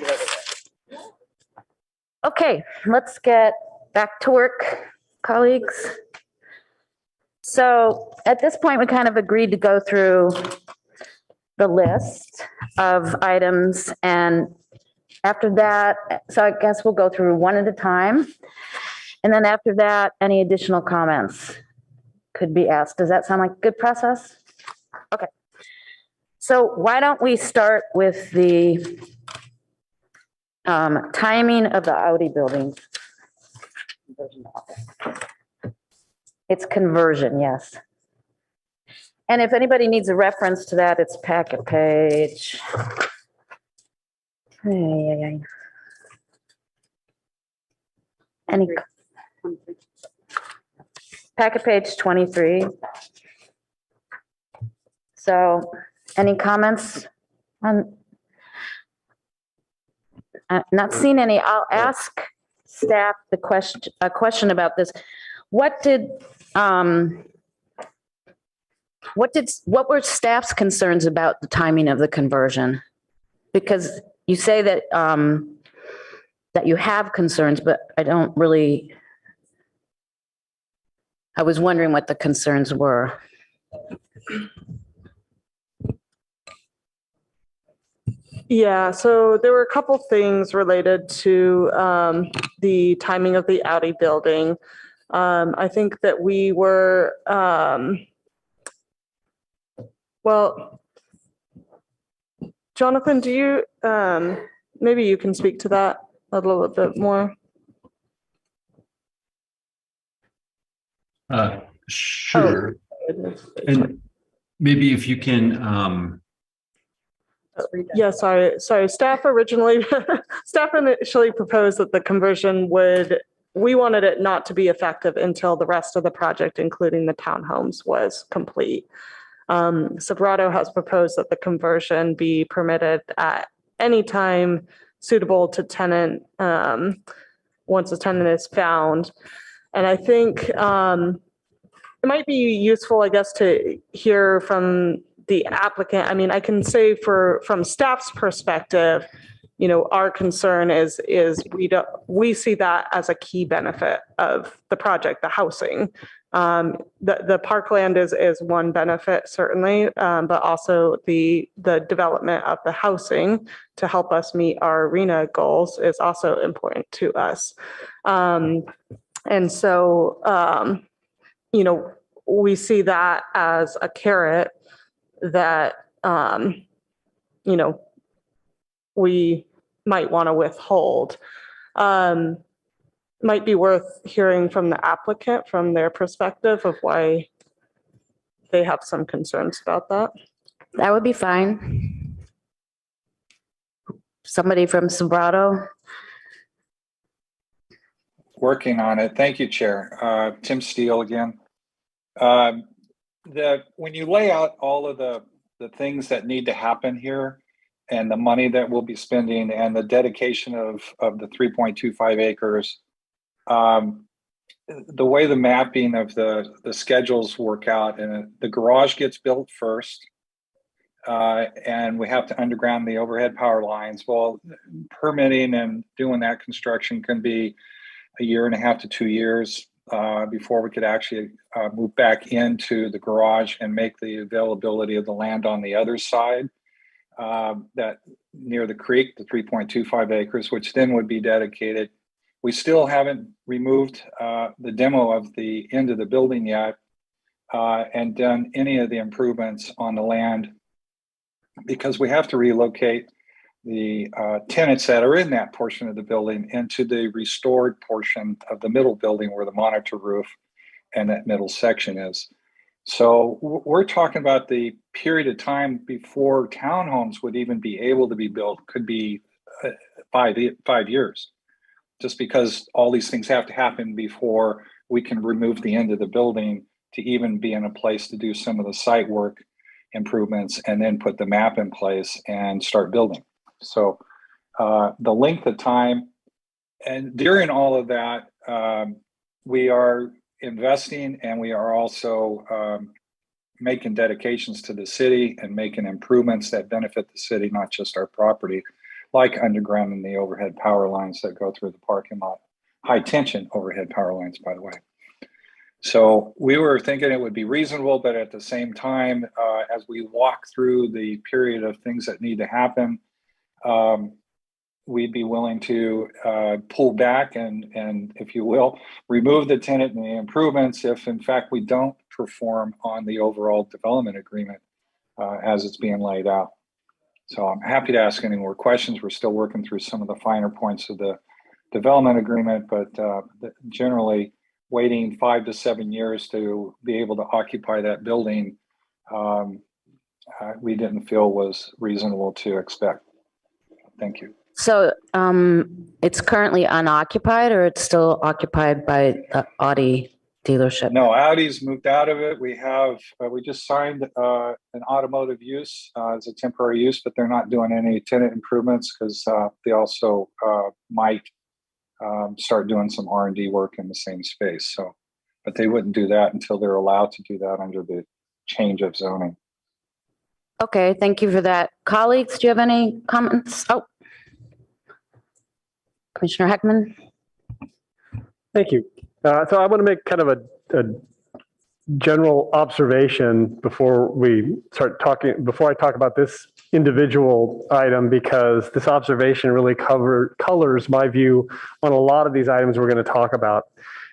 Okay, let's get back to work, colleagues. So at this point, we kind of agreed to go through the list of items, and after that, so I guess we'll go through one at a time. And then after that, any additional comments could be asked. Does that sound like a good process? Okay. So why don't we start with the timing of the Audi building? It's conversion, yes. And if anybody needs a reference to that, it's packet page. Any packet page 23. So any comments on? Not seen any. I'll ask staff a question about this. What were staff's concerns about the timing of the conversion? Because you say that that you have concerns, but I don't really. I was wondering what the concerns were. Yeah, so there were a couple things related to the timing of the Audi building. I think that we were, well, Jonathan, do you, maybe you can speak to that a little bit more? Sure. And maybe if you can, yeah, sorry. Staff initially proposed that the conversion we wanted it not to be effective until the rest of the project, including the townhomes, was complete. Sobrato has proposed that the conversion be permitted at any time suitable to tenant, once a tenant is found. And I think it might be useful, I guess, to hear from the applicant. I mean, I can say from staff's perspective, you know, our concern is we see that as a key benefit of the project, the housing. The parkland is one benefit, certainly, but also the development of the housing to help us meet our arena goals is also important to us. And so, you know, we see that as a carrot that, you know, we might want to withhold. Might be worth hearing from the applicant, from their perspective of why they have some concerns about that. That would be fine. Somebody from Sobrato. Working on it. Thank you, Chair. Tim Steele again. When you lay out all of the things that need to happen here and the money that we'll be spending and the dedication of the 3.25 acres, the way the mapping of the schedules work out, and the garage gets built first, and we have to underground the overhead power lines. Well, permitting and doing that construction can be 1.5 to 2 years before we could actually move back into the garage and make the availability of the land on the other side, that near the creek, the 3.25 acres, which then would be dedicated. We still haven't removed the demo of the end of the building yet and done any of the improvements on the land, because we have to relocate the tenants that are in that portion of the building into the restored portion of the middle building where the monitor roof and that middle section is. So we're talking about the period of time before townhomes would even be able to be built, could be 5 years, just because all these things have to happen before we can remove the end of the building to even be in a place to do some of the site work improvements and then put the map in place and start building. So the length of time, and during all of that, we are investing, and we are also making dedications to the city and making improvements that benefit the city, not just our property. like underground and the overhead power lines that go through the parking lot. High tension overhead power lines, by the way. So we were thinking it would be reasonable, but at the same time, as we walk through the period of things that need to happen, we'd be willing to pull back and, if you will, remove the tenant and the improvements if, in fact, we don't perform on the overall development agreement as it's being laid out. So I'm happy to ask any more questions. We're still working through some of the finer points of the development agreement, but generally, waiting 5 to 7 years to be able to occupy that building, we didn't feel was reasonable to expect. Thank you. So it's currently unoccupied, or it's still occupied by the Audi dealership? No, Audi's moved out of it. We have, we just signed an automotive use as a temporary use, but they're not doing any tenant improvements because they also might start doing some R&D work in the same space. So, but they wouldn't do that until they're allowed to do that under the change of zoning. Okay, thank you for that. Colleagues, do you have any comments? Oh, Commissioner Heckman. Thank you. So I want to make kind of a general observation before we start talking, before I talk about this individual item, because this observation really colors my view on a lot of these items we're going to talk about.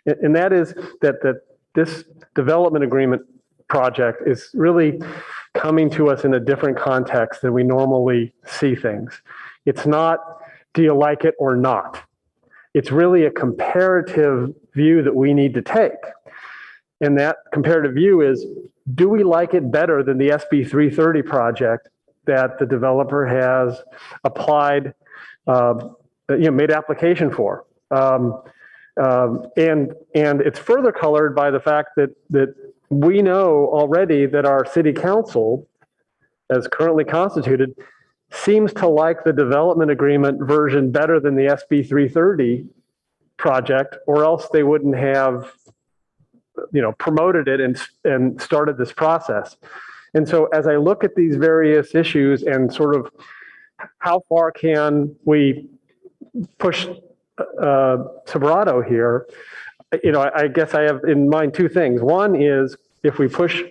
And that is that this development agreement project is really coming to us in a different context than we normally see things. It's not, do you like it or not? It's really a comparative view that we need to take. And that comparative view is, do we like it better than the SB 330 project that the developer has applied, made application for? And it's further colored by the fact that we know already that our city council, as currently constituted, seems to like the development agreement version better than the SB 330 project, or else they wouldn't have, promoted it and started this process. And so as I look at these various issues and sort of how far can we push Sobrato here, I guess I have in mind two things. One is if we push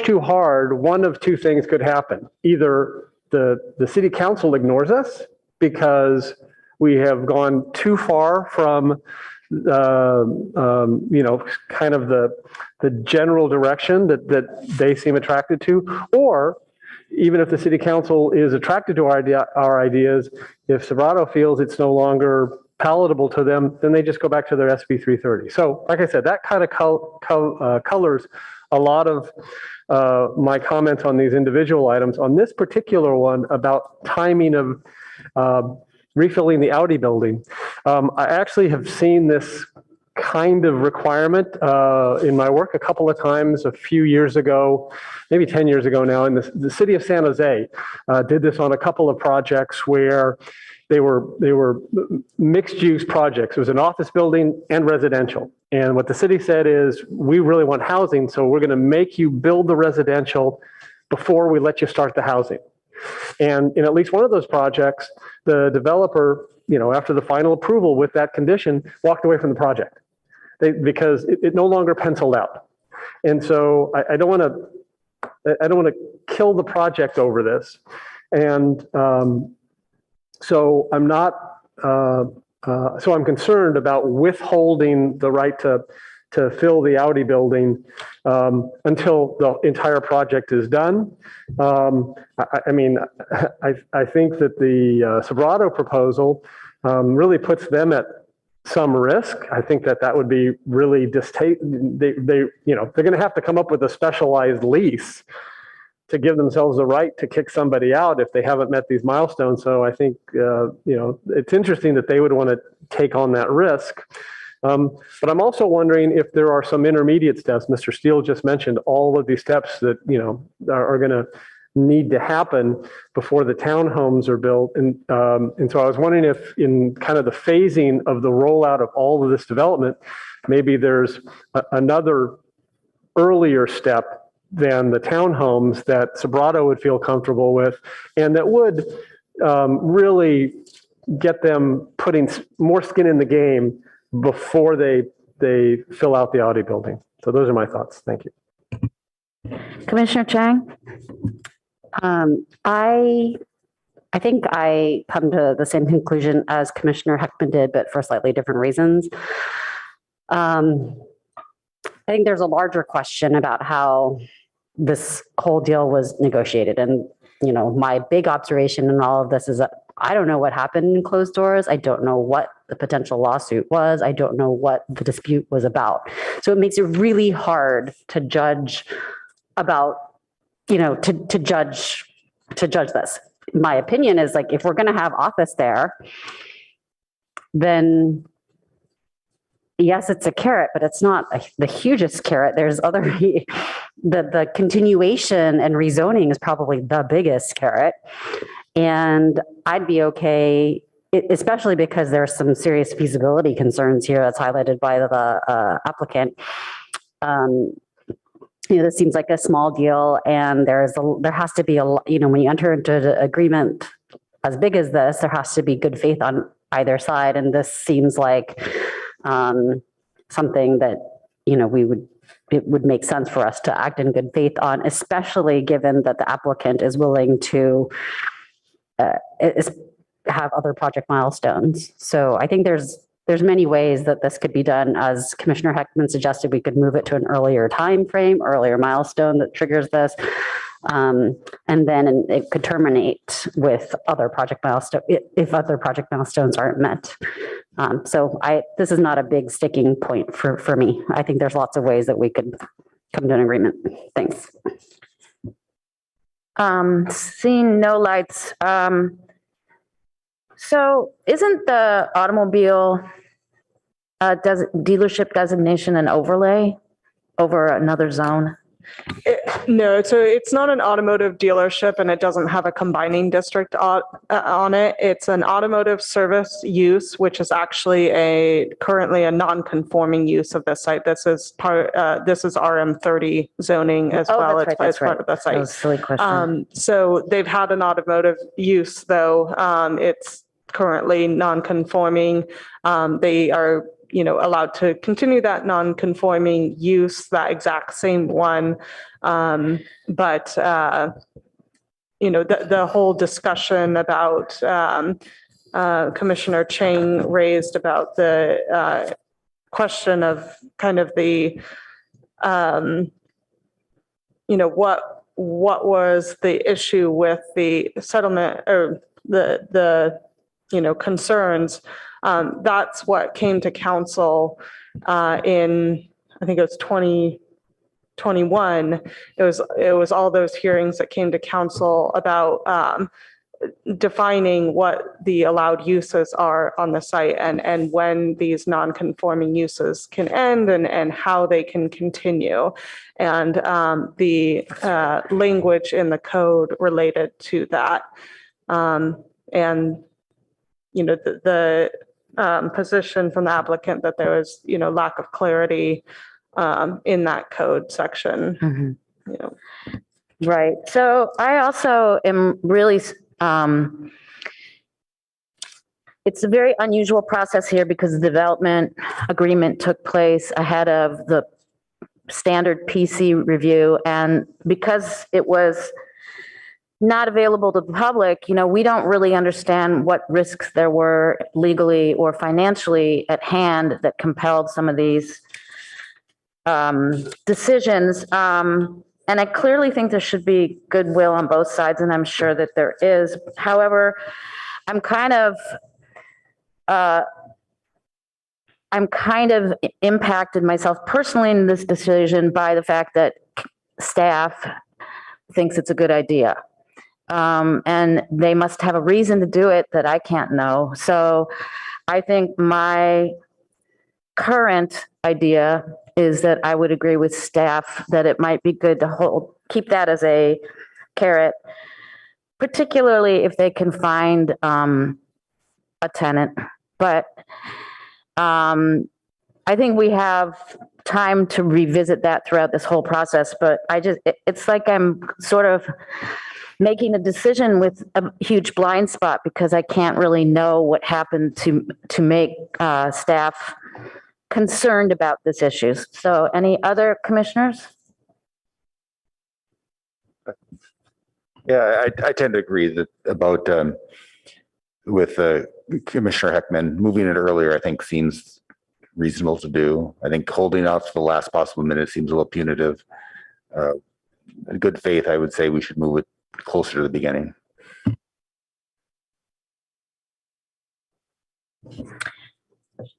too hard, one of two things could happen. Either the city council ignores us because we have gone too far from, kind of the general direction that they seem attracted to, or even if the city council is attracted to our ideas, if Sobrato feels it's no longer palatable to them, then they just go back to their SB 330. So, like I said, that kind of colors a lot of my comments on these individual items. On this particular one about timing of refilling the Audi building, I actually have seen this kind of requirement in my work a couple of times a few years ago, maybe 10 years ago now, and the city of San Jose did this on a couple of projects where they were mixed use projects. It was an office building and residential. And what the city said is, we really want housing, so we're going to make you build the residential before we let you start the housing. And in at least one of those projects, the developer, after the final approval with that condition, walked away from the project because it no longer penciled out. And so I don't want to kill the project over this. And so I'm not. So I'm concerned about withholding the right to fill the Audi building until the entire project is done. I think that the Sobrato proposal really puts them at some risk. I think that would be really they're going to have to come up with a specialized lease to give themselves the right to kick somebody out if they haven't met these milestones. So I think, it's interesting that they would want to take on that risk. But I'm also wondering if there are some intermediate steps. Mr. Steele just mentioned all of these steps that, are going to need to happen before the townhomes are built. And so I was wondering if in kind of the phasing of the rollout of all of this development, maybe there's another earlier step than the townhomes that Sobrato would feel comfortable with, and that would really get them putting more skin in the game before they fill out the Audi building. So those are my thoughts. Thank you. Commissioner Chang? I think I come to the same conclusion as Commissioner Heckman did, but for slightly different reasons. I think there's a larger question about how this whole deal was negotiated. And, you know, my big observation in all of this is that I don't know what happened in closed doors. I don't know what the potential lawsuit was. I don't know what the dispute was about. So it makes it really hard to judge about, you know, to judge this. My opinion is, like, if we're going to have office there, then yes, it's a carrot, but it's not the hugest carrot. There's other, the continuation and rezoning is probably the biggest carrot. And I'd be okay, especially because there's some serious feasibility concerns here that's highlighted by the applicant. You know, this seems like a small deal, and there has to be you know, when you enter into an agreement as big as this, there has to be good faith on either side. And this seems like something that, you know, it would make sense for us to act in good faith on, especially given that the applicant is willing to have other project milestones. So I think there's many ways that this could be done. As Commissioner Heckman suggested, we could move it to an earlier time frame, earlier milestone that triggers this. And then it could terminate with other project milestones if other project milestones aren't met. So this is not a big sticking point for me. I think there's lots of ways that we could come to an agreement. Thanks. Seeing no lights. So isn't the automobile dealership designation an overlay over another zone? No, so it's not an automotive dealership, and it doesn't have a combining district on it. It's an automotive service use, which is actually currently a non-conforming use of the site. This is RM30 zoning as well. It's part of the site. That was a silly question. So they've had an automotive use, though. It's currently non-conforming. They are, you know, allowed to continue that non-conforming use, that exact same one. But you know, the whole discussion about Commissioner Chang raised about the question of kind of the, you know, what was the issue with the settlement or the you know, concerns. That's what came to council in, I think it was 2021. It was all those hearings that came to council about defining what the allowed uses are on the site and when these non-conforming uses can end and how they can continue. And the language in the code related to that. And you know, the position from the applicant that there was, you know, lack of clarity in that code section. Mm-hmm. You know. Right. So I also am really, it's a very unusual process here because the development agreement took place ahead of the standard PC review. And because it was not available to the public, you know, we don't really understand what risks there were legally or financially at hand that compelled some of these decisions. And I clearly think there should be goodwill on both sides, and I'm sure that there is. However, I'm kind of impacted myself personally in this decision by the fact that staff thinks it's a good idea. And they must have a reason to do it that I can't know. So I think my current idea is that I would agree with staff that it might be good to keep that as a carrot, particularly if they can find a tenant. But I think we have time to revisit that throughout this whole process, but it's like I'm sort of making a decision with a huge blind spot because I can't really know what happened to make staff concerned about this issue. So any other commissioners? Yeah, I tend to agree that about with Commissioner Heckman, moving it earlier, I think seems reasonable to do. I think holding off to the last possible minute seems a little punitive. In good faith, I would say we should move it closer to the beginning.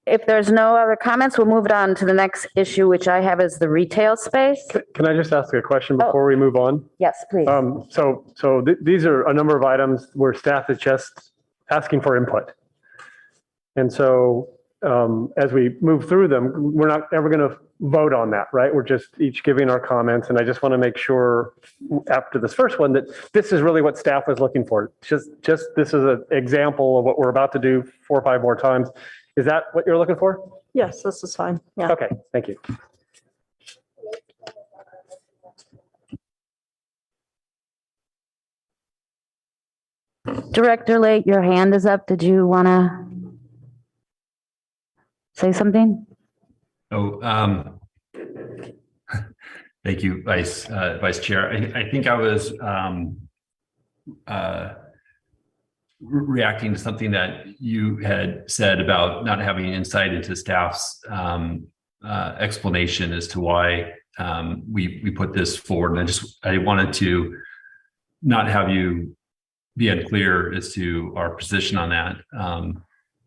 If there's no other comments, we'll move it on to the next issue, which I have is the retail space. Can I just ask a question before we move on? Yes, please. These are a number of items where staff is just asking for input. And so as we move through them, we're not ever going to vote on that, right? We're just each giving our comments. And I just want to make sure after this first one that this is really what staff was looking for. Just this is an example of what we're about to do 4 or 5 more times. Is that what you're looking for? Yes, this is fine. Yeah. Okay, thank you. Director Late, your hand is up. Did you want to say something? Thank you, Vice Chair. I think I was reacting to something that you had said about not having insight into staff's explanation as to why we put this forward. And I wanted to not have you be unclear as to our position on that.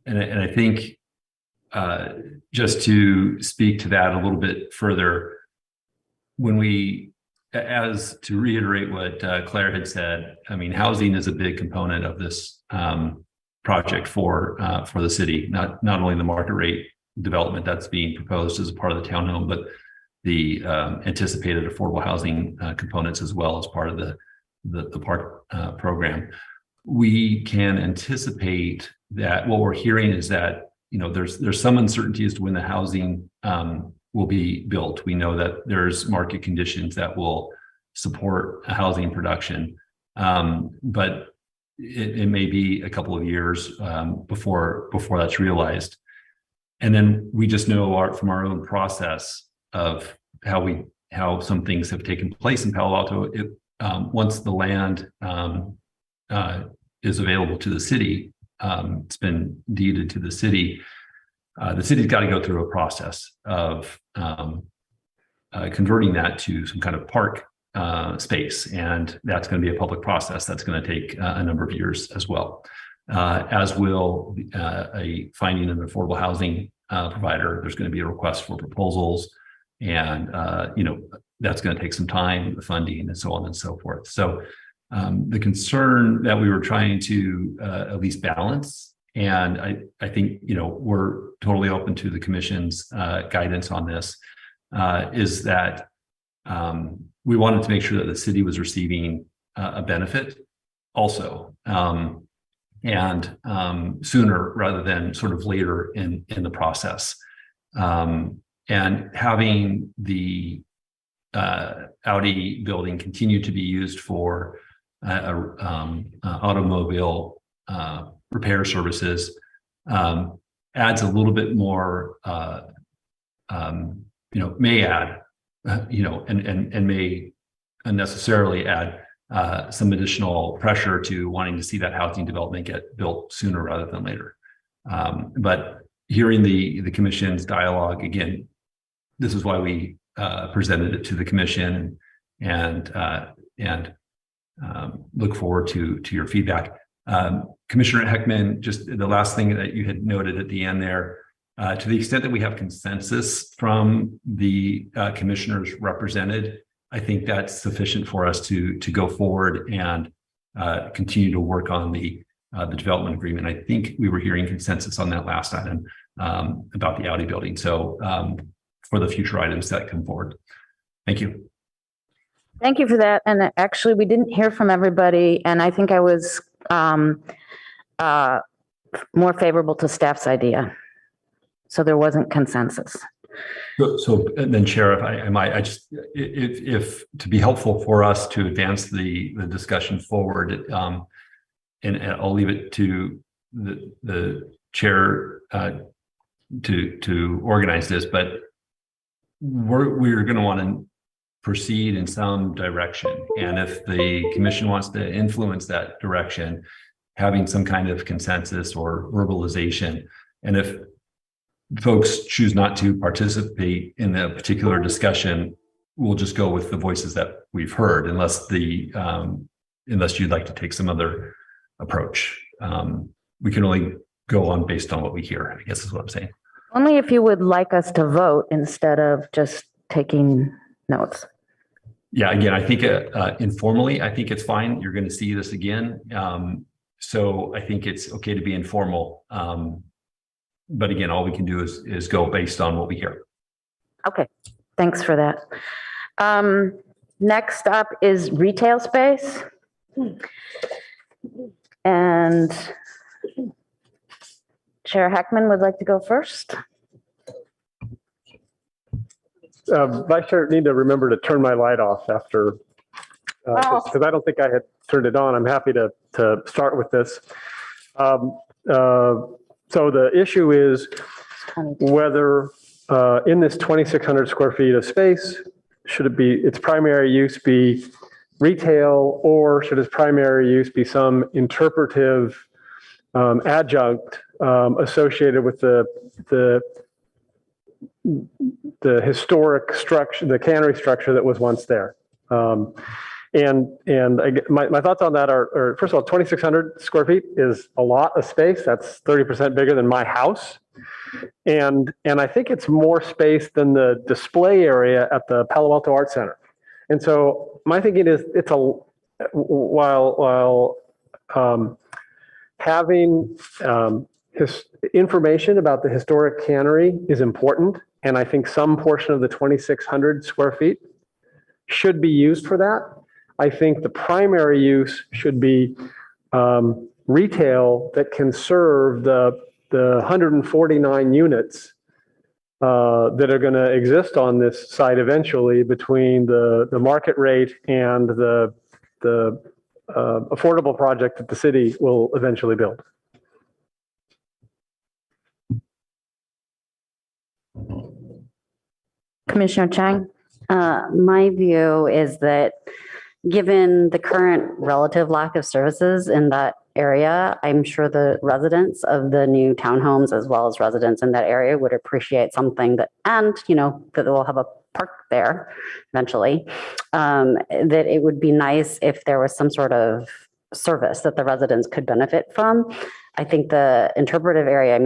And I think just to speak to that a little bit further, as to reiterate what Claire had said, I mean, housing is a big component of this project for the city, not only the market rate development that's being proposed as a part of the townhome, but the anticipated affordable housing components as well as part of the park program. We can anticipate that what we're hearing is that, you know, there's some uncertainty as to when the housing will be built. We know that there's market conditions that will support a housing production, but it may be a couple of years before that's realized. And then we just know from our own process of how some things have taken place in Palo Alto. Once the land is available to the city, it's been deeded to the city. The city's got to go through a process of converting that to some kind of park space, and that's going to be a public process. That's going to take a number of years as well, as will a finding an affordable housing provider. There's going to be a request for proposals, and that's going to take some time, the funding, and so on and so forth. So the concern that we were trying to at least balance. And I think, we're totally open to the commission's guidance on this, is that we wanted to make sure that the city was receiving a benefit also, and sooner rather than sort of later in the process. And having the Audi building continue to be used for automobile repair services adds a little bit more, may add, and may unnecessarily add some additional pressure to wanting to see that housing development get built sooner rather than later. But hearing the commission's dialogue, again, this is why we presented it to the commission, and look forward to your feedback. Commissioner Heckman, just the last thing that you had noted at the end there, to the extent that we have consensus from the commissioners represented, I think that's sufficient for us to go forward and continue to work on the development agreement. I think we were hearing consensus on that last item about the Audi building. So for the future items that come forward. Thank you. Thank you for that. And actually, we didn't hear from everybody, and I think I was more favorable to staff's idea. So there wasn't consensus. So and then Chair, if I might, I just, if to be helpful for us to advance the discussion forward, and I'll leave it to the chair to organize this, but we're going to want to proceed in some direction. And if the commission wants to influence that direction, having some kind of consensus or verbalization. And if folks choose not to participate in a particular discussion, we'll just go with the voices that we've heard, unless you'd like to take some other approach. We can only go on based on what we hear, I guess is what I'm saying. Only if you would like us to vote instead of just taking notes. Yeah, again, I think informally, I think it's fine. You're going to see this again. So I think it's okay to be informal. But again, all we can do is go based on what we hear. Okay, thanks for that. Next up is retail space. And Chair Heckman would like to go first. Vice Chair, need to remember to turn my light off after, because I don't think I had turned it on. I'm happy to start with this. So the issue is whether in this 2,600 square feet of space, should it be, its primary use be retail, or should its primary use be some interpretive adjunct associated with the historic structure, the cannery structure that was once there. My thoughts on that are, first of all, 2,600 square feet is a lot of space. That's 30% bigger than my house. And I think it's more space than the display area at the Palo Alto Art Center. And so my thinking is while having his information about the historic cannery is important, and I think some portion of the 2,600 square feet should be used for that. I think the primary use should be retail that can serve the 149 units that are going to exist on this site eventually, between the market rate and the affordable project that the city will eventually build. Commissioner Chang? My view is that given the current relative lack of services in that area, I'm sure the residents of the new townhomes, as well as residents in that area, would appreciate something that, and that we'll have a park there eventually, that it would be nice if there was some sort of service that the residents could benefit from. I think the interpretive area,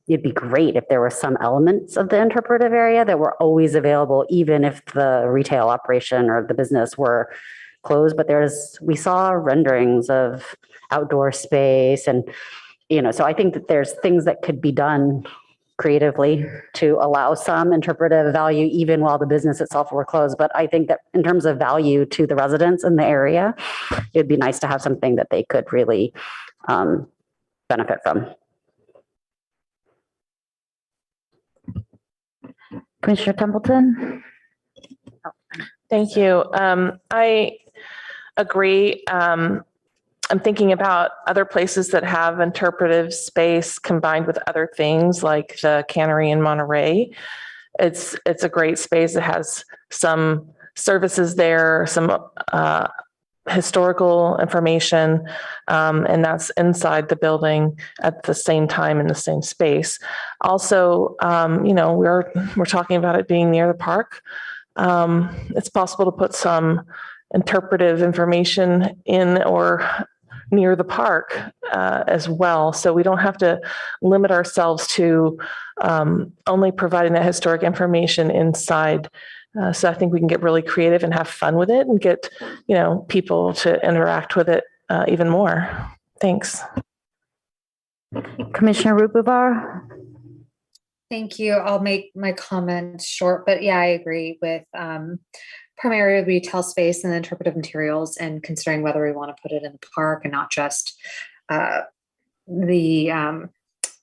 it'd be great if there were some elements of the interpretive area that were always available, even if the retail operation or the business were closed. But we saw renderings of outdoor space, and so I think that there's things that could be done creatively to allow some interpretive value even while the business itself were closed. But I think that in terms of value to the residents in the area, it'd be nice to have something that they could really benefit from. Commissioner Templeton? Thank you. I agree. I'm thinking about other places that have interpretive space combined with other things, like the cannery in Monterey. It's a great space that has some services there, some historical information, and that's inside the building at the same time in the same space. Also, we're talking about it being near the park. It's possible to put some interpretive information in or near the park as well. So we don't have to limit ourselves to only providing that historic information inside. So I think we can get really creative and have fun with it and get, people to interact with it even more. Thanks. Commissioner Rupubar? Thank you. I'll make my comments short, but yeah, I agree with primary retail space and interpretive materials, and considering whether we want to put it in the park and not just the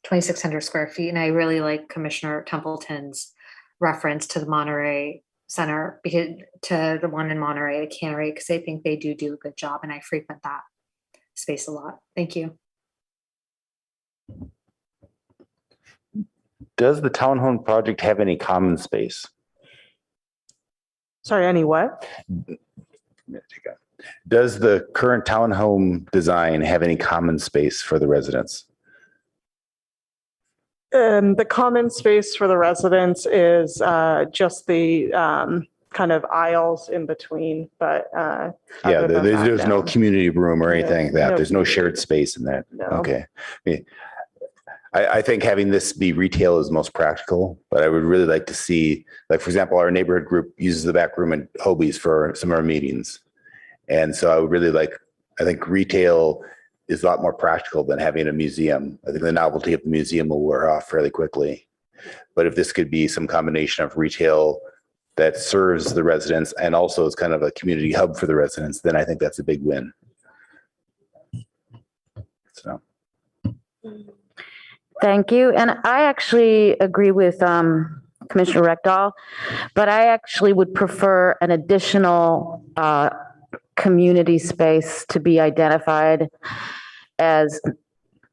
2,600 square feet. And I really like Commissioner Templeton's reference to the Monterey Center, because to the one in Monterey, the Cannery, because I think they do a good job, and I frequent that space a lot. Thank you. Does the townhome project have any common space? Sorry, any what? Does the current townhome design have any common space for the residents? The common space for the residents is just the kind of aisles in between, but Yeah, other than that, there's no community room or anything like that. No There's no community. shared space in that. No. Okay. I think having this be retail is most practical, but I would really like to see, like, for example, our neighborhood group uses the back room at Hobie's for some of our meetings. And so I would really like, I think retail is a lot more practical than having a museum. I think the novelty of the museum will wear off fairly quickly. But if this could be some combination of retail that serves the residents and also is kind of a community hub for the residents, then I think that's a big win. So. Thank you. And I actually agree with Commissioner Rekdal, but I actually would prefer an additional community space to be identified as,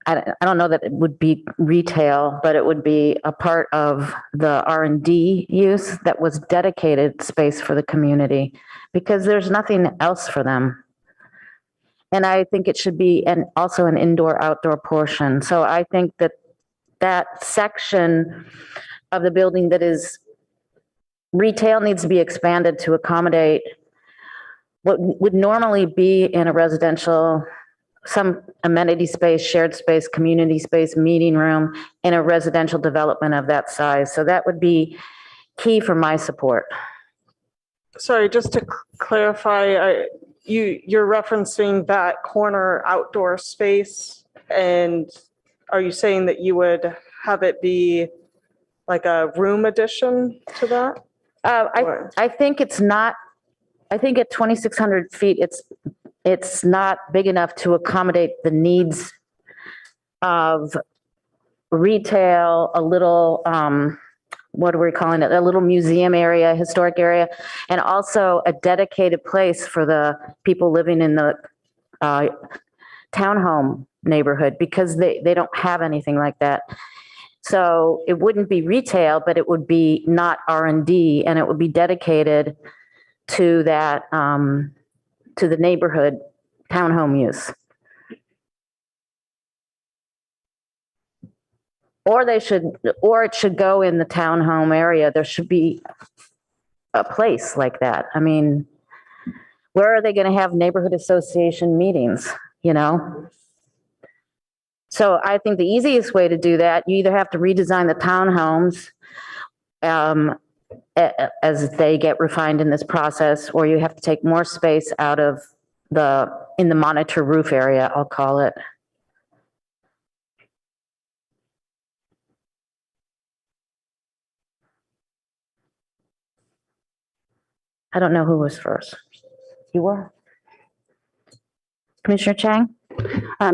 I don't know that it would be retail, but it would be a part of the R&D use that was dedicated space for the community, because there's nothing else for them. And I think it should be also an indoor-outdoor portion. So I think that section of the building that is retail needs to be expanded to accommodate what would normally be in a residential, some amenity space, shared space, community space, meeting room in a residential development of that size. So that would be key for my support. Sorry, just to clarify, you're referencing that corner outdoor space, and are you saying that you would have it be like a room addition to that? I think it's not, I think at 2,600 feet, it's not big enough to accommodate the needs of retail, a little, what are we calling it? A little museum area, historic area, and also a dedicated place for the people living in the townhome neighborhood, because they don't have anything like that. So it wouldn't be retail, but it would be not R&D, and it would be dedicated to that, to the neighborhood townhome use. Or it should go in the townhome area. There should be a place like that. I mean, where are they going to have neighborhood association meetings, you know? So I think the easiest way to do that, you either have to redesign the townhomes as they get refined in this process, or you have to take more space out of in the monitor roof area, I'll call it. I don't know who was first. You were? Commissioner Chang?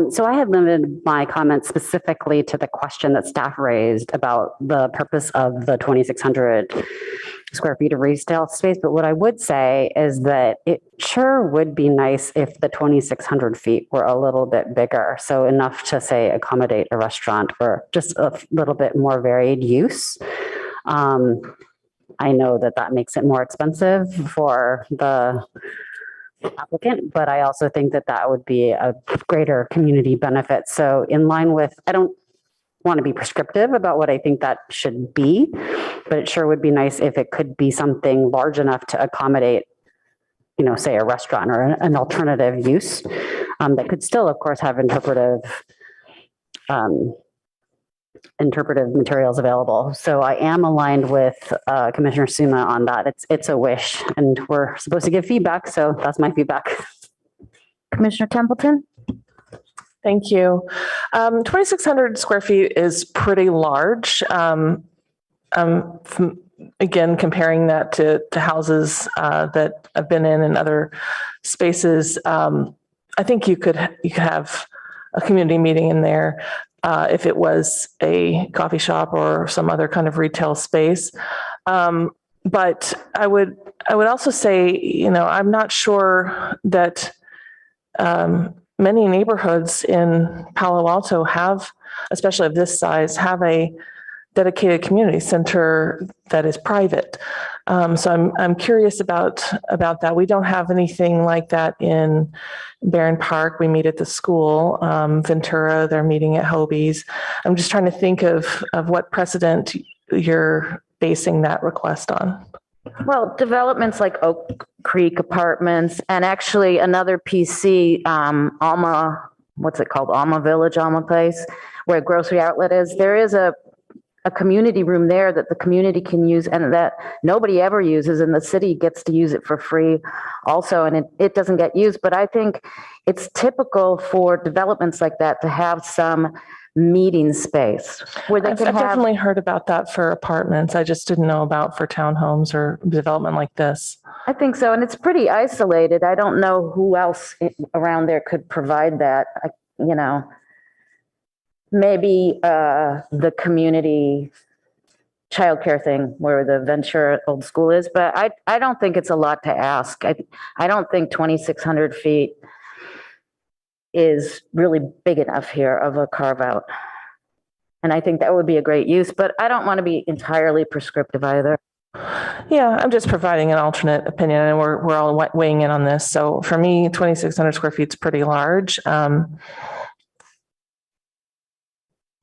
So I have limited my comments specifically to the question that staff raised about the purpose of the 2,600 square feet of retail space. But what I would say is that it sure would be nice if the 2,600 feet were a little bit bigger. So enough to, say, accommodate a restaurant or just a little bit more varied use. I know that makes it more expensive for the applicant, but I also think that would be a greater community benefit. So in line with, I don't want to be prescriptive about what I think that should be, but it sure would be nice if it could be something large enough to accommodate, you know, say a restaurant or an alternative use that could still, of course, have interpretive materials available. So I am aligned with Commissioner Suma on that. It's a wish, and we're supposed to give feedback, so that's my feedback. Commissioner Templeton? Thank you. 2,600 square feet is pretty large. Again, comparing that to houses that I've been in and other spaces, I think you could have a community meeting in there if it was a coffee shop or some other kind of retail space. But I would also say, you know, I'm not sure that many neighborhoods in Palo Alto have, especially of this size, have a dedicated community center that is private. So I'm curious about that. We don't have anything like that in Barron Park. We meet at the school. Ventura, they're meeting at Hobie's. I'm just trying to think of what precedent you're basing that request on. Well, developments like Oak Creek Apartments and actually another PC, Alma, what's it called? Alma Village, Alma Place, where Grocery Outlet is. There is a community room there that the community can use and that nobody ever uses, and the city gets to use it for free also, and it doesn't get used. But I think it's typical for developments like that to have some meeting space where they I've can have. definitely heard about that for apartments. I just didn't know about for townhomes or development like this. I think so, and it's pretty isolated. I don't know who else around there could provide that, you know. Maybe the community childcare thing where the Ventura Old School is, but I don't think it's a lot to ask. I don't think 2,600 feet is really big enough here of a carve out. And I think that would be a great use, but I don't want to be entirely prescriptive either. Yeah, I'm just providing an alternate opinion, and we're all weighing in on this. So for me, 2,600 square feet is pretty large.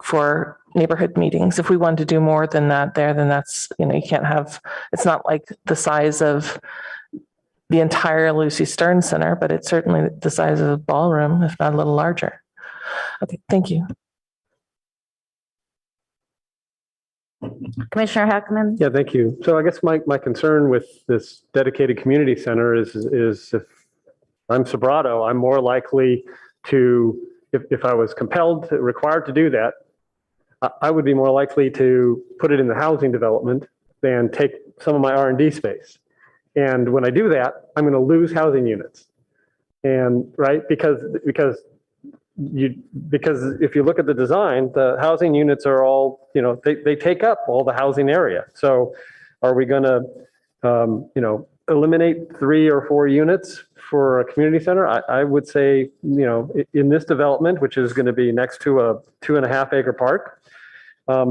For neighborhood meetings. If we wanted to do more than that there, then that's, you know, you can't have, it's not like the size of the entire Lucy Stern Center, but it's certainly the size of a ballroom, if not a little larger. Okay, thank you. Commissioner Hackman? Yeah, thank you. So I guess my concern with this dedicated community center is if I'm Sobrato, I'm more likely to, if I was required to do that, I would be more likely to put it in the housing development than take some of my R&D space. And when I do that, I'm going to lose housing units. And right, because if you look at the design, the housing units are all, you know, they take up all the housing area. So are we going to, you know, eliminate 3 or 4 units for a community center? I would say, you know, in this development, which is going to be next to a 2.5 acre park, I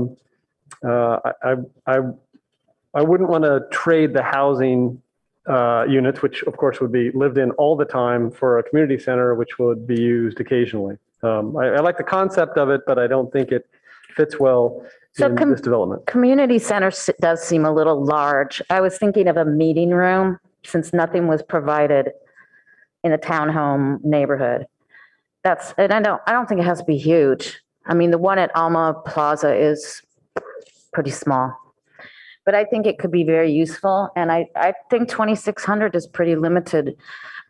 wouldn't want to trade the housing units, which of course would be lived in all the time, for a community center, which would be used occasionally. I like the concept of it, but I don't think it fits well in this development. Community center does seem a little large. I was thinking of a meeting room, since nothing was provided in a townhome neighborhood. And I don't think it has to be huge. I mean, the one at Alma Plaza is pretty small, but I think it could be very useful. And I think 2,600 is pretty limited.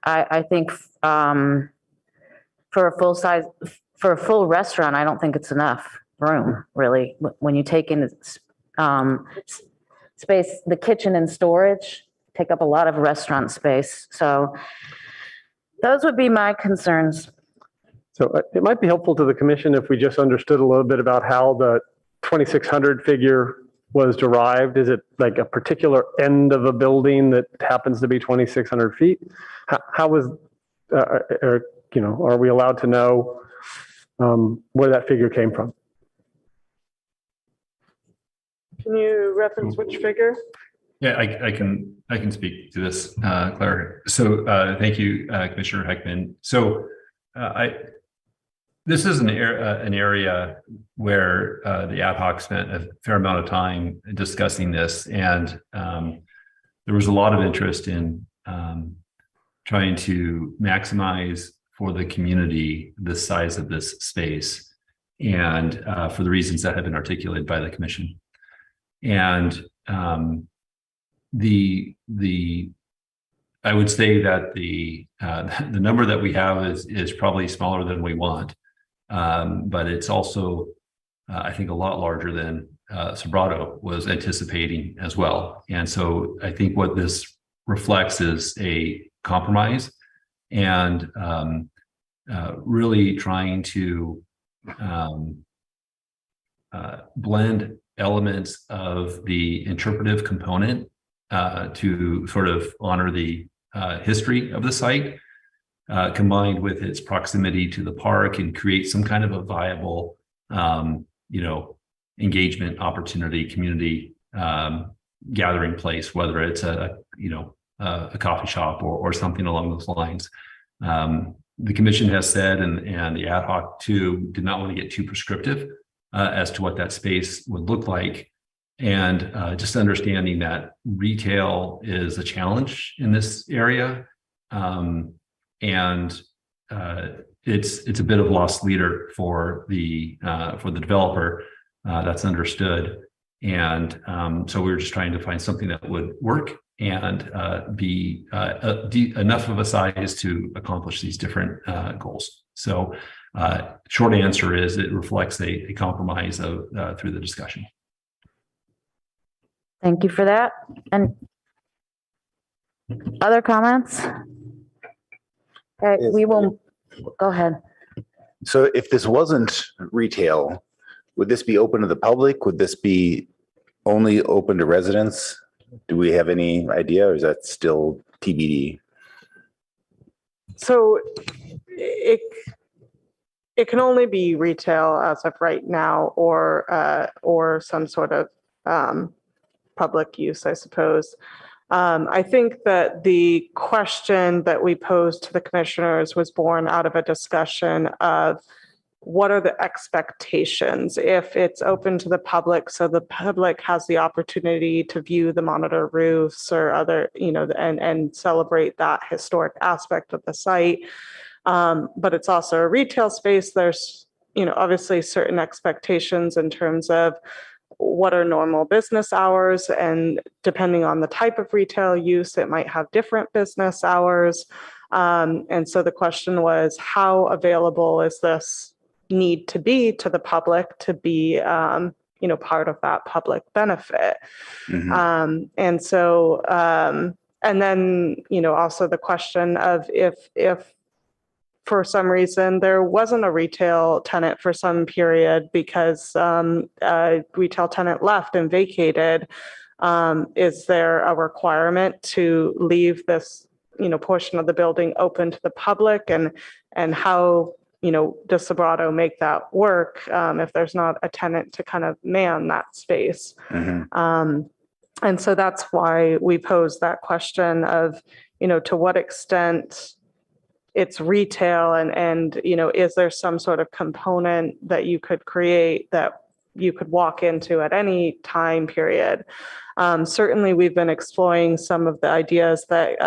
I think for a full restaurant, I don't think it's enough room, really. When you take in space, the kitchen and storage take up a lot of restaurant space. So those would be my concerns. So it might be helpful to the commission if we just understood a little bit about how the 2,600 figure was derived. Is it like a particular end of a building that happens to be 2,600 feet? How was, you know, are we allowed to know where that figure came from? Can you reference which figure? Yeah, I can speak to this, Claire. So thank you, Commissioner Heckman. So this is an area where the ad hoc spent a fair amount of time discussing this, and there was a lot of interest in trying to maximize for the community the size of this space, and for the reasons that have been articulated by the commission. And I would say that the number that we have is probably smaller than we want, but it's also I think a lot larger than Sobrato was anticipating as well. And so I think what this reflects is a compromise, and really trying to blend elements of the interpretive component to sort of honor the history of the site, combined with its proximity to the park, and create some kind of a viable, engagement opportunity, community gathering place, whether it's a coffee shop or something along those lines. The commission has said, and the ad hoc too, did not want to get too prescriptive as to what that space would look like. And just understanding that retail is a challenge in this area. And it's a bit of lost leader for the developer. That's understood. And so we were just trying to find something that would work and be enough of a size to accomplish these different goals. So short answer is it reflects a compromise of through the discussion. Thank you for that. And other comments? We will go ahead. So if this wasn't retail, would this be open to the public? Would this be only open to residents? Do we have any idea, or is that still TBD? So it can only be retail as of right now, or some sort of public use, I suppose. I think that the question that we posed to the commissioners was born out of a discussion of what are the expectations if it's open to the public, so the public has the opportunity to view the monitor roofs or other, and celebrate that historic aspect of the site. But it's also a retail space. There's, obviously certain expectations in terms of what are normal business hours, and depending on the type of retail use, it might have different business hours. And so the question was, how available is this need to be to the public to be, part of that public benefit? Mm-hmm. And so, and then, also the question of if for some reason there wasn't a retail tenant for some period because a retail tenant left and vacated, is there a requirement to leave this, portion of the building open to the public? And how, does Sobrato make that work if there's not a tenant to kind of man that space? Mm-hmm. And so that's why we pose that question of, to what extent it's retail, and is there some sort of component that you could create that you could walk into at any time period? Certainly, we've been exploring some of the ideas that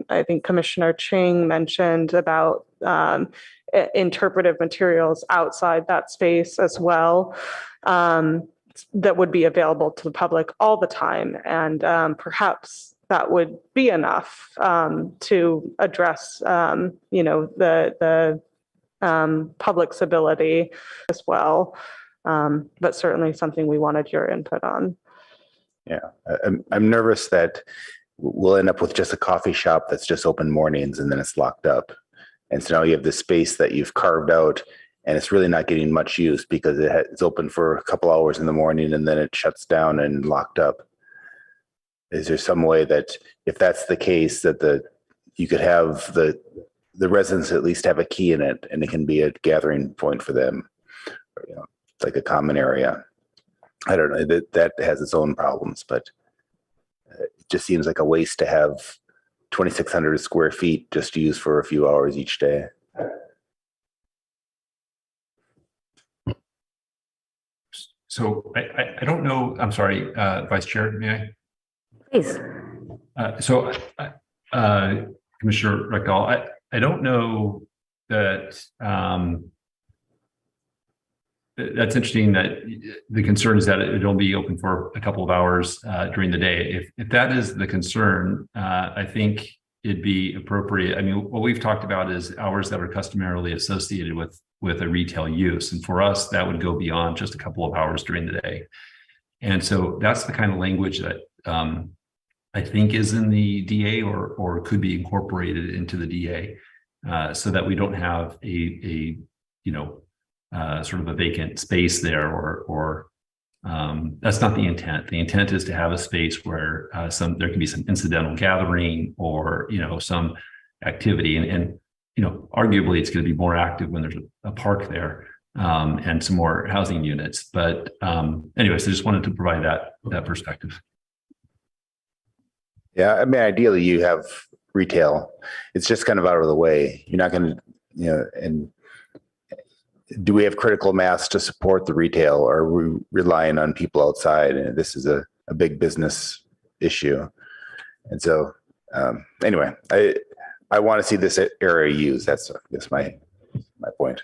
I think Commissioner Ching mentioned about interpretive materials outside that space as well, that would be available to the public all the time. And perhaps that would be enough to address, the public's ability as well. But certainly something we wanted your input on. Yeah, I'm nervous that we'll end up with just a coffee shop that's just open mornings and then it's locked up. And so now you have this space that you've carved out and it's really not getting much use because it's open for a couple hours in the morning and then it shuts down and locked up. Is there some way that if that's the case that you could have the residents at least have a key in it and it can be a gathering point for them, it's like a common area? I don't know, that has its own problems, but it just seems like a waste to have 2,600 square feet just to use for a few hours each day. So I don't know, I'm sorry, Vice Chair, may I? Please. Commissioner Rectal, I don't know that that's interesting that the concern is that it'll be open for a couple of hours during the day. If that is the concern, I think it'd be appropriate. I mean, what we've talked about is hours that are customarily associated with a retail use. And for us, that would go beyond just a couple of hours during the day. And so that's the kind of language that I think is in the DA or could be incorporated into the DA. so that we don't have a sort of a vacant space there, or that's not the intent. The intent is to have a space where there can be some incidental gathering or some activity, and arguably it's going to be more active when there's a park there and some more housing units. But anyways, I just wanted to provide that perspective. Yeah, I mean, ideally you have retail. It's just kind of out of the way. You're not going to, and do we have critical mass to support the retail, or are we relying on people outside? And this is a big business issue. And so anyway, I want to see this area used. That's my point.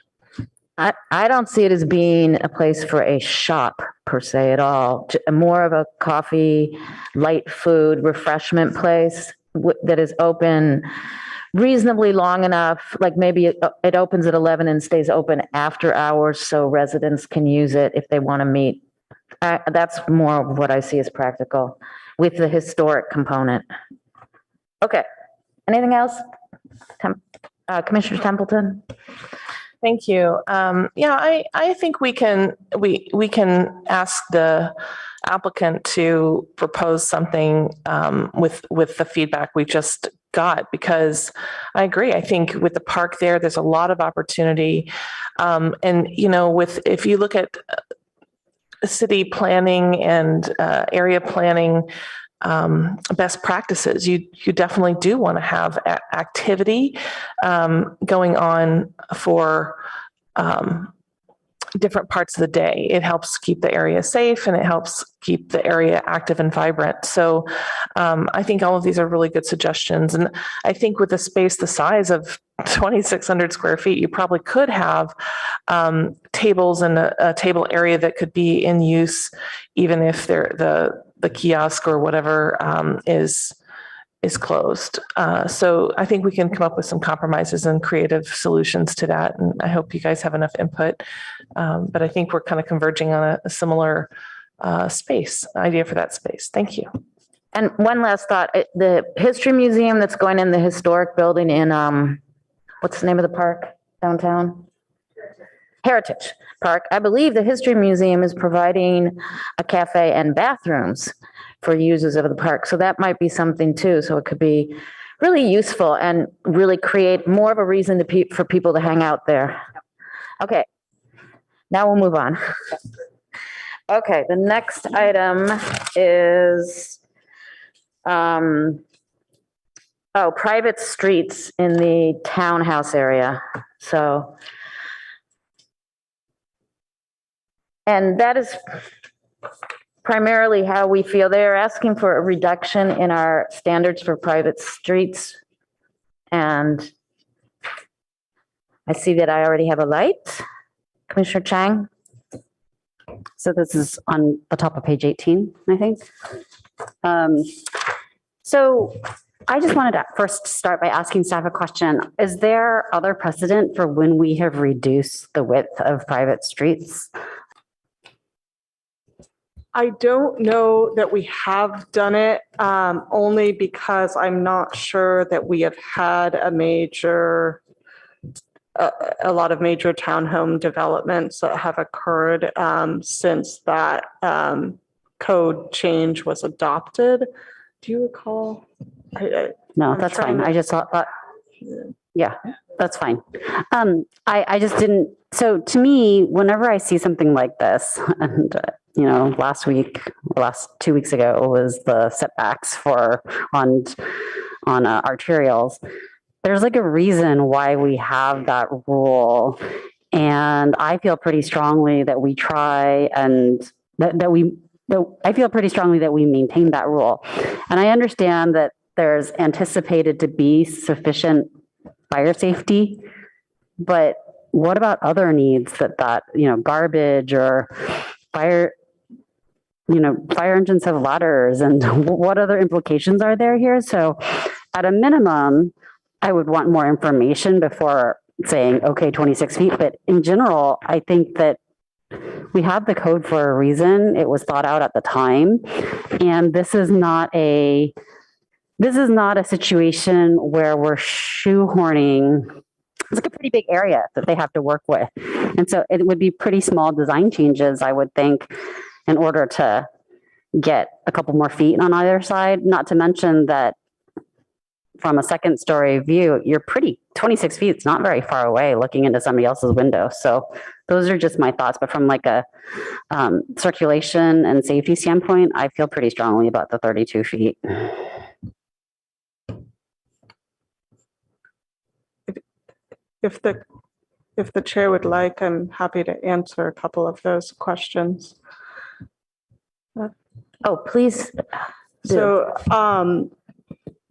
I don't see it as being a place for a shop per se at all. More of a coffee, light food, refreshment place that is open reasonably long enough. Like maybe it opens at 11 and stays open after hours so residents can use it if they want to meet. That's more of what I see as practical with the historic component. Okay. Anything else? Commissioner Templeton? Thank you. I think we can ask the applicant to propose something with the feedback we just got, because I agree. I think with the park there's a lot of opportunity, and if you look at city planning and area planning best practices, you definitely do want to have activity going on for different parts of the day. It helps keep the area safe and it helps keep the area active and vibrant. So I think all of these are really good suggestions. And I think with a space the size of 2,600 square feet, you probably could have tables and a table area that could be in use, even if the kiosk or whatever is closed. So I think we can come up with some compromises and creative solutions to that. And I hope you guys have enough input. But I think we're kind of converging on a similar idea for that space. Thank you. And one last thought, the history museum that's going in the historic building in, what's the name of the park downtown? Heritage Park. I believe the history museum is providing a cafe and bathrooms for users of the park. So that might be something too. So it could be really useful and really create more of a reason for people to hang out there. Okay, now we'll move on. Okay, the next item is private streets in the townhouse area. So, and that is primarily how we feel. They're asking for a reduction in our standards for private streets. And I see that I already have a light. Commissioner Chang? So this is on the top of page 18, I think. So I just wanted to first start by asking staff a question. Is there other precedent for when we have reduced the width of private streets? I don't know that we have done it, only because I'm not sure that we have had a lot of major townhome developments that have occurred since that code change was adopted. Do you recall? No, that's fine. I just thought, yeah, that's fine. I just didn't. So to me, whenever I see something like this, and last 2 weeks ago was the setbacks on arterials. There's like a reason why we have that rule, and I feel pretty strongly that we try and I feel pretty strongly that we maintain that rule. And I understand that there's anticipated to be sufficient fire safety, but what about other needs that garbage or fire engines have ladders, and what other implications are there here? So at a minimum, I would want more information before saying, okay, 26 feet. But in general, I think that we have the code for a reason. It was thought out at the time. And this is not a situation where we're shoehorning it's like a pretty big area that they have to work with. And so it would be pretty small design changes, I would think, in order to get a couple more feet on either side, not to mention that from a second story view, 26 feet, it's not very far away looking into somebody else's window. So those are just my thoughts. But from like a circulation and safety standpoint, I feel pretty strongly about the 32 feet. If the chair would like, I'm happy to answer a couple of those questions. Oh, please. So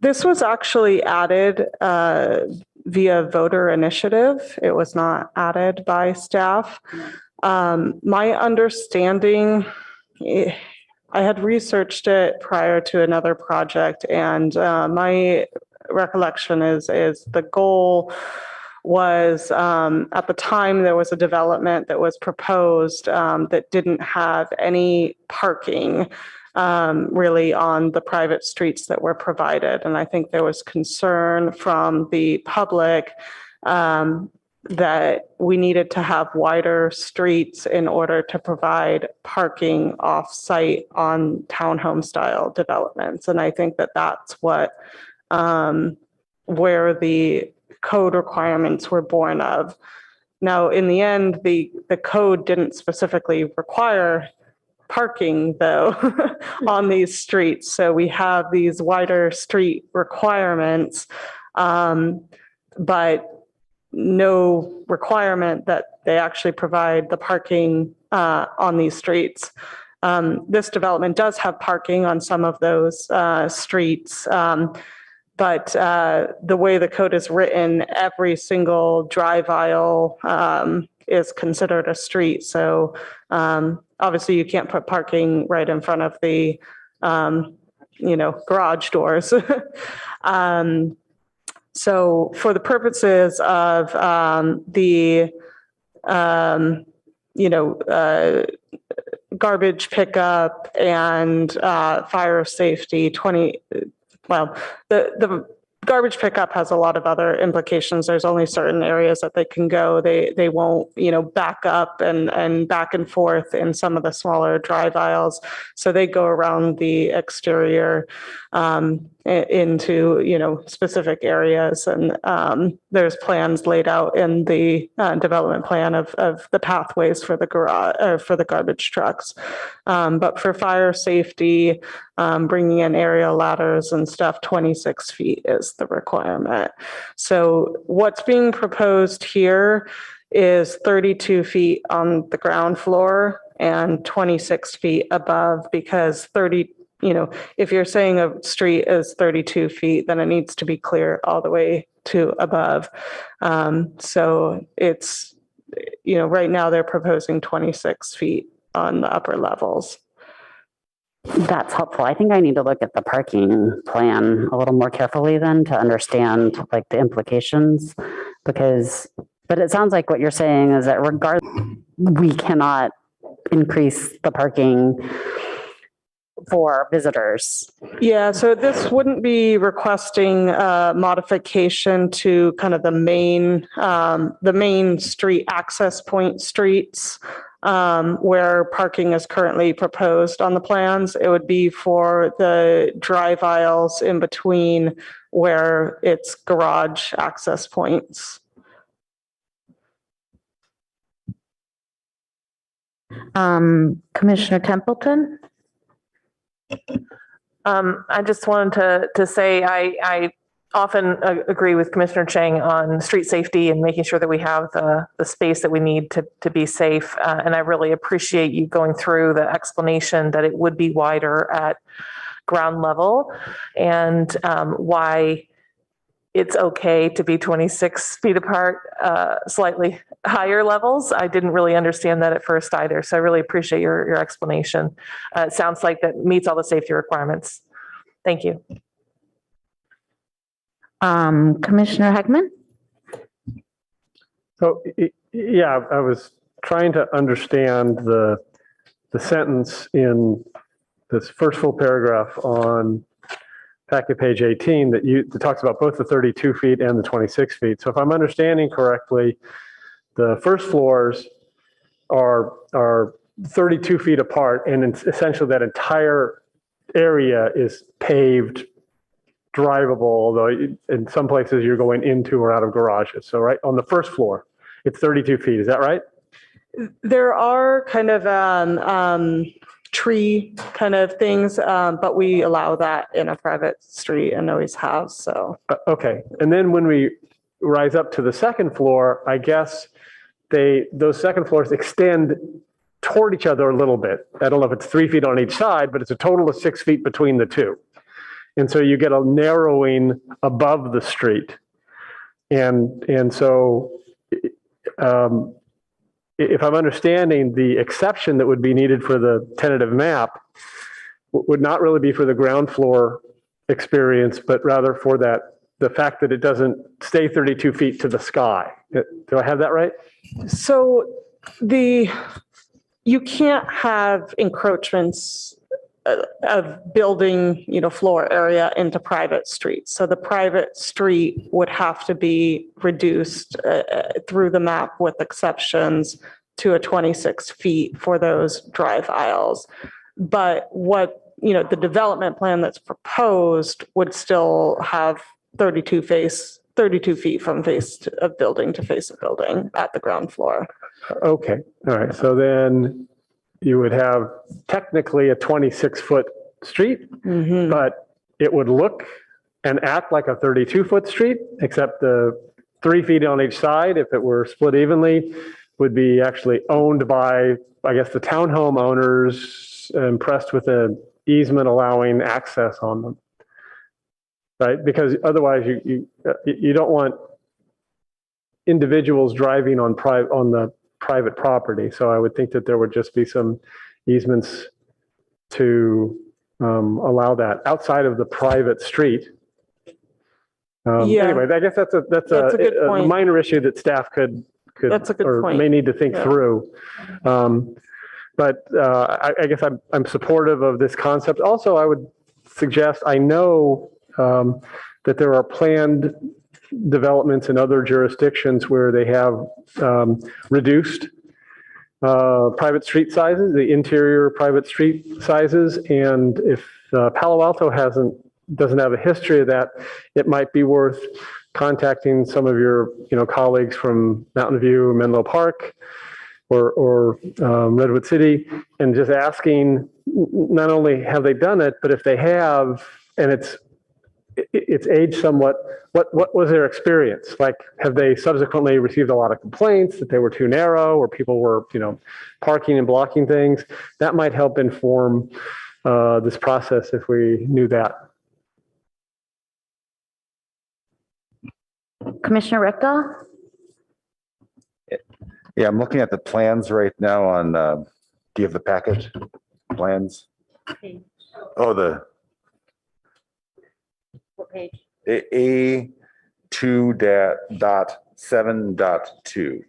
this was actually added via voter initiative. It was not added by staff. My understanding, I had researched it prior to another project, and my recollection is the goal was at the time there was a development that was proposed that didn't have any parking really on the private streets that were provided. And I think there was concern from the public that we needed to have wider streets in order to provide parking off-site on townhome style developments. And I think that that's what where the code requirements were born of. Now, in the end, the code didn't specifically require parking though on these streets. So we have these wider street requirements, but no requirement that they actually provide the parking on these streets. This development does have parking on some of those streets, but the way the code is written, every single drive aisle is considered a street. So obviously you can't put parking right in front of the, garage doors. So for the purposes of garbage pickup and fire safety, the garbage pickup has a lot of other implications. There's only certain areas that they can go. They won't, back up and back and forth in some of the smaller drive aisles. So they go around the exterior into, specific areas. And there's plans laid out in the development plan of the pathways for the garage or for the garbage trucks. But for fire safety, bringing in aerial ladders and stuff, 26 feet is the requirement. So what's being proposed here is 32 feet on the ground floor and 26 feet above, because if you're saying a street is 32 feet, then it needs to be clear all the way to above. So it's, right now they're proposing 26 feet on the upper levels. That's helpful. I think I need to look at the parking plan a little more carefully then to understand like the implications, but it sounds like what you're saying is that we cannot increase the parking for visitors. Yeah, so this wouldn't be requesting modification to kind of the main street access point streets where parking is currently proposed on the plans. It would be for the drive aisles in between where it's garage access points. Commissioner Templeton? I just wanted to say I often agree with Commissioner Chang on street safety and making sure that we have the space that we need to be safe. And I really appreciate you going through the explanation that it would be wider at ground level and why it's okay to be 26 feet apart, slightly higher levels. I didn't really understand that at first either. So I really appreciate your explanation. It sounds like that meets all the safety requirements. Thank you. Commissioner Heckman? So, yeah, I was trying to understand the sentence in this first full paragraph on packet page 18 that talks about both the 32 feet and the 26 feet. So if I'm understanding correctly, the first floors are 32 feet apart, and essentially that entire area is paved, drivable, although in some places you're going into or out of garages. So right on the first floor, it's 32 feet. Is that right? There are kind of tree kind of things, but we allow that in a private street and always have, so. Okay. And then when we rise up to the second floor, I guess those second floors extend toward each other a little bit. I don't know if it's 3 feet on each side, but it's a total of 6 feet between the two. And so you get a narrowing above the street. And so if I'm understanding, the exception that would be needed for the tentative map would not really be for the ground floor experience, but rather for the fact that it doesn't stay 32 feet to the sky. Do I have that right? So you can't have encroachments of building, floor area into private streets. So the private street would have to be reduced through the map with exceptions to a 26 feet for those drive aisles. But the development plan that's proposed would still have 32 feet from face of building to face of building at the ground floor. Okay. All right. So then you would have technically a 26-foot street, but it would look and act like a 32-foot street, except the 3 feet on each side, if it were split evenly, would be actually owned by, I guess, the townhome owners impressed with an easement allowing access on them. Right? Because otherwise you don't want individuals driving on the private property. So I would think that there would just be some easements to allow that outside of the private street. Anyway, I guess that's a minor issue that staff could That's a good or point. may need to think through. But I guess I'm supportive of this concept. Also, I would suggest, I know that there are planned developments in other jurisdictions where they have reduced private street sizes, the interior private street sizes. And if Palo Alto doesn't have a history of that, it might be worth contacting some of your colleagues from Mountain View, Menlo Park, or Redwood City, and just asking not only have they done it, but if they have, and it's aged somewhat, what was their experience? Like, have they subsequently received a lot of complaints that they were too narrow, or people were, parking and blocking things? That might help inform this process if we knew that. Commissioner Rectal? Yeah, I'm looking at the plans right now on, do you have the package plans? Oh, What page? A2.7.2.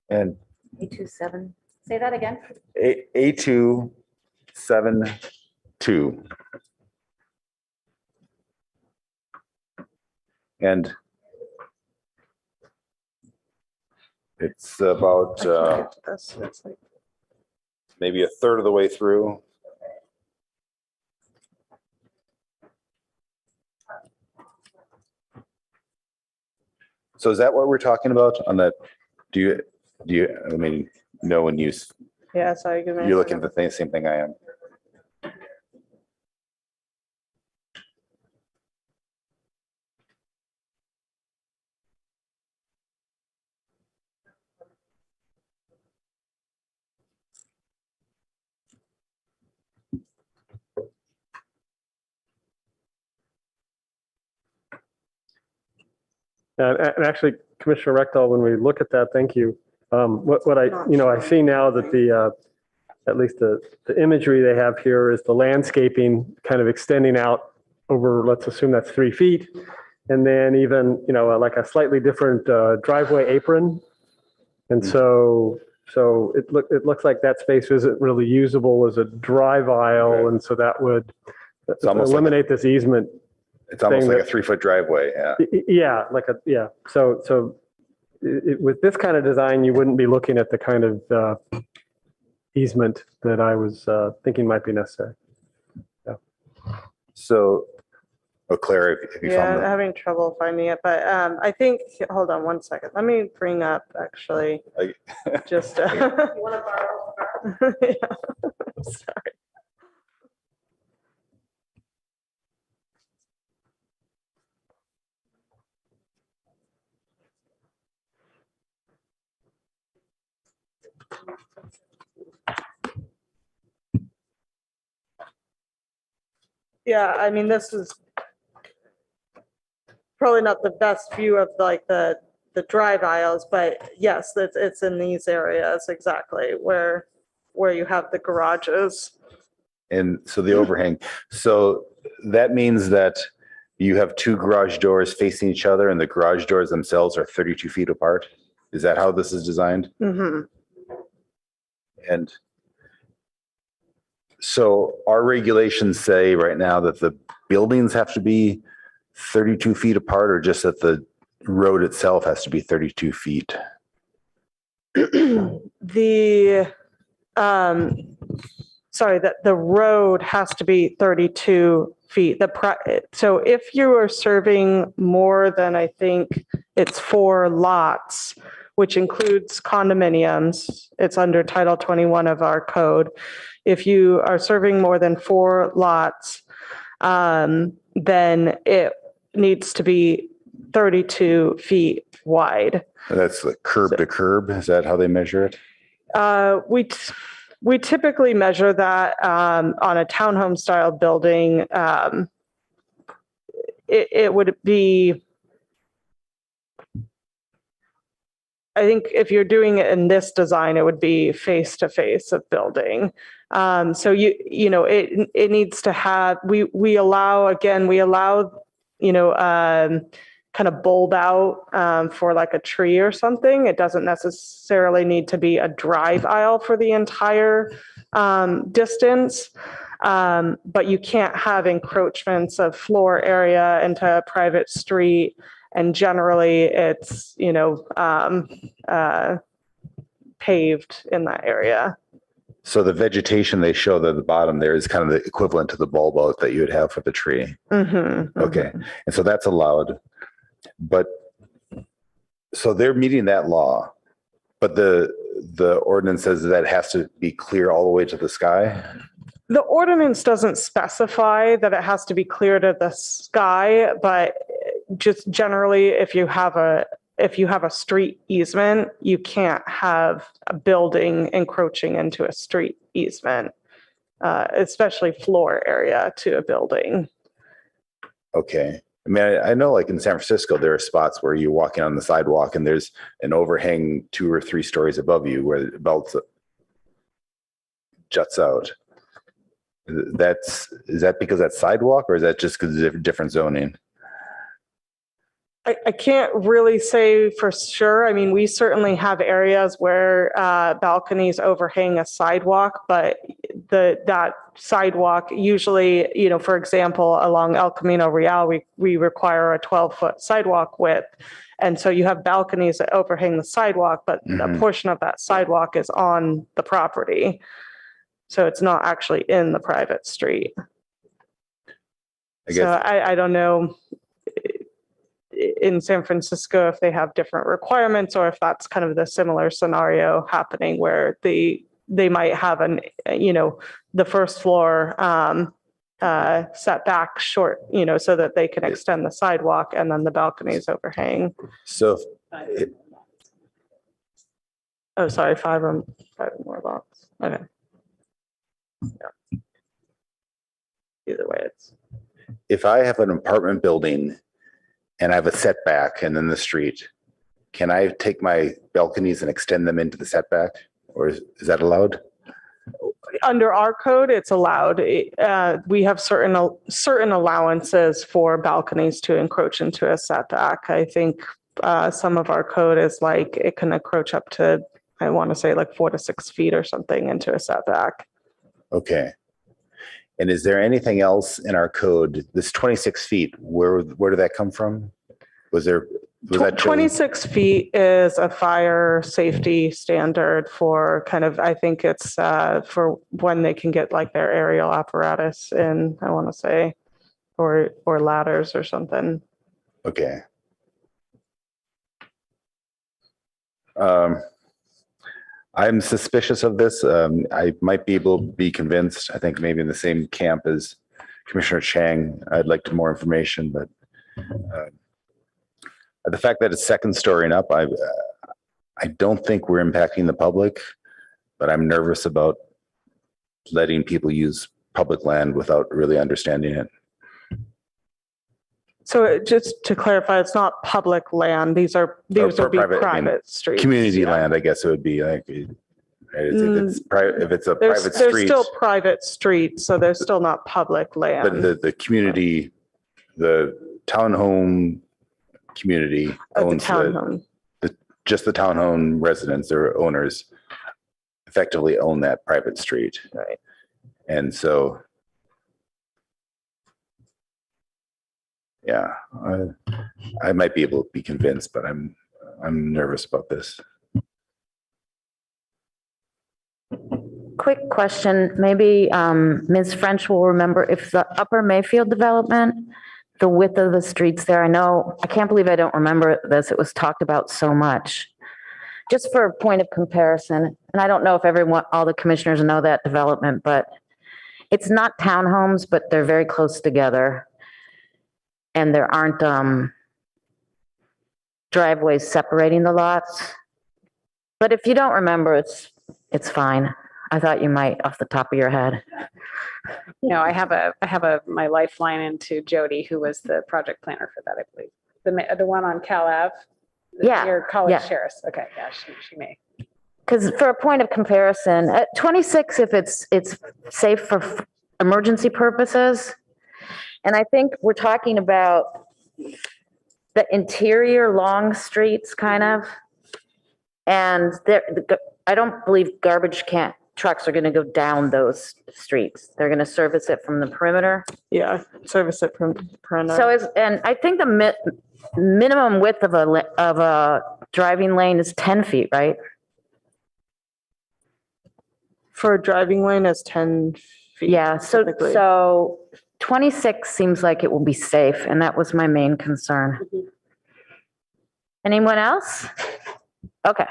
And A27. Say that again. A2.7.2. And it's about maybe a third of the way through. So is that what we're talking about on that? Do you, know when you're looking at the same thing I am? And actually, Commissioner Rectal, when we look at that, thank you. What I see now that at least the imagery they have here is the landscaping kind of extending out over, let's assume that's 3 feet. And then even, like a slightly different driveway apron. And so So it looks like that space isn't really usable as a drive aisle, and so that would almost eliminate this easement. It's almost thing like a 3-foot driveway. Yeah. Yeah. So with this kind of design, you wouldn't be looking at the kind of easement that I was thinking might be necessary. Yeah. So, Claire, if you Yeah, found I'm the, having trouble finding it, but I think, hold on one second. Let me bring up actually just. You want to borrow? Yeah. Sorry. Yeah, I mean, this is probably not the best view of like the drive aisles, but yes, it's in these areas exactly where you have the garages. and so the overhang. So that means that you have two garage doors facing each other and the garage doors themselves are 32 feet apart. Is that how this is designed? Mm-hmm. And so our regulations say right now that the buildings have to be 32 feet apart, or just that the road itself has to be 32 feet? Sorry, that the road has to be 32 feet. So if you are serving more than, I think it's 4 lots, which includes condominiums, it's under Title 21 of our code. If you are serving more than 4 lots, then it needs to be 32 feet wide. That's like curb to curb. Is that how they measure it? We typically measure that on a townhome style building. It would be, I think if you're doing it in this design, it would be face to face of building. So you know, it needs to have, we allow, you know, kind of bowled out for like a tree or something. It doesn't necessarily need to be a drive aisle for the entire distance. But you can't have encroachments of floor area into a private street. And generally it's, you know, paved in that area. So the vegetation they show at the bottom there is kind of the equivalent to the bulb out that you would have for the tree. Mm-hmm. Okay. And so that's allowed. But so they're meeting that law, but the ordinance says that it has to be clear all the way to the sky. The ordinance doesn't specify that it has to be clear to the sky, but just generally, if you have a street easement, you can't have a building encroaching into a street easement, especially floor area to a building. Okay. I mean, I know like in San Francisco, there are spots where you're walking on the sidewalk and there's an overhang 2 or 3 stories above you where the belt juts out. Is that because that's sidewalk, or is that just because of different zoning? I can't really say for sure. I mean, we certainly have areas where balconies overhang a sidewalk, but that sidewalk usually, you know, for example, along El Camino Real, we require a 12-foot sidewalk width. And so you have balconies that overhang the sidewalk, but a portion of that sidewalk is on the property. So it's not actually in the private street. I don't know in San Francisco if they have different requirements or if that's kind of the similar scenario happening where they might have you know, the first floor set back short, you know, so that they can extend the sidewalk and then the balconies overhang. So oh, sorry, 5 or more lots. Okay. Yeah. Either way, if I have an apartment building and I have a setback and then the street, can I take my balconies and extend them into the setback, or is that allowed? under our code, it's allowed. We have certain allowances for balconies to encroach into a setback. I think some of our code is like it can encroach up to I want to say like 4 to 6 feet or something into a setback. Okay. And is there anything else in our code, this 26 feet, where did that come from? Was that chosen? 26 feet is a fire safety standard for kind of, I think it's for when they can get like their aerial apparatus in, I want to say, or ladders or something. Okay. I'm suspicious of this. I might be able to be convinced. I think maybe in the same camp as Commissioner Chang. I'd like more information, but the fact that it's second story and up, I don't think we're impacting the public, but I'm nervous about letting people use public land without really understanding it. So just to clarify, it's not public land. These would be private streets. Community land, I guess it would be like, if it's a private street. There's still private streets, so there's still not public land. But the community, the townhome community owns just the townhome residents or owners effectively own that private street. Right. And so, yeah, I might be able to be convinced, but I'm nervous about this. Quick question, maybe Ms. French will remember if the Upper Mayfield development, the width of the streets there, I can't believe I don't remember this. It was talked about so much. Just for a point of comparison, and I don't know if all the commissioners know that development, but it's not townhomes, but they're very close together. And there aren't driveways separating the lots. But if you don't remember, it's fine. I thought you might off the top of your head. No, I have my lifeline into Jody, who was the project planner for that, I believe. The one on Cal Ave? Yeah. Your college yeah. terrace. Okay, yeah, she may. Because for a point of comparison, at 26, if it's safe for emergency purposes, and I think we're talking about the interior long streets kind of, and I don't believe garbage trucks are going to go down those streets. They're going to service it from the perimeter. Yeah, service it from the perimeter. So and I think the minimum width of a driving lane is 10 feet, right? For a driving lane is 10 feet. Yeah, so 26 seems like it will be safe, and that was my main concern. Anyone else? Okay.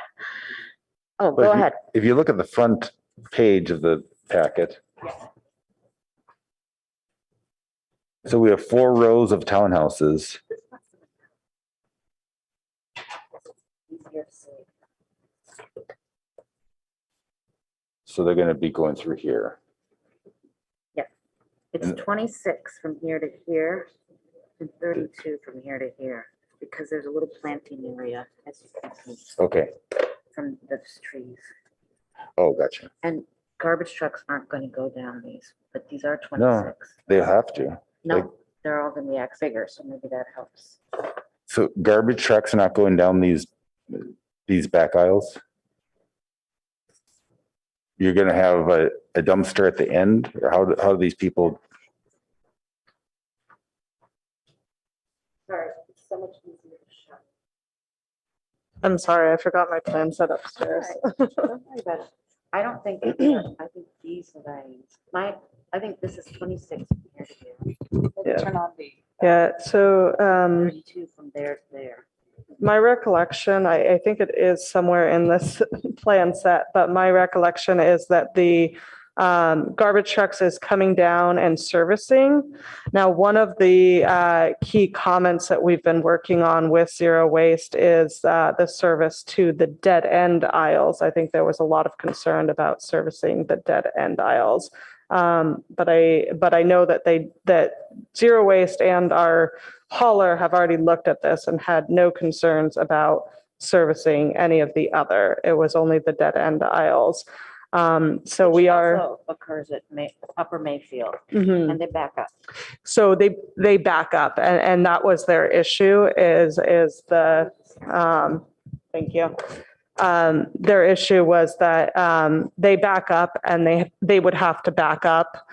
Oh, go ahead. If you look at the front page of the packet, so we have 4 rows of townhouses. So they're going to be going through here. Yeah, it's 26 from here to here and 32 from here to here because there's a little planting area, as you can see. Okay. From those trees. Oh, gotcha. And garbage trucks aren't going to go down these, but these are 26. No, they have to. No, they're all going to be X bigger, so maybe that helps. So garbage trucks are not going down these back aisles? You're going to have a dumpster at the end, or how do these people? Sorry, it's so much easier to show. I'm sorry, I forgot my plan set upstairs. Don't worry about it. I don't think, I think these lanes, I think this is 26 from here to here. Yeah. Turn on the. Yeah, so 32 from there to there. my recollection, I think it is somewhere in this plan set, but my recollection is that the garbage trucks is coming down and servicing. Now, one of the key comments that we've been working on with Zero Waste is the service to the dead end aisles. I think there was a lot of concern about servicing the dead end aisles. But I know that Zero Waste and our hauler have already looked at this and had no concerns about servicing any of the other. It was only the dead end aisles. So Which we are. also occurs at Upper Mayfield, Mhm. and they back up. So they back up, and that was their issue is the, thank you. Their issue was that they back up and they would have to back up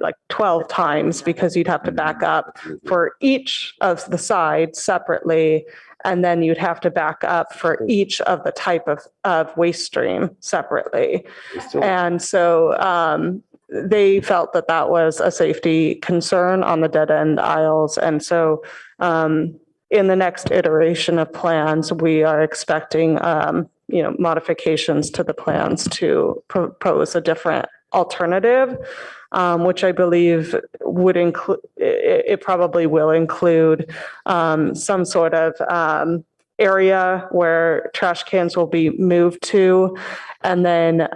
like 12 times because you'd have to back up for each of the sides separately. And then you'd have to back up for each of the type of waste stream separately. And so they felt that that was a safety concern on the dead end aisles. And so in the next iteration of plans, we are expecting modifications to the plans to propose a different alternative, which I believe would include, it probably will include some sort of area where trash cans will be moved to. And then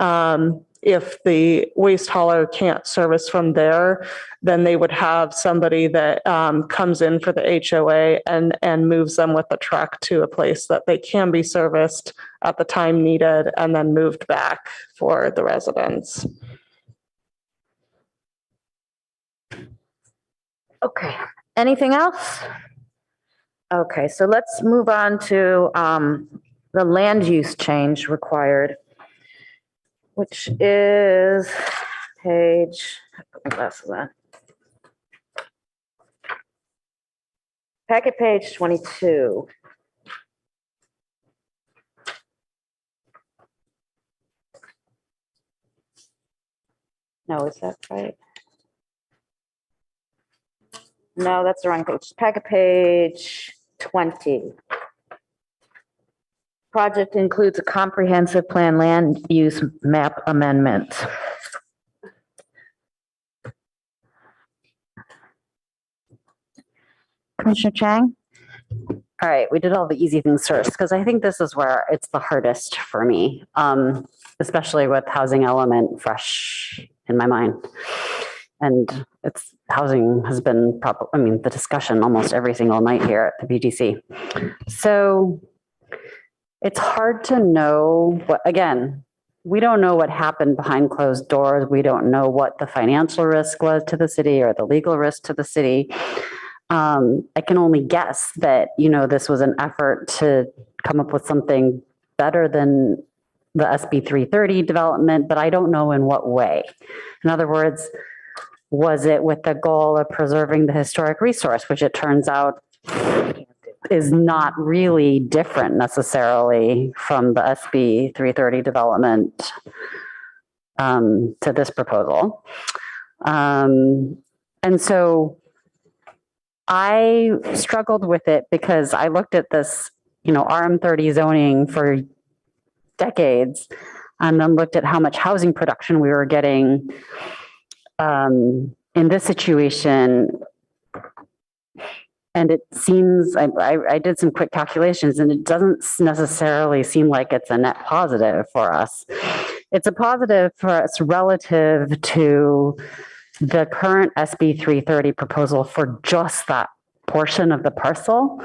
if the waste hauler can't service from there, then they would have somebody that comes in for the HOA and moves them with the truck to a place that they can be serviced at the time needed and then moved back for the residents. Okay, anything else? Okay, so let's move on to the land use change required, which is page, put my glasses on. Packet page 22. No, is that right? No, that's the wrong page. Packet page 20. Project includes a comprehensive plan land use map amendment. Commissioner Chang? All right, we did all the easy things first because I think this is where it's the hardest for me, especially with housing element fresh in my mind. And it's housing has been the discussion almost every single night here at the BGC. So it's hard to know what, again, we don't know what happened behind closed doors. We don't know what the financial risk was to the city or the legal risk to the city. I can only guess that, this was an effort to come up with something better than the SB 330 development, but I don't know in what way. In other words, was it with the goal of preserving the historic resource, which it turns out is not really different necessarily from the SB 330 development to this proposal. And so I struggled with it because I looked at this, RM30 zoning for decades and then looked at how much housing production we were getting in this situation. And it seems, I did some quick calculations and it doesn't necessarily seem like it's a net positive for us. It's a positive for us relative to the current SB 330 proposal for just that portion of the parcel.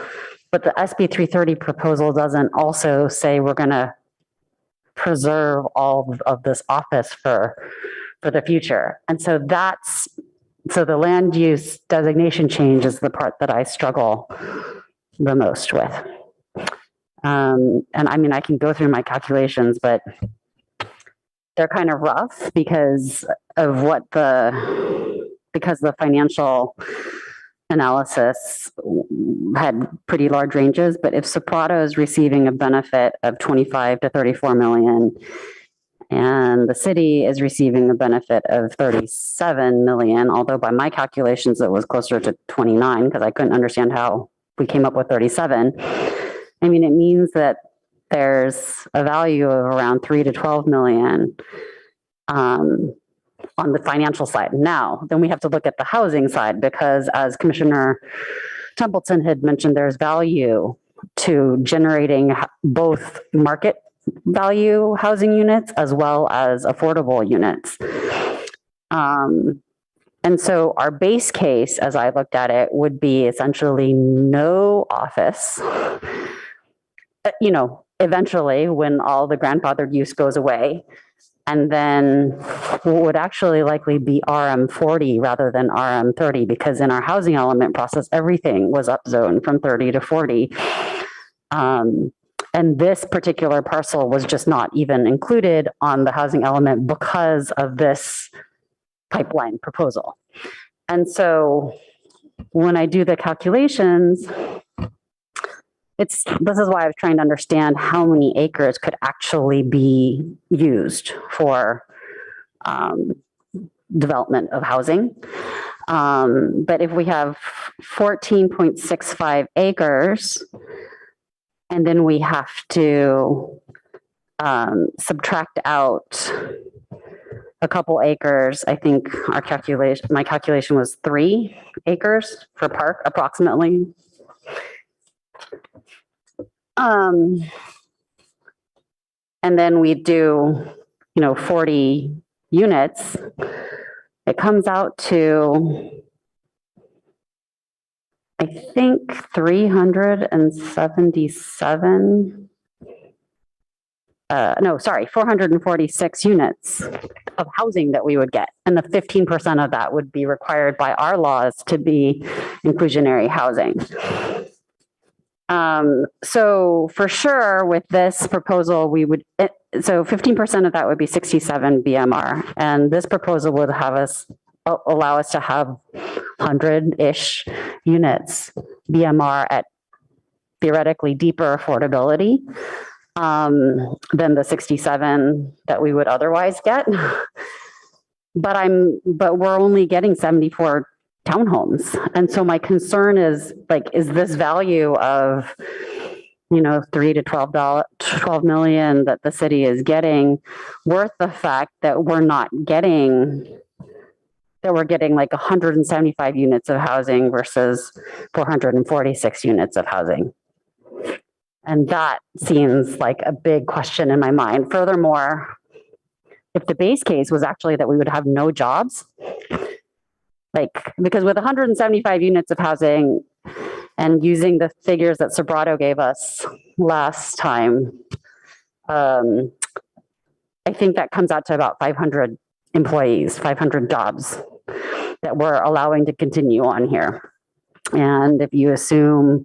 But the SB 330 proposal doesn't also say we're going to preserve all of this office for the future. And so so the land use designation change is the part that I struggle the most with. And I can go through my calculations, but they're kind of rough because of because the financial analysis had pretty large ranges. But if Soprato is receiving a benefit of 25 to 34 million, and the city is receiving a benefit of 37 million, although by my calculations, it was closer to 29 because I couldn't understand how we came up with 37. It means that there's a value of around 3 to 12 million on the financial side. Now, then we have to look at the housing side because as Commissioner Templeton had mentioned, there's value to generating both market value housing units as well as affordable units. And so our base case, as I looked at it, would be essentially no office. Eventually when all the grandfathered use goes away, and then would actually likely be RM40 rather than RM30 because in our housing element process, everything was upzoned from 30 to 40. And this particular parcel was just not even included on the housing element because of this pipeline proposal. And so when I do the calculations, this is why I was trying to understand how many acres could actually be used for development of housing. But if we have 14.65 acres, and then we have to subtract out a couple acres, I think my calculation was 3 acres for park approximately. And then we do, 40 units. It comes out to, I think, 377. 446 units of housing that we would get. And the 15% of that would be required by our laws to be inclusionary housing. So for sure with this proposal, so 15% of that would be 67 BMR. And this proposal would allow us to have 100-ish units BMR at theoretically deeper affordability than the 67 that we would otherwise get. But we're only getting 74 townhomes. And so my concern is is this value of, $3 to $12 million that the city is getting worth the fact that we're getting like 175 units of housing versus 446 units of housing. And that seems like a big question in my mind. Furthermore, if the base case was actually that we would have no jobs, because with 175 units of housing and using the figures that Sobrato gave us last time, I think that comes out to about 500 employees, 500 jobs that we're allowing to continue on here. And if you assume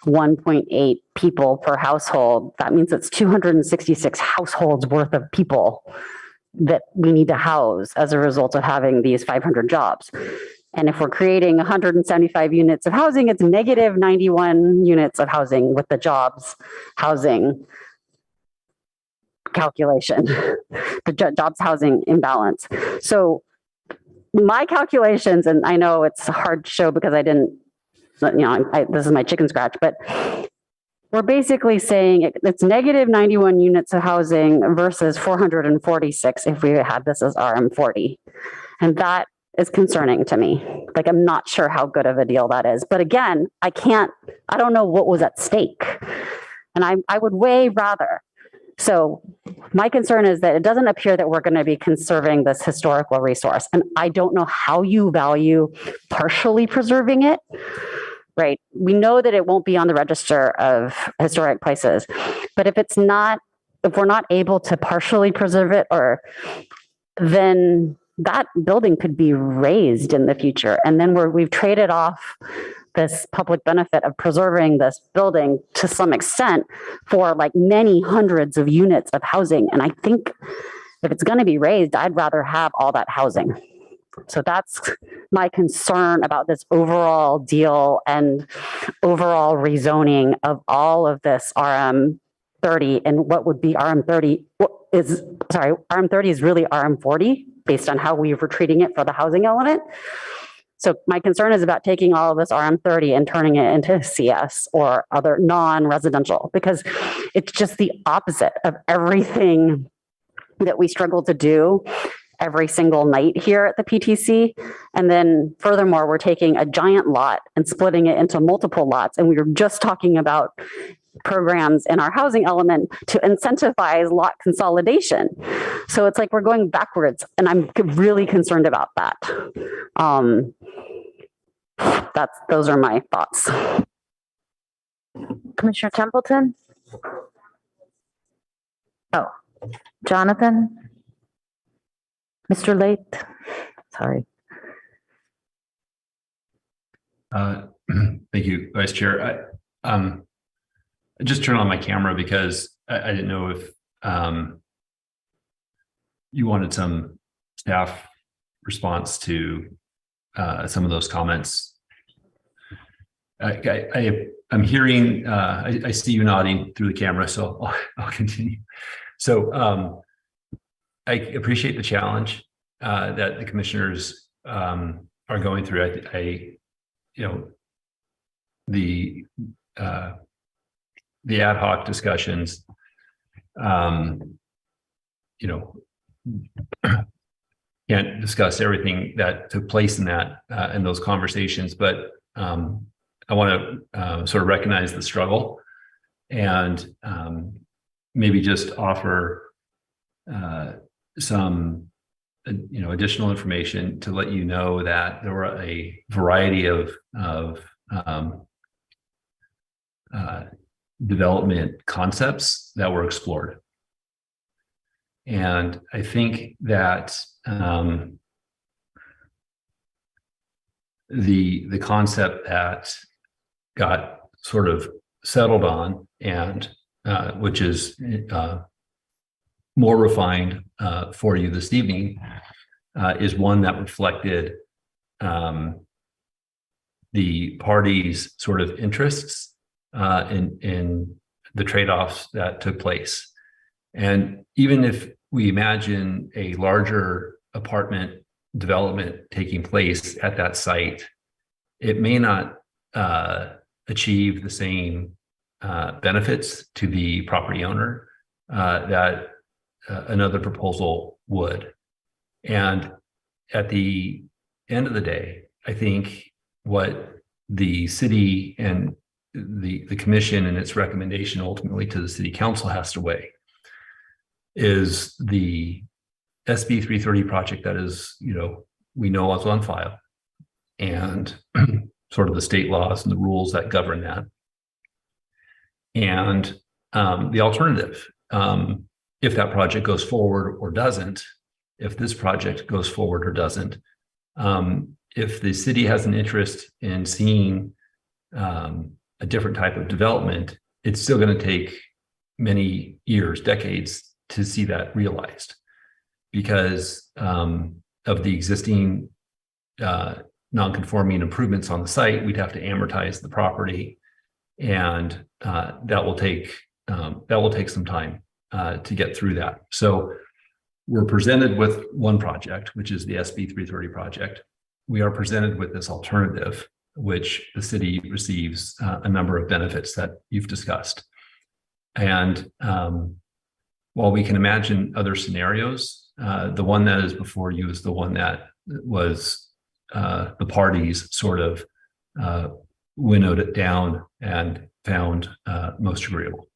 1.8 people per household, that means it's 266 households worth of people that we need to house as a result of having these 500 jobs. And if we're creating 175 units of housing, it's negative 91 units of housing with the jobs housing calculation, the jobs housing imbalance. So my calculations, and I know it's a hard to show because I didn't, this is my chicken scratch, but we're basically saying it's negative 91 units of housing versus 446 if we had this as RM40. And that is concerning to me. I'm not sure how good of a deal that is. But again, I don't know what was at stake. And I would way rather. So my concern is that it doesn't appear that we're going to be conserving this historical resource. And I don't know how you value partially preserving it. Right. We know that it won't be on the register of historic places, but if we're not able to partially preserve it, then that building could be razed in the future. And then we've traded off this public benefit of preserving this building to some extent for many hundreds of units of housing. And I think if it's going to be razed, I'd rather have all that housing. So that's my concern about this overall deal and overall rezoning of all of this RM30 and what would be RM30 RM30 is really RM40 based on how we were treating it for the housing element. So my concern is about taking all of this RM30 and turning it into CS or other non-residential, because it's just the opposite of everything that we struggle to do every single night here at the PTC. And then furthermore, we're taking a giant lot and splitting it into multiple lots. And we were just talking about programs in our housing element to incentivize lot consolidation. So it's we're going backwards, and I'm really concerned about that. Those are my thoughts. Commissioner Templeton? Oh, Jonathan? Mr. Late? Sorry. Thank you, Vice Chair. just turn on my camera because I didn't know if you wanted some staff response to some of those comments. I'm hearing, I see you nodding through the camera, so I'll continue. So I appreciate the challenge that the commissioners are going through. The ad hoc discussions, can't discuss everything that took place in that in those conversations, but I want to sort of recognize the struggle and maybe just offer some additional information to let you know that there were a variety of development concepts that were explored. And I think that the concept that got sort of settled on and which is more refined for you this evening is one that reflected the parties' sort of interests in the trade-offs that took place. And even if we imagine a larger apartment development taking place at that site, it may not achieve the same benefits to the property owner that another proposal would. And at the end of the day, I think what the city and the commission and its recommendation ultimately to the city council has to weigh is the SB 330 project that is, we know is on file, and sort of the state laws and the rules that govern that. And the alternative, if that project goes forward or doesn't, if this project goes forward or doesn't, if the city has an interest in seeing a different type of development, it's still going to take many years, decades to see that realized because of the existing non-conforming improvements on the site. We'd have to amortize the property, and that will take some time to get through that. So we're presented with one project, which is the SB 330 project. We are presented with this alternative, which the city receives a number of benefits that you've discussed. And while we can imagine other scenarios, the one that is before you is the one that was the parties sort of winnowed it down and found most agreeable.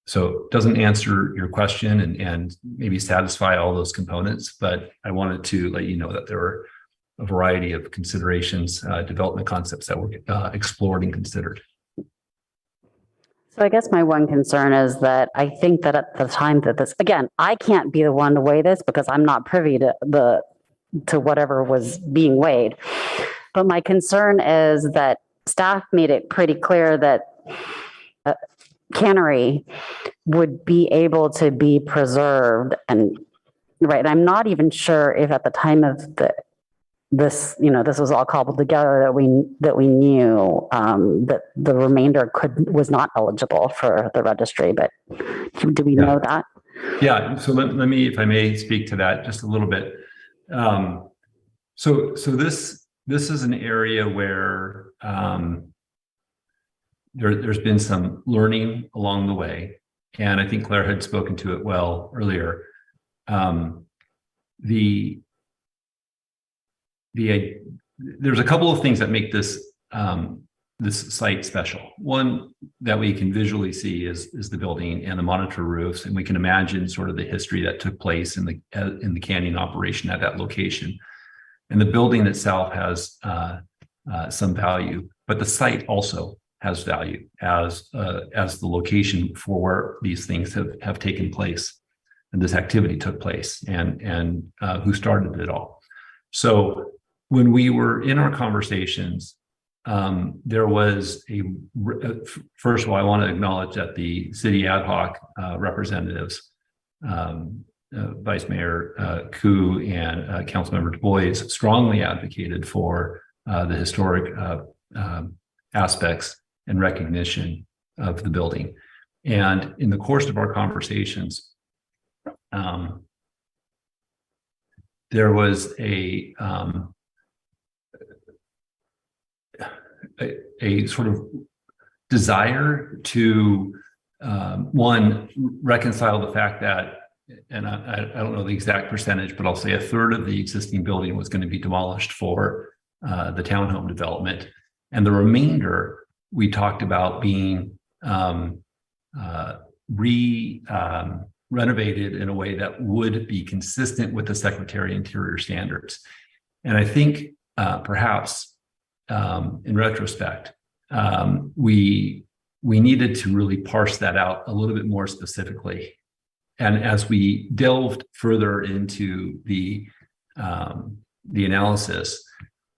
So it doesn't answer your question and maybe satisfy all those components, but I wanted to let you know that there were a variety of considerations, development concepts that were explored and considered. So I guess my one concern is that I think that at the time that this, again, I can't be the one to weigh this because I'm not privy to whatever was being weighed. But my concern is that staff made it pretty clear that cannery would be able to be preserved, and right. And I'm not even sure if at the time of this was all cobbled together that we knew that the remainder was not eligible for the registry. But do we know that? Yeah. So let me, if I may, speak to that just a little bit. So this is an area where there's been some learning along the way, and I think Claire had spoken to it well earlier. There's a couple of things that make this this site special. One that we can visually see is the building and the monitor roofs, and we can imagine sort of the history that took place in the canning operation at that location. And the building itself has some value, but the site also has value as the location for where these things have taken place and this activity took place, and who started it all. So when we were in our conversations there was first of all, I want to acknowledge that the city ad hoc representatives, Vice Mayor Koo and Councilmember Du Bois, strongly advocated for the historic aspects and recognition of the building. And in the course of our conversations, there was a sort of desire to one, reconcile the fact that, and I don't know the exact percentage, but I'll say 1/3 of the existing building was going to be demolished for the townhome development, and the remainder we talked about being renovated in a way that would be consistent with the Secretary of Interior standards. And I think perhaps in retrospect, we needed to really parse that out a little bit more specifically. And as we delved further into the analysis,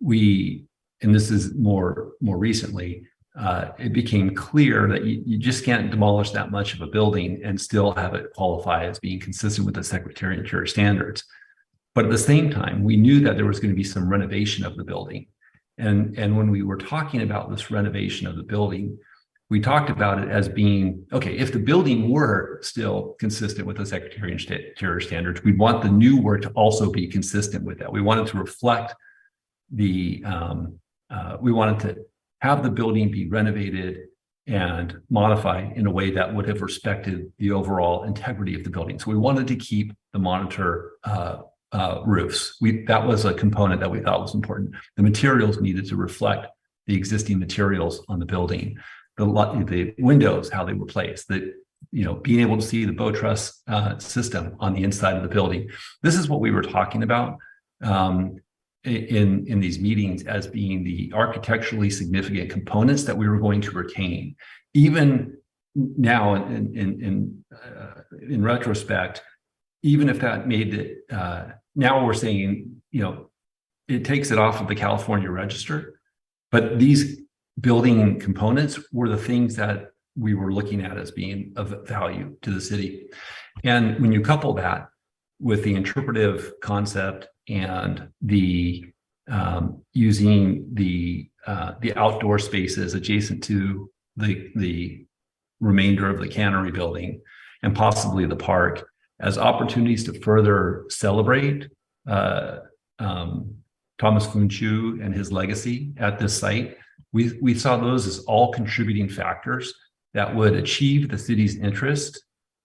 and this is more recently, it became clear that you just can't demolish that much of a building and still have it qualify as being consistent with the Secretary of Interior standards. But at the same time, we knew that there was going to be some renovation of the building. And when we were talking about this renovation of the building, we talked about it as being, okay, if the building were still consistent with the Secretary of Interior standards, we'd want the new work to also be consistent with that. We wanted to reflect we wanted to have the building be renovated and modified in a way that would have respected the overall integrity of the building. So we wanted to keep the monitor roofs. That was a component that we thought was important. The materials needed to reflect the existing materials on the building. The windows, how they were placed, being able to see the bow truss system on the inside of the building. This is what we were talking about in these meetings as being the architecturally significant components that we were going to retain. Even now, in retrospect, even if that made it, now we're saying, it takes it off of the California register, but these building components were the things that we were looking at as being of value to the city. And when you couple that with the interpretive concept and the using the outdoor spaces adjacent to the remainder of the cannery building and possibly the park as opportunities to further celebrate Thomas Funchu and his legacy at this site, we saw those as all contributing factors that would achieve the city's interest,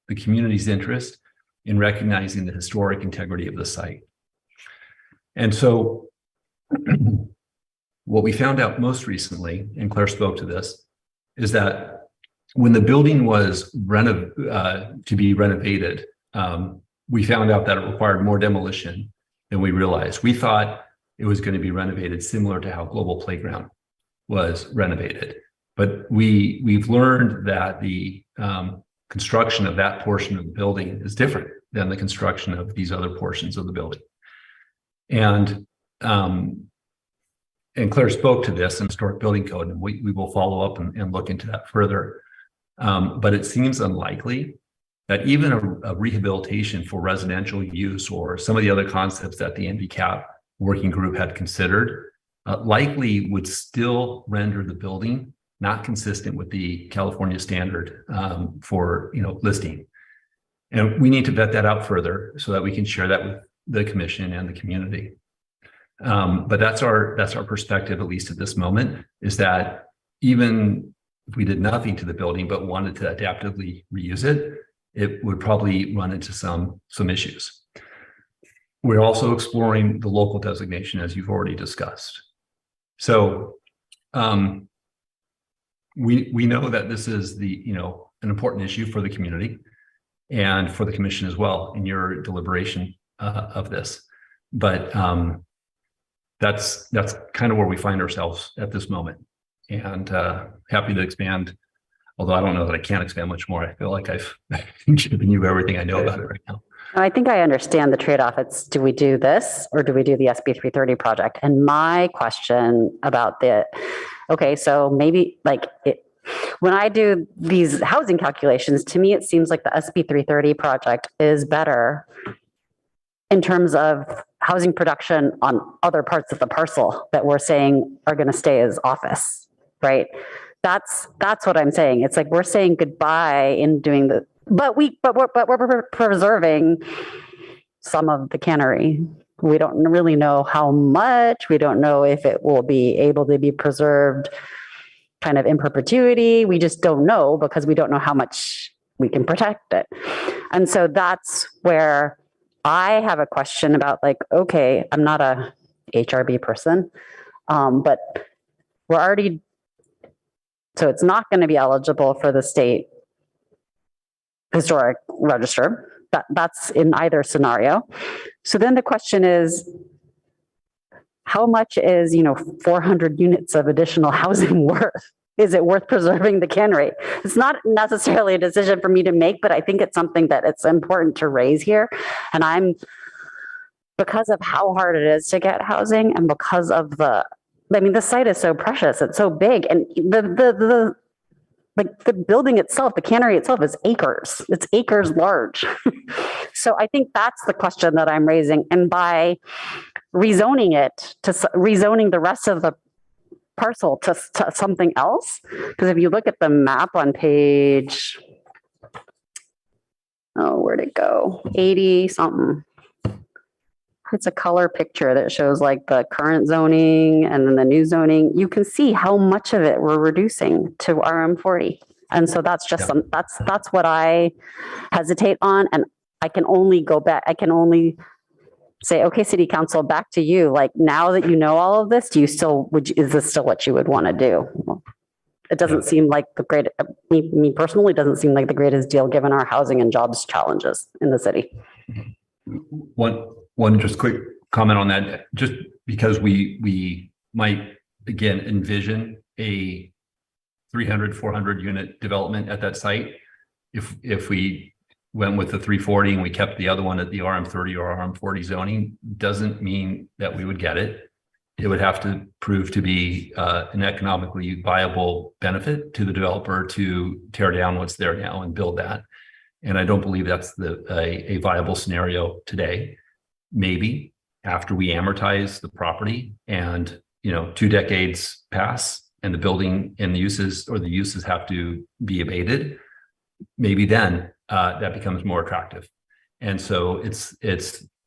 the community's interest in recognizing the historic integrity of the site. And so what we found out most recently, and Claire spoke to this, is that when the building was to be renovated, we found out that it required more demolition than we realized. We thought it was going to be renovated similar to how Global Playground was renovated. But we've learned that the construction of that portion of the building is different than the construction of these other portions of the building. And Claire spoke to this in Historic Building Code, and we will follow up and look into that further. But it seems unlikely that even a rehabilitation for residential use or some of the other concepts that the NVCAP working group had considered likely would still render the building not consistent with the California standard for listing. And we need to vet that out further so that we can share that with the commission and the community. But that's our perspective, at least at this moment, is that even if we did nothing to the building but wanted to adaptively reuse it, it would probably run into some issues. We're also exploring the local designation, as you've already discussed. So we know that this is an important issue for the community and for the commission as well in your deliberation of this. But that's kind of where we find ourselves at this moment, and happy to expand. Although I don't know that I can expand much more. I feel like I've given you everything I know about it right now. I think I understand the trade-off. It's, do we do this or do we do the SB 330 project? And my question about the Okay, so maybe like when I do these housing calculations, to me, it seems like the SB 330 project is better in terms of housing production on other parts of the parcel that we're saying are going to stay as office, right? That's what I'm saying. It's like we're saying goodbye in doing the, but we're preserving some of the cannery. We don't really know how much. We don't know if it will be able to be preserved kind of in perpetuity. We just don't know because we don't know how much we can protect it. And so that's where I have a question about, like, okay, I'm not a HRB person, but we're already, so it's not going to be eligible for the state historic register. That's in either scenario. So then the question is, how much is, 400 units of additional housing worth? Is it worth preserving the cannery? It's not necessarily a decision for me to make, but I think it's something that it's important to raise here. And because of how hard it is to get housing and because of the site is so precious, it's so big, and the building itself, the cannery itself is acres. It's acres large. So I think that's the question that I'm raising. And by rezoning the rest of the parcel to something else, because if you look at the map on page, where'd it go? 80 something. It's a color picture that shows like the current zoning and then the new zoning. You can see how much of it we're reducing to RM40. And so that's just that's what I hesitate on. And I can only go back. I can only say, okay, city council, back to you. Like, now that you know all of this, is this still what you would want to do? Well, it doesn't seem like me personally, doesn't seem like the greatest deal given our housing and jobs challenges in the city. One just quick comment on that, just because we might again envision a 300, 400 unit development at that site. If we went with the 340 and we kept the other one at the RM30 or RM40 zoning, doesn't mean that we would get it. It would have to prove to be an economically viable benefit to the developer to tear down what's there now and build that. And I don't believe that's a viable scenario today. Maybe after we amortize the property and 2 decades pass and the building and the uses have to be abated, maybe then that becomes more attractive. And so it's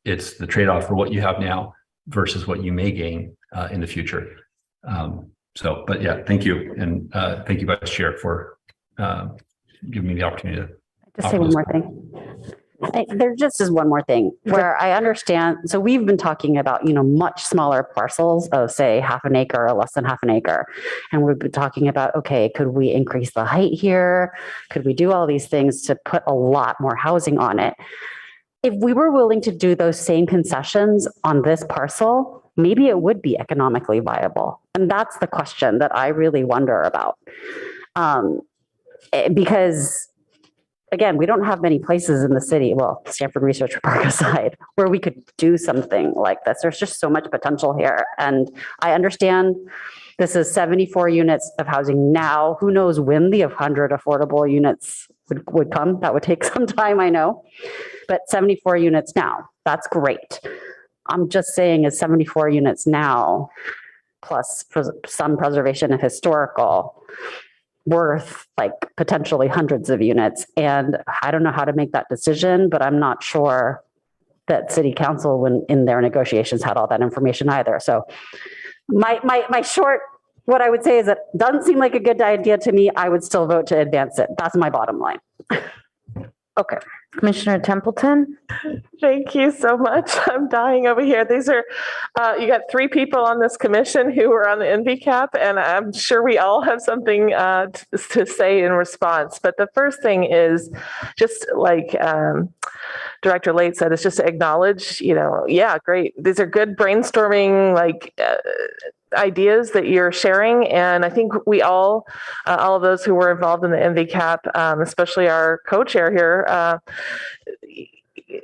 the trade-off for what you have now versus what you may gain in the future. But yeah, thank you. And thank you, Vice Chair, for giving me the opportunity to just say one more thing. There just is one more thing where I understand. So we've been talking about, much smaller parcels of, say, half an acre or less than half an acre. And we've been talking about, okay, could we increase the height here? Could we do all these things to put a lot more housing on it? If we were willing to do those same concessions on this parcel, maybe it would be economically viable. And that's the question that I really wonder about. Because again, we don't have many places in the city, well, Stanford Research Park aside, where we could do something like this. There's just so much potential here. And I understand this is 74 units of housing now. Who knows when the 100 affordable units would come? That would take some time, I know. But 74 units now, that's great. I'm just saying, is 74 units now, plus some preservation of historical, worth like potentially hundreds of units? And I don't know how to make that decision, but I'm not sure that city council, when in their negotiations, had all that information either. So my short, what I would say is that it doesn't seem like a good idea to me. I would still vote to advance it. That's my bottom line. Okay. Commissioner Templeton? Thank you so much. I'm dying over here. These are, you got 3 people on this commission who were on the NVCAP, and I'm sure we all have something to say in response. But the first thing is just like Director Late said, it's just to acknowledge, yeah, great. These are good brainstorming, ideas that you're sharing. And I think we all of those who were involved in the NVCAP, especially our co-chair here,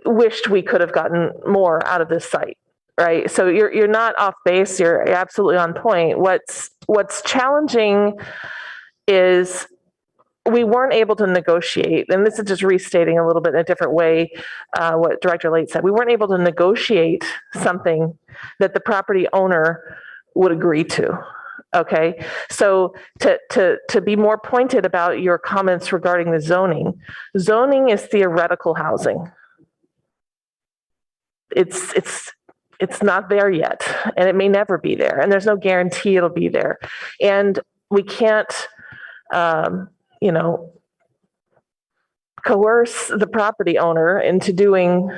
wished we could have gotten more out of this site. right? So you're not off base. You're absolutely on point. What's challenging is we weren't able to negotiate, and this is just restating a little bit in a different way what Director Late said. We weren't able to negotiate something that the property owner would agree to. Okay, so to be more pointed about your comments regarding the zoning is theoretical housing. It's not there yet, and it may never be there, and there's no guarantee it'll be there, and we can't coerce the property owner into doing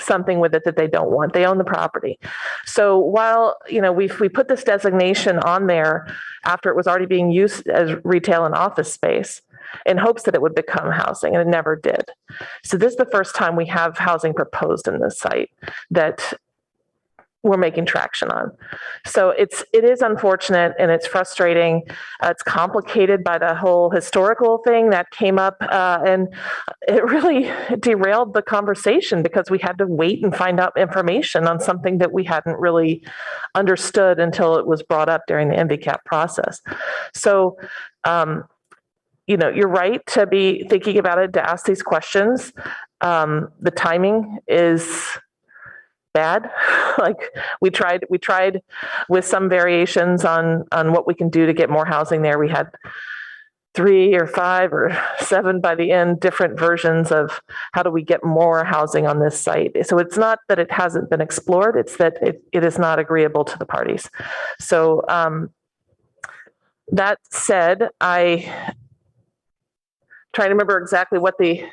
something with it that they don't want. They own the property. So while, we put this designation on there after it was already being used as retail and office space in hopes that it would become housing, and it never did. So this is the first time we have housing proposed in this site that we're making traction on. So it is unfortunate and it's frustrating. It's complicated by the whole historical thing that came up, and it really derailed the conversation because we had to wait and find out information on something that we hadn't really understood until it was brought up during the MVCAP process. So, you're right to be thinking about it, to ask these questions. The timing is bad. Like we tried with some variations on what we can do to get more housing there. We had 3 or 5 or 7 by the end, different versions of how do we get more housing on this site. So it's not that it hasn't been explored, it's that it is not agreeable to the parties. So that said, I try to remember exactly what the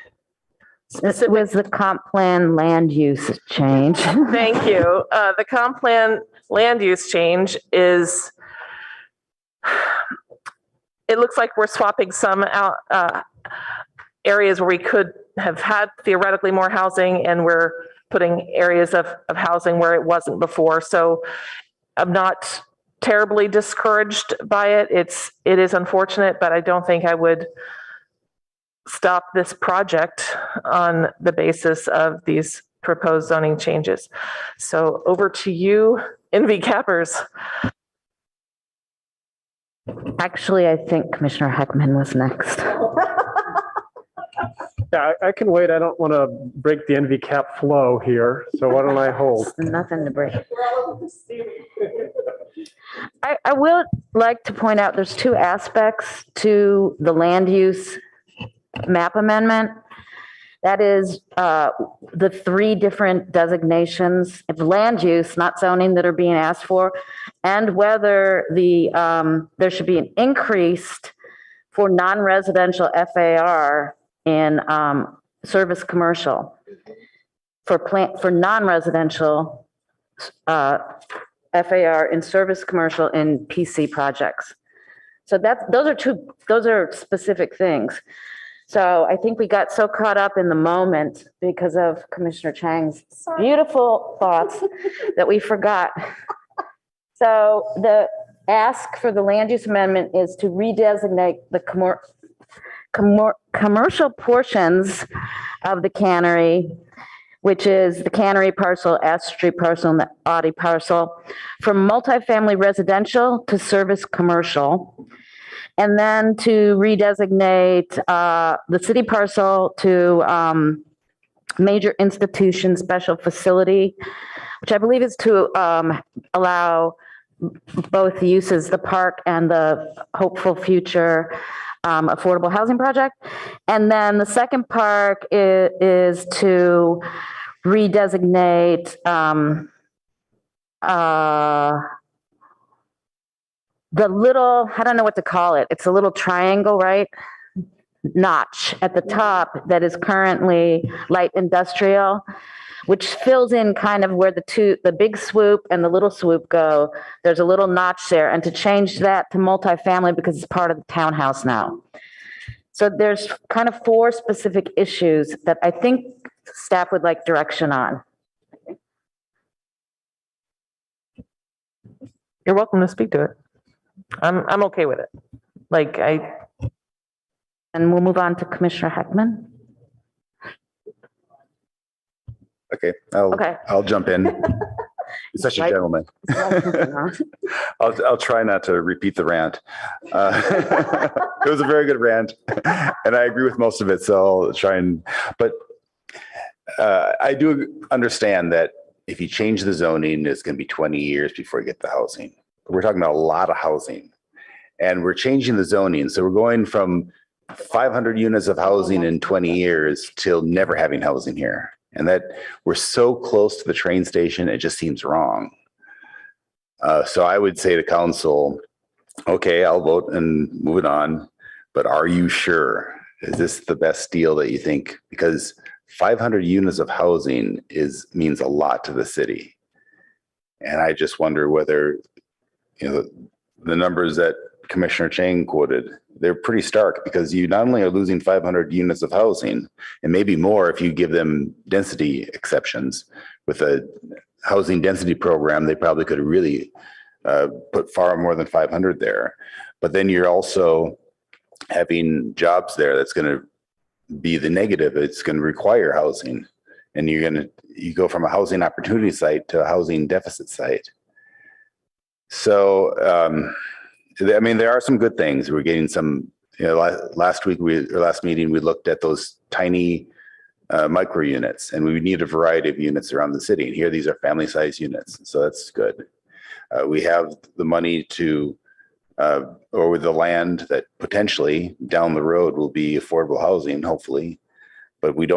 It was the comp plan land use change. Thank you. The comp plan land use change is, it looks like we're swapping some out, areas where we could have had theoretically more housing, and we're putting areas of housing where it wasn't before. So I'm not terribly discouraged by it. It is unfortunate, but I don't think I would stop this project on the basis of these proposed zoning changes. So over to you, NVCAPers. Actually, I think Commissioner Heckman was next. Yeah, I can wait. I don't want to break the NVCAP flow here, so why don't I hold? Nothing to break. I would like to point out there's 2 aspects to the land use map amendment. That is the 3 different designations of land use, not zoning, that are being asked for, and whether there should be an increase for non-residential FAR in service commercial, for non-residential FAR in service commercial in PC projects. So those are specific things. So I think we got so caught up in the moment because of Commissioner Chang's beautiful thoughts that we forgot. So the ask for the land use amendment is to redesignate the commercial portions of the cannery, which is the cannery parcel, S Street parcel, and the Audi parcel, from multifamily residential to service commercial. And then to redesignate the city parcel to major institution special facility, which I believe is to allow both uses, the park and the hopeful future affordable housing project. And then the second park is to redesignate the little, I don't know what to call it. It's a little triangle, right? Notch at the top that is currently light industrial, which fills in kind of where the big swoop and the little swoop go. There's a little notch there, and to change that to multifamily because it's part of the townhouse now. So there's kind of 4 specific issues that I think staff would like direction on. You're welcome to speak to it. I'm okay with it. And we'll move on to Commissioner Heckman. Okay, Okay. I'll jump in. Such a Right. gentleman. I'll try not to repeat the rant. It was a very good rant, and I agree with most of it. So I'll try but I do understand that if you change the zoning, it's going to be 20 years before you get the housing. We're talking about a lot of housing, and we're changing the zoning. So we're going from 500 units of housing in 20 years till never having housing here. And that we're so close to the train station, it just seems wrong. So I would say to council, okay, I'll vote and move it on, but are you sure? Is this the best deal that you think? Because 500 units of housing means a lot to the city. And I just wonder whether, the numbers that Commissioner Chang quoted, they're pretty stark, because you not only are losing 500 units of housing, and maybe more if you give them density exceptions. With a housing density program, they probably could really put far more than 500 there. But then you're also having jobs there that's going to be the negative. It's going to require housing, and you go from a housing opportunity site to a housing deficit site. So, I mean, there are some good things. We're getting some, last meeting, we looked at those tiny micro units, and we need a variety of units around the city. And here, these are family size units. So that's good. We have the money to, or with the land that potentially down the road will be affordable housing, hopefully, but we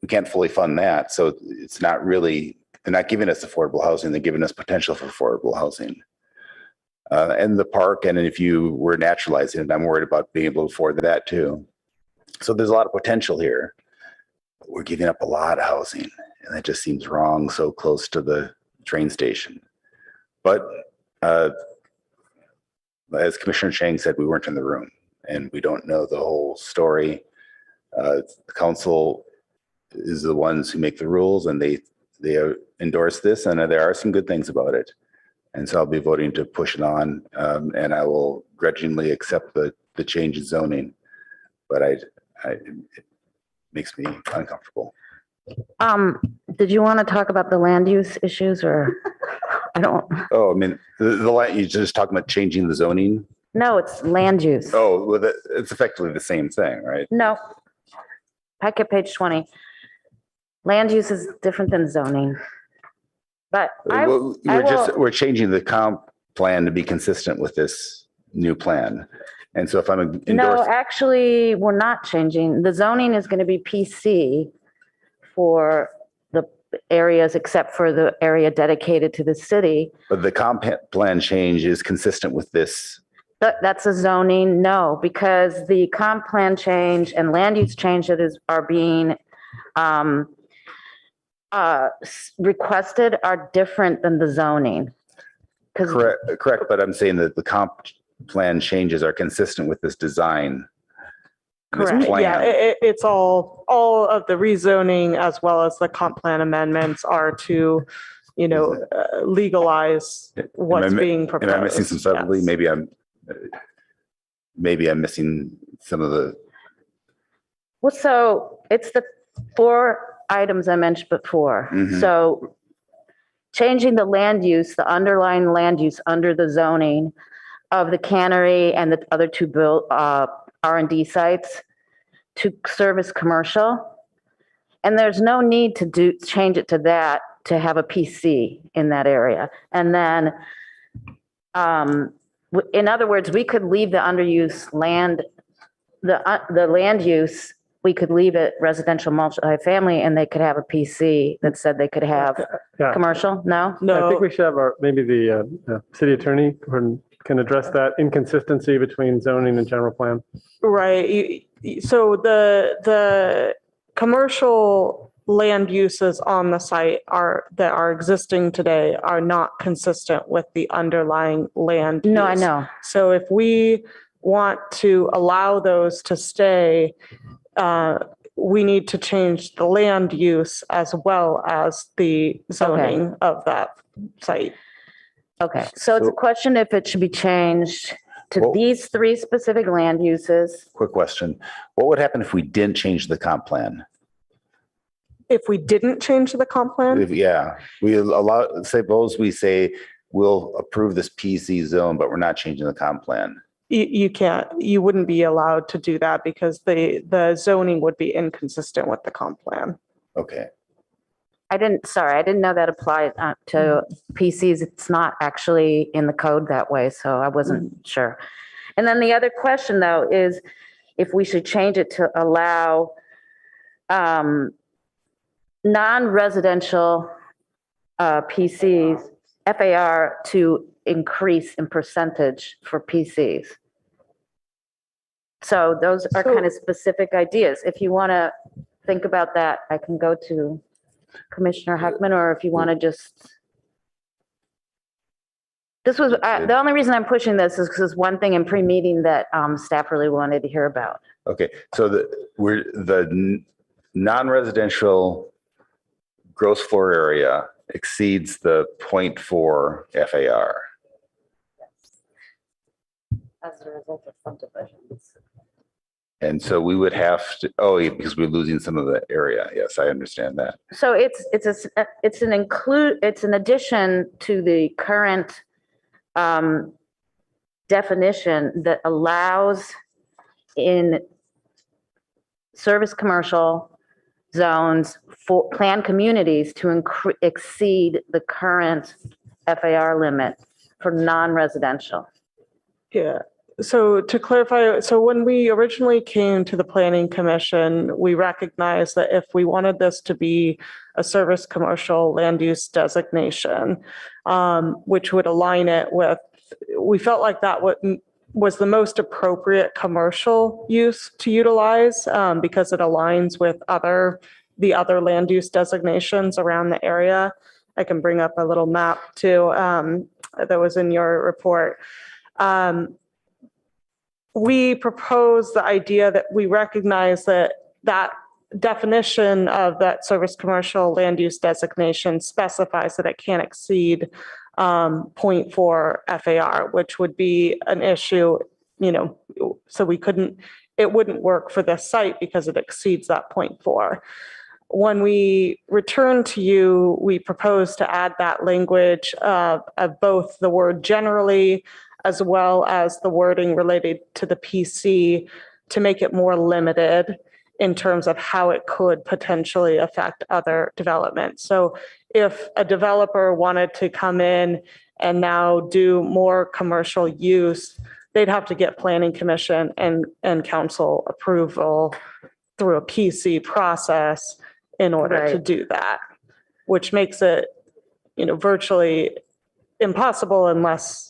can't fully fund that. So it's not really, they're not giving us affordable housing. They're giving us potential for affordable housing. And the park, and if you were naturalizing it, I'm worried about being able to afford that too. So there's a lot of potential here. We're giving up a lot of housing, and that just seems wrong, so close to the train station. But as Commissioner Chang said, we weren't in the room, and we don't know the whole story. The council is the ones who make the rules, and they endorse this, and there are some good things about it. And so I'll be voting to push it on, and I will grudgingly accept the change in zoning, but it makes me uncomfortable. Did you want to talk about the land use issues, or I don't? Oh, I mean, you're just talking about changing the zoning? No, it's land use. Oh, well, it's effectively the same thing, right? No. Packet page 20. Land use is different than zoning. But we're changing the comp plan to be consistent with this new plan. And so if I'm No, actually, we're not changing. The zoning is going to be PC for the areas except for the area dedicated to the city. But the comp plan change is consistent with this. That's a zoning, no, because the comp plan change and land use change that are being requested are different than the zoning. Correct, but I'm saying that the comp plan changes are consistent with this design. Correct. Yeah, it's all of the rezoning as well as the comp plan amendments are to, legalize what's being proposed. Am I missing some subtlety? Yes. Maybe I'm missing some of the. Well, so it's the 4 items I mentioned before. Mm-hmm. So changing the land use, the underlying land use under the zoning of the cannery and the other 2 R&D sites to service commercial. And there's no need to change it to that to have a PC in that area. And then, in other words, we could leave the underused land, the land use, we could leave it residential multifamily, and they could have a PC that said they could have commercial. No? I think we should have maybe the city attorney can address that inconsistency between zoning and general plan. Right. So the commercial land uses on the site that are existing today are not consistent with the underlying land use. No, I know. So if we want to allow those to stay, we need to change the land use as well as the zoning of that site. Okay, so it's a question if it should be changed to these 3 specific land uses. Quick question. What would happen if we didn't change the comp plan? If we didn't change the comp plan, Yeah, we allow, suppose we say we'll approve this PC zone, but we're not changing the comp plan. you wouldn't be allowed to do that because the zoning would be inconsistent with the comp plan. Okay. I didn't know that applied to PCs. It's not actually in the code that way, so I wasn't sure. And then the other question though is if we should change it to allow non-residential PCs, FAR to increase in percentage for PCs. So those are kind of specific ideas. If you want to think about that, I can go to Commissioner Heckman, or if you want to just. This was, the only reason I'm pushing this is because one thing in pre-meeting that staff really wanted to hear about. Okay, so the non-residential gross floor area exceeds the 0.4 FAR. As a result of subdivisions. And so we would have to, oh, yeah, because we're losing some of the area. Yes, I understand that. So it's an addition to the current definition that allows in service commercial zones for planned communities to exceed the current FAR limit for non-residential. Yeah. So to clarify, so when we originally came to the Planning Commission, we recognized that if we wanted this to be a service commercial land use designation, which would align it with, we felt like that was the most appropriate commercial use to utilize because it aligns with the other land use designations around the area. I can bring up a little map too that was in your report. We propose the idea that we recognize that definition of that service commercial land use designation specifies that it can't exceed 0.4 FAR, which would be an issue, so it wouldn't work for this site because it exceeds that 0.4. When we return to you, we propose to add that language of both the word generally as well as the wording related to the PC to make it more limited in terms of how it could potentially affect other developments. So if a developer wanted to come in and now do more commercial use, they'd have to get Planning Commission and council approval through a PC process in order to do that, which makes it, virtually impossible unless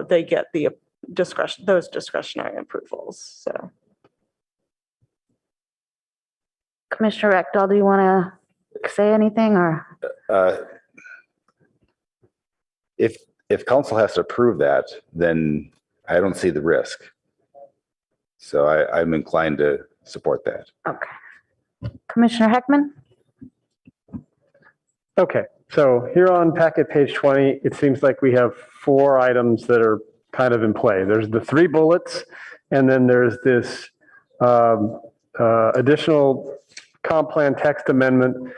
they get the those discretionary approvals. So, Commissioner Ekdahl, do you want to say anything, or? If council has to approve that, then I don't see the risk. So I'm inclined to support that. Okay. Commissioner Heckman? Okay, so here on packet page 20, it seems like we have 4 items that are kind of in play. There's the 3 bullets, and then there's this additional comp plan text amendment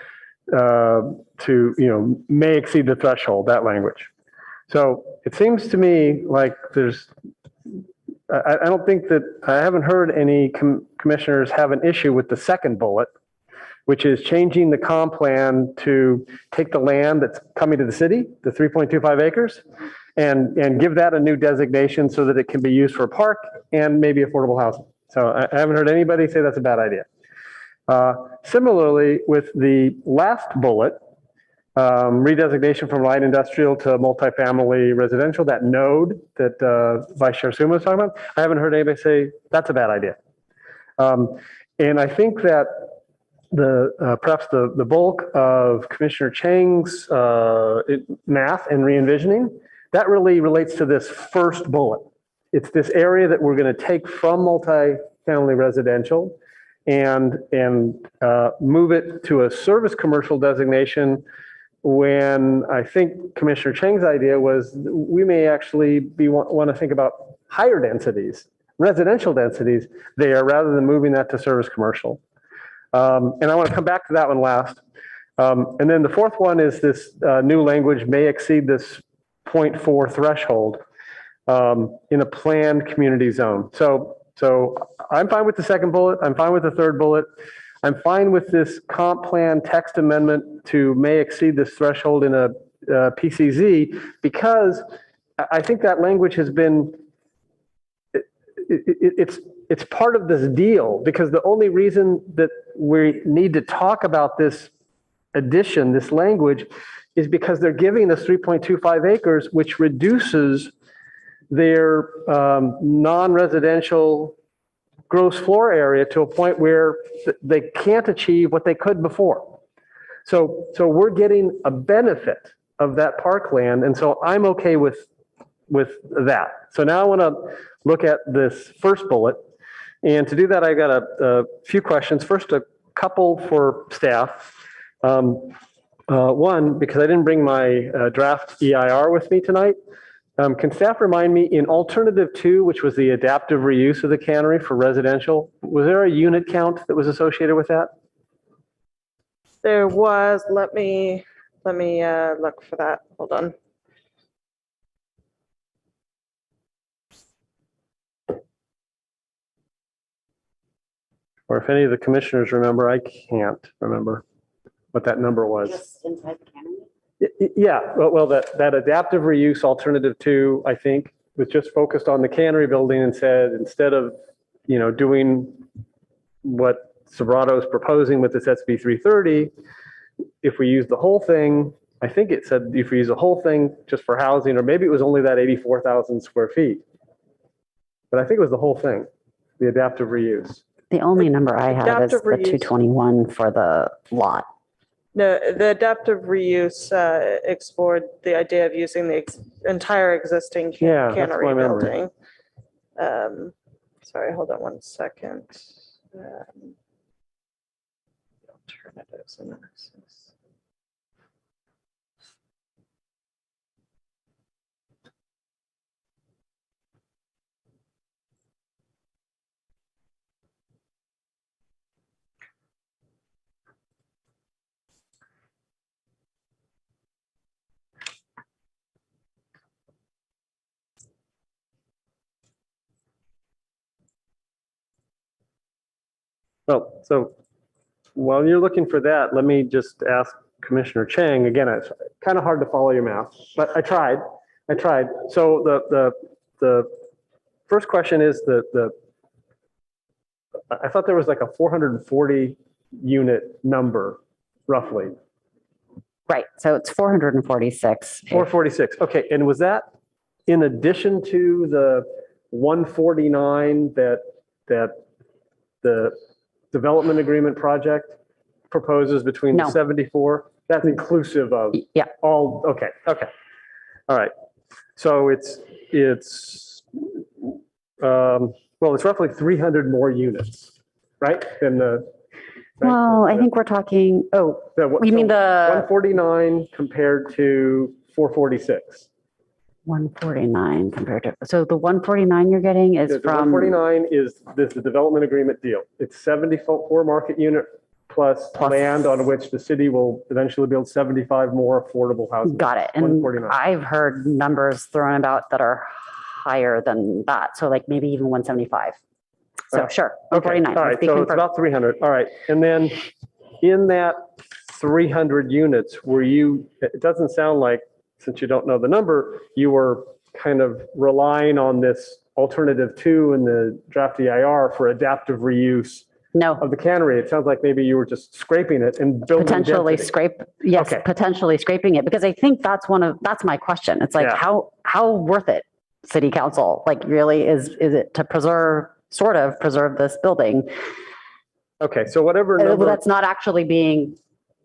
to, may exceed the threshold, that language. So it seems to me like I don't think that, I haven't heard any commissioners have an issue with the second bullet, which is changing the comp plan to take the land that's coming to the city, the 3.25 acres, and give that a new designation so that it can be used for a park and maybe affordable housing. So I haven't heard anybody say that's a bad idea. Similarly, with the last bullet, redesignation from light industrial to multifamily residential, that node that Vice Chair Suma was talking about, I haven't heard anybody say that's a bad idea. And I think that perhaps the bulk of Commissioner Chang's math and re-envisioning, that really relates to this first bullet. It's this area that we're going to take from multifamily residential and move it to a service commercial designation, when I think Commissioner Chang's idea was we may actually want to think about higher densities, residential densities there, rather than moving that to service commercial. And I want to come back to that one last. And then the fourth one is this new language may exceed this 0.4 threshold in a planned community zone. So I'm fine with the second bullet. I'm fine with the third bullet. I'm fine with this comp plan text amendment to may exceed this threshold in a PCZ, because I think that language has been, it's part of this deal, because the only reason that we need to talk about this addition, this language, is because they're giving us 3.25 acres, which reduces their non-residential gross floor area to a point where they can't achieve what they could before. So we're getting a benefit of that parkland, and so I'm okay with that. So now I want to look at this first bullet, and to do that, I got a few questions. First, a couple for staff. One, because I didn't bring my draft EIR with me tonight. Can staff remind me, in alternative 2, which was the adaptive reuse of the cannery for residential, was there a unit count that was associated with that? There was, let me look for that. Hold on. Or if any of the commissioners remember, I can't remember what that number was. Just inside the cannery? Yeah, well, that adaptive reuse alternative 2, I think, was just focused on the cannery building and said, instead of, doing what Sobrato is proposing with this SB 330, if we use the whole thing, I think it said if we use the whole thing just for housing, or maybe it was only that 84,000 square feet. But I think it was the whole thing, the adaptive reuse. The only number I have is the Adaptive reuse. 221 for the lot. No, the adaptive reuse explored the idea of using the entire existing Yeah, that's cannery my memory. building. Sorry, hold on one second. Alternatives analysis. Well, so while you're looking for that, let me just ask Commissioner Chang, again, it's kind of hard to follow your math, but I tried. So the first question is I thought there was like a 440 unit number, roughly. Right, so it's 446. 446, okay, and was that in addition to the 149 that the development agreement project proposes between the No. 74? That's inclusive of Yeah. all, okay. All right. So it's roughly 300 more units, right? Than the. Right? Well, I think we're talking, you mean the 149 compared to 446. 149 compared to, so the 149 you're getting is The from, 149 is the development agreement deal. It's 74 market unit plus land on which the city will eventually build 75 more affordable houses. got it. And 149. I've heard numbers thrown about that are higher than that. So like maybe even 175. So sure, Okay, 149. all right, so it's about 300. All right, and then in that 300 units, it doesn't sound like, since you don't know the number, you were kind of relying on this alternative 2 in the draft EIR for adaptive reuse of the cannery. It sounds like maybe you were just scraping it and building potentially density. potentially scraping it, because I think that's my question. It's like, how worth it, city council? Like, really, is it to preserve this building? Okay, so whatever number. That's not actually being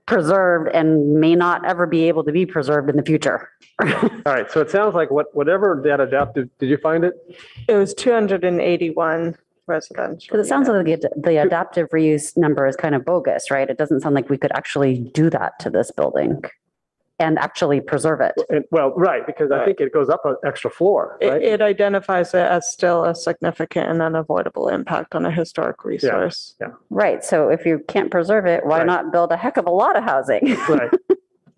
preserved and may not ever be able to be preserved in the future. All right, so it sounds like whatever that adaptive, did you find it? It was 281 residential. Because it sounds like the adaptive reuse number is kind of bogus, right? It doesn't sound like we could actually do that to this building. and actually preserve it. Well, right, because I think it goes up an extra floor, right? It identifies it as still a significant and unavoidable impact on a historic resource. Yeah. Right. So if you can't preserve it, why Right. not build a heck of a lot of housing? Right.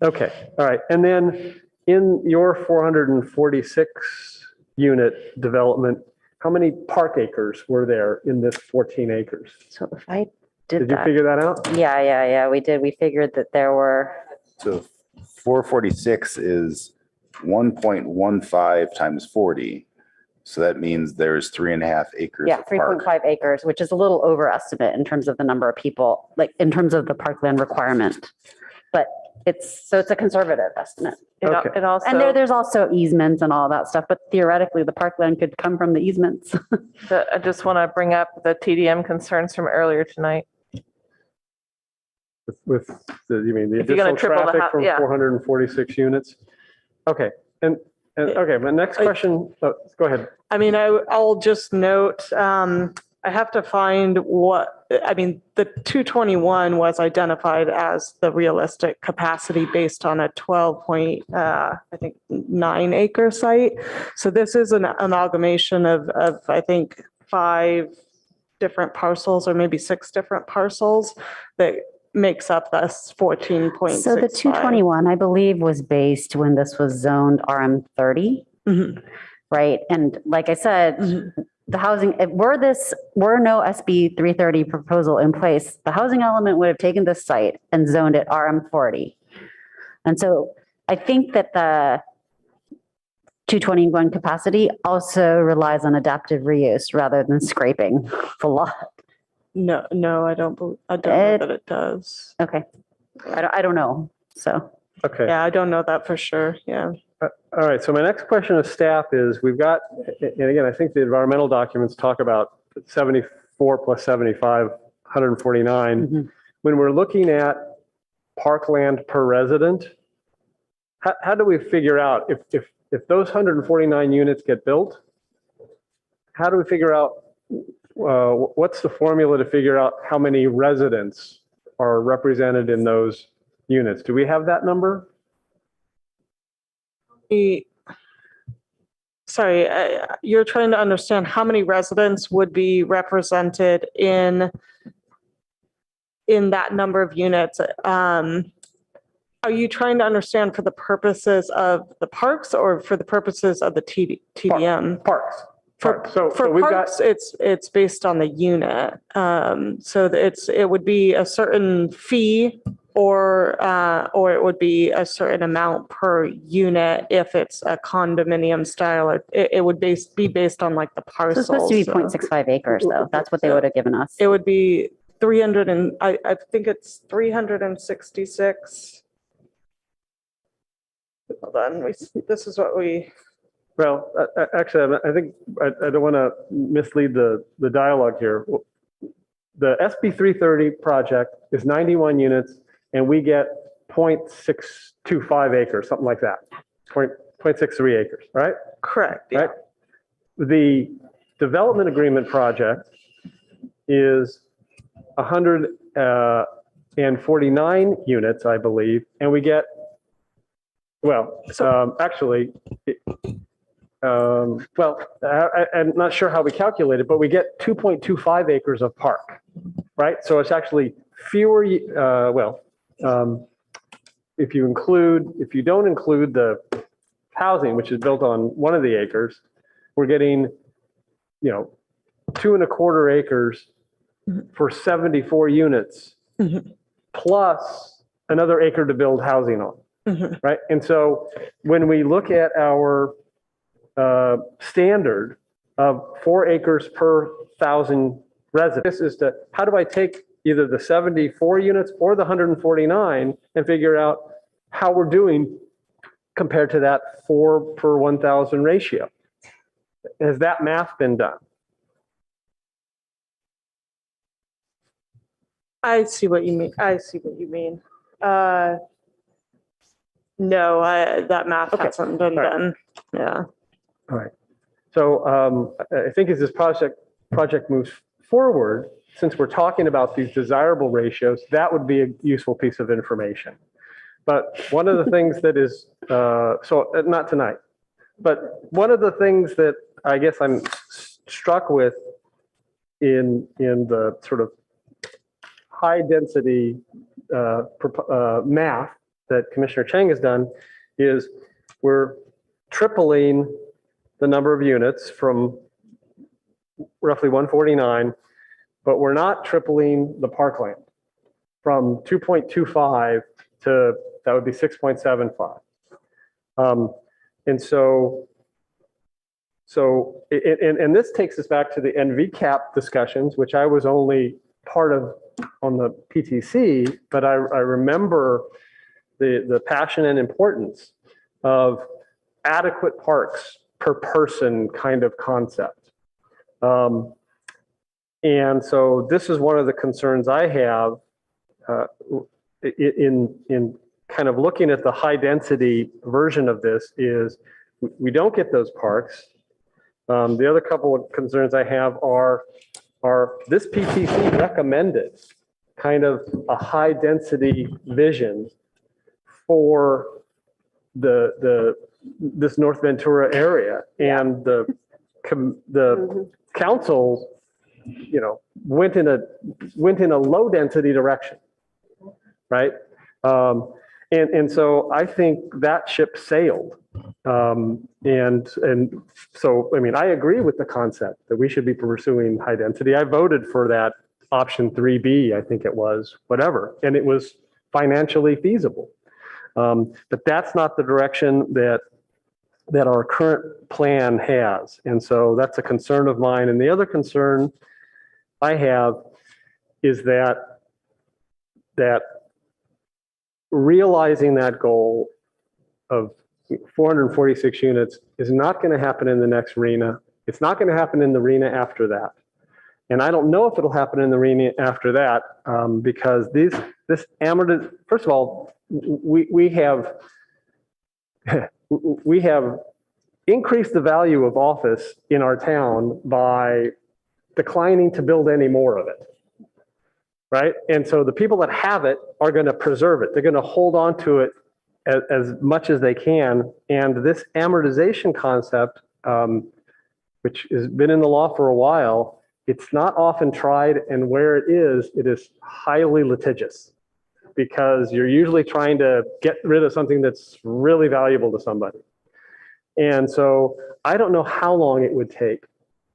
Okay. All right. And then in your 446 unit development, how many park acres were there in this 14 acres? So if I did Did you that. figure that out? Yeah, we did. We figured that there were, So 446 is 1.15 times 40. So that means there's 3.5 acres. yeah, of park. 3.5 acres, which is a little overestimate in terms of the number of people, like in terms of the parkland requirement. But it's a conservative estimate. Okay. It also. And there's also easements and all that stuff, but theoretically, the parkland could come from the easements. I just want to bring up the TDM concerns from earlier tonight. With the, you mean the If you're gonna additional triple the traffic hou- from yeah. 446 units? Okay. And okay, my next question, go ahead. I mean, I'll just note, I have to find the 221 was identified as the realistic capacity based on a 12.9 acre site. So this is an amalgamation of I think 5 different parcels or maybe 6 different parcels that makes up this 14.65. So the 221, I believe, was based when this was zoned RM30, right? And like I said, the housing, were no SB 330 proposal in place, the housing element would have taken this site and zoned it RM40. And so I think that the 221 capacity also relies on adaptive reuse rather than scraping the lot. No, I don't know that it does. Okay. I don't know. So. Okay. Yeah, I don't know that for sure. Yeah. All right. So my next question of staff is, we've got, and again, I think the environmental documents talk about 74 plus 75, 149. When we're looking at parkland per resident, how do we figure out if those 149 units get built, how do we figure out what's the formula to figure out how many residents are represented in those units? Do we have that number? Sorry, you're trying to understand how many residents would be represented in that number of units. Are you trying to understand for the purposes of the parks or for the purposes of the TDM? Parks. For we've parks, it's based on the unit. So it would be a certain fee or it would be a certain amount per unit if it's a condominium style. Or it would be based on like the So parcels. it's supposed to be 0.65 acres though. That's what they would have given us. It would be 300 and I think it's 366. Hold on, this is what we. Well, actually, I think I don't want to mislead the dialogue here. The SB 330 project is 91 units and we get 0.625 acres, something like that, 0.63 acres, right? Correct. Yeah. Right. The development agreement project is 149 units, I believe, and we get, actually, I'm not sure how we calculate it, but we get 2.25 acres of park, right? So it's actually fewer, if you don't include the housing, which is built on one of the acres, we're getting, 2.25 acres for 74 units, plus another acre to build housing on, right? And so when we look at our standard of 4 acres per 1,000 residents, is to how do I take either the 74 units or the 149 and figure out how we're doing compared to that 4 per 1,000 ratio? Has that math been done? I see what you mean. No, that math hasn't been done. Yeah. All right. So I think as this project moves forward, since we're talking about these desirable ratios, that would be a useful piece of information. But one of the things that is, not tonight, but one of the things that I guess I'm struck with in the sort of high density math that Commissioner Chang has done is we're tripling the number of units from roughly 149, but we're not tripling the parkland from 2.25 to, that would be 6.75. And and this takes us back to the NVCAP discussions, which I was only part of on the PTC, but I remember the passion and importance of adequate parks per person kind of concept. And so this is one of the concerns I have in kind of looking at the high density version of this is we don't get those parks. The other couple of concerns I have are this PTC recommended kind of a high density vision for this North Ventura area, and the council, you know, went in a low density direction, right? And so I think that ship sailed. And so, I mean, I agree with the concept that we should be pursuing high density. I voted for that option 3B, I think it was, whatever, and it was financially feasible. But that's not the direction that our current plan has. And so that's a concern of mine. And the other concern I have is that realizing that goal of 446 units is not going to happen in the next RENA. It's not going to happen in the RENA after that. And I don't know if it'll happen in the RENA after that, because this amortization, first of all, we have increased the value of office in our town by declining to build any more of it, right? And so the people that have it are going to preserve it. They're going to hold on to it as much as they can. And this amortization concept, which has been in the law for a while, it's not often tried, and where it is highly litigious, because you're usually trying to get rid of something that's really valuable to somebody. And so I don't know how long it would take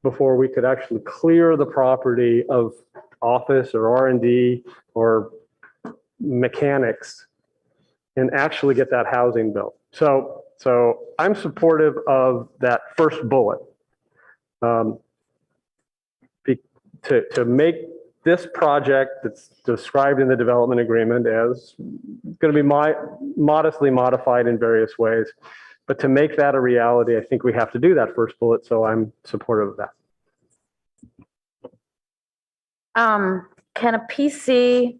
before we could actually clear the property of office or R&D or mechanics and actually get that housing built. So I'm supportive of that first bullet, to make this project that's described in the development agreement as going to be modestly modified in various ways. But to make that a reality, I think we have to do that first bullet. So I'm supportive of that. Can a PC,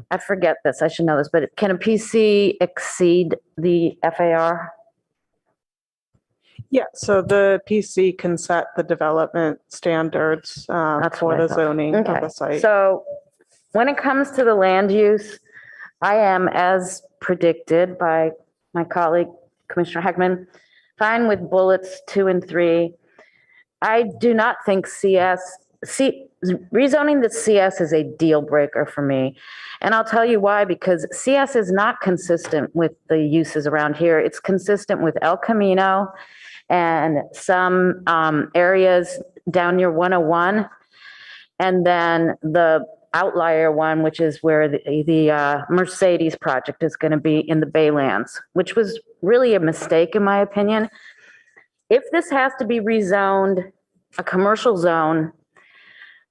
I forget this, I should know this, but can a PC exceed the FAR? Yeah, so the PC can set the development standards for the zoning of the site. So when it comes to the land use, I am, as predicted by my colleague, Commissioner Heckman, fine with bullets 2 and 3. I do not think rezoning the CS is a deal breaker for me. And I'll tell you why, because CS is not consistent with the uses around here. It's consistent with El Camino and some areas down near 101. And then the outlier one, which is where the Mercedes project is going to be in the Baylands, which was really a mistake in my opinion. If this has to be rezoned a commercial zone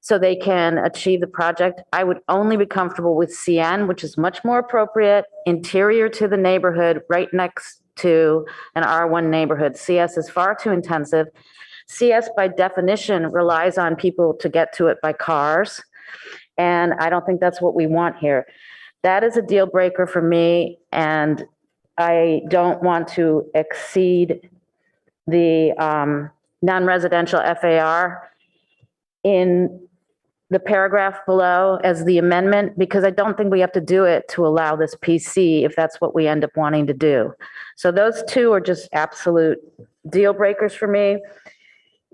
so they can achieve the project, I would only be comfortable with CN, which is much more appropriate, interior to the neighborhood, right next to an R1 neighborhood. CS is far too intensive. CS by definition relies on people to get to it by cars. And I don't think that's what we want here. That is a deal breaker for me. And I don't want to exceed the non-residential FAR in the paragraph below as the amendment, because I don't think we have to do it to allow this PC if that's what we end up wanting to do. So those two are just absolute deal breakers for me.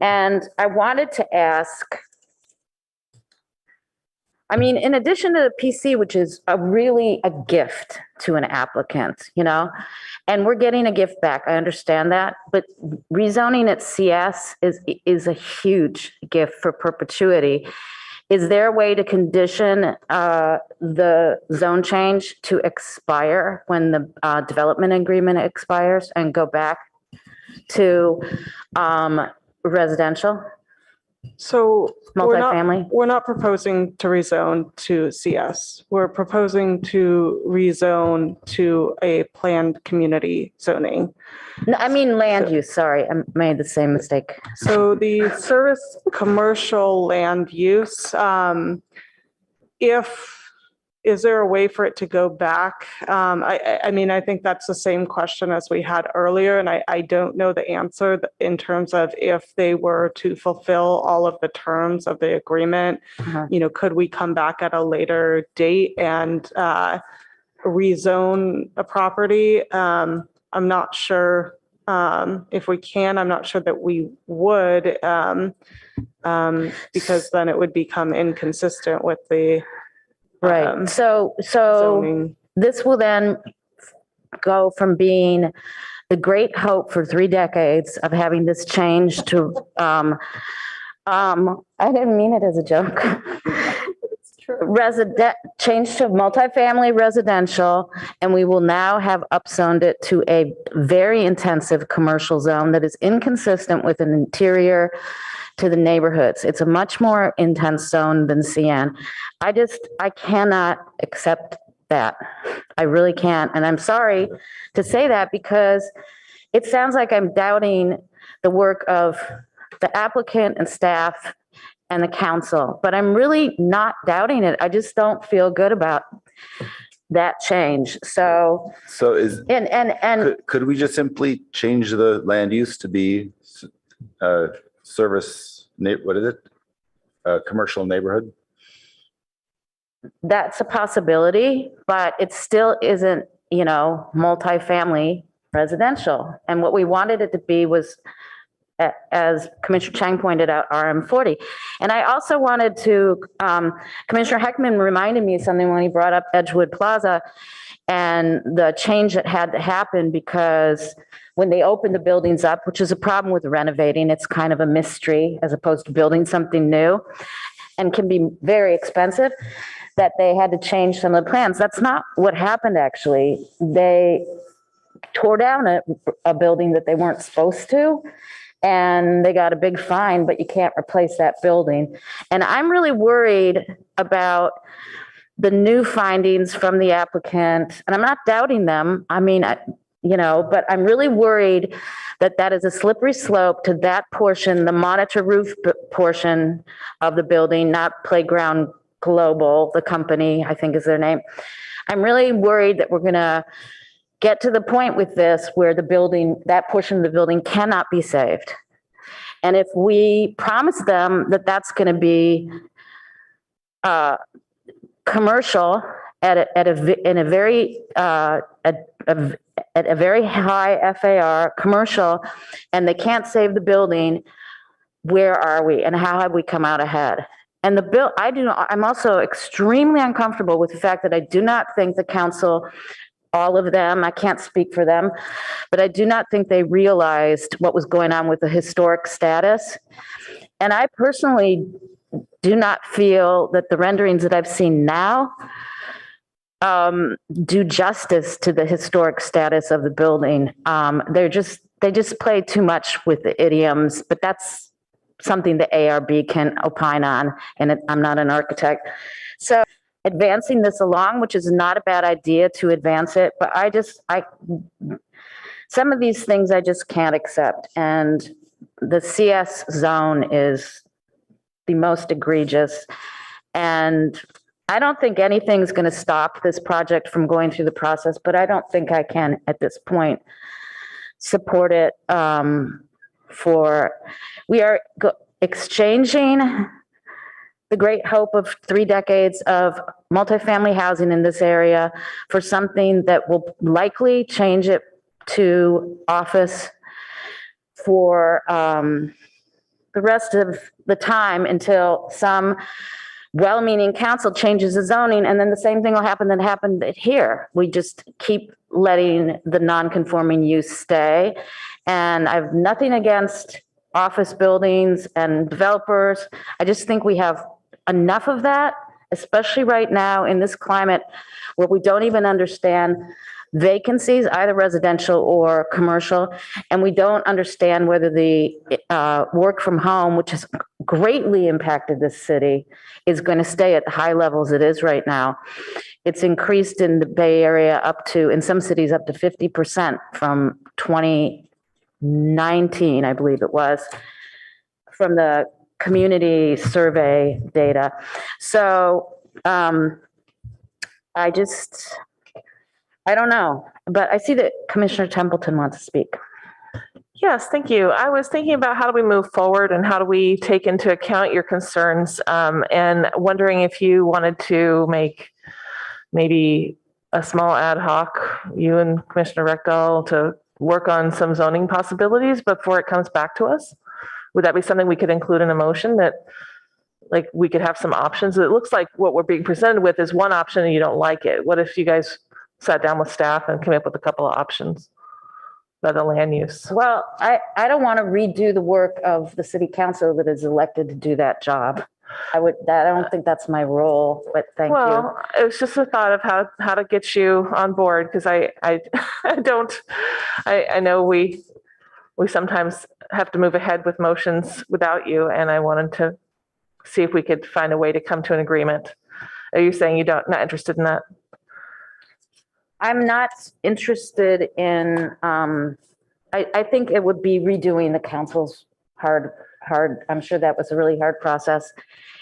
And I wanted to ask, I mean, in addition to the PC, which is really a gift to an applicant, you know, and we're getting a gift back, I understand that, but rezoning at CS is a huge gift for perpetuity. Is there a way to condition the zone change to expire when the development agreement expires and go back to residential, So multifamily? we're not proposing to rezone to CS. We're proposing to rezone to a planned community zoning. No, I mean land use, sorry, I made the same mistake. So the service commercial land use, is there a way for it to go back? I mean, I think that's the same question as we had earlier, and I don't know the answer in terms of if they were to fulfill all of the terms of the agreement, you know, could we come back at a later date and rezone a property? I'm not sure if we can. I'm not sure that we would, because then it would become inconsistent with the Right. So zoning. this will then go from being the great hope for 3 decades of having this change to, I didn't mean it as a joke. Change to multifamily residential, and we will now have upzoned it to a very intensive commercial zone that is inconsistent with an interior to the neighborhoods. It's a much more intense zone than CN. I cannot accept that. I really can't. And I'm sorry to say that because it sounds like I'm doubting the work of the applicant and staff and the council, but I'm really not doubting it. I just don't feel good about that change. So is, could we just simply change the land use to be service, what is it? Commercial neighborhood? That's a possibility, but it still isn't, you know, multifamily residential. And what we wanted it to be was, as Commissioner Chang pointed out, RM40. And I also wanted to, Commissioner Heckman reminded me of something when he brought up Edgewood Plaza and the change that had to happen, because when they opened the buildings up, which is a problem with renovating, it's kind of a mystery as opposed to building something new and can be very expensive, that they had to change some of the plans. That's not what happened, actually. They tore down a building that they weren't supposed to, and they got a big fine, but you can't replace that building. And I'm really worried about the new findings from the applicant, and I'm not doubting them. I mean, you know, but I'm really worried that that is a slippery slope to that portion, the monitor roof portion of the building, not Playground Global, the company, I think is their name. I'm really worried that we're gonna get to the point with this where the building, that portion of the building cannot be saved. And if we promise them that that's gonna be commercial at a very high FAR commercial, and they can't save the building, where are we and how have we come out ahead? And the bill, I'm also extremely uncomfortable with the fact that I do not think the council, all of them, I can't speak for them, but I do not think they realized what was going on with the historic status. And I personally do not feel that the renderings that I've seen now do justice to the historic status of the building. They just play too much with the idioms, but that's something the ARB can opine on, and I'm not an architect. So advancing this along, which is not a bad idea to advance it, but some of these things I just can't accept. And the CS zone is the most egregious. And I don't think anything's going to stop this project from going through the process, but I don't think I can at this point support it. We are exchanging the great hope of 3 decades of multifamily housing in this area for something that will likely change it to office for the rest of the time until some well-meaning council changes the zoning, and then the same thing will happen that happened here. We just keep letting the non-conforming use stay. And I have nothing against office buildings and developers. I just think we have enough of that, especially right now in this climate where we don't even understand vacancies, either residential or commercial, and we don't understand whether the work from home, which has greatly impacted this city, is going to stay at the high levels it is right now. It's increased in the Bay Area up to, in some cities, up to 50% from 2019, I believe it was, from the community survey data. So I don't know, but I see that Commissioner Templeton wants to speak. Yes, thank you. I was thinking about how do we move forward and how do we take into account your concerns, and wondering if you wanted to make maybe a small ad hoc, you and Commissioner Reckdahl, to work on some zoning possibilities before it comes back to us. Would that be something we could include in a motion, that like we could have some options? It looks like what we're being presented with is one option and you don't like it. What if you guys sat down with staff and came up with a couple of options about the land use? Well, I don't want to redo the work of the city council that is elected to do that job. I don't think that's my role, but thank you. Well, it was just a thought of how to get you on board, because I know we sometimes have to move ahead with motions without you, and I wanted to see if we could find a way to come to an agreement. Are you saying not interested in that? I'm not interested in, I think it would be redoing the council's hard, I'm sure that was a really hard process,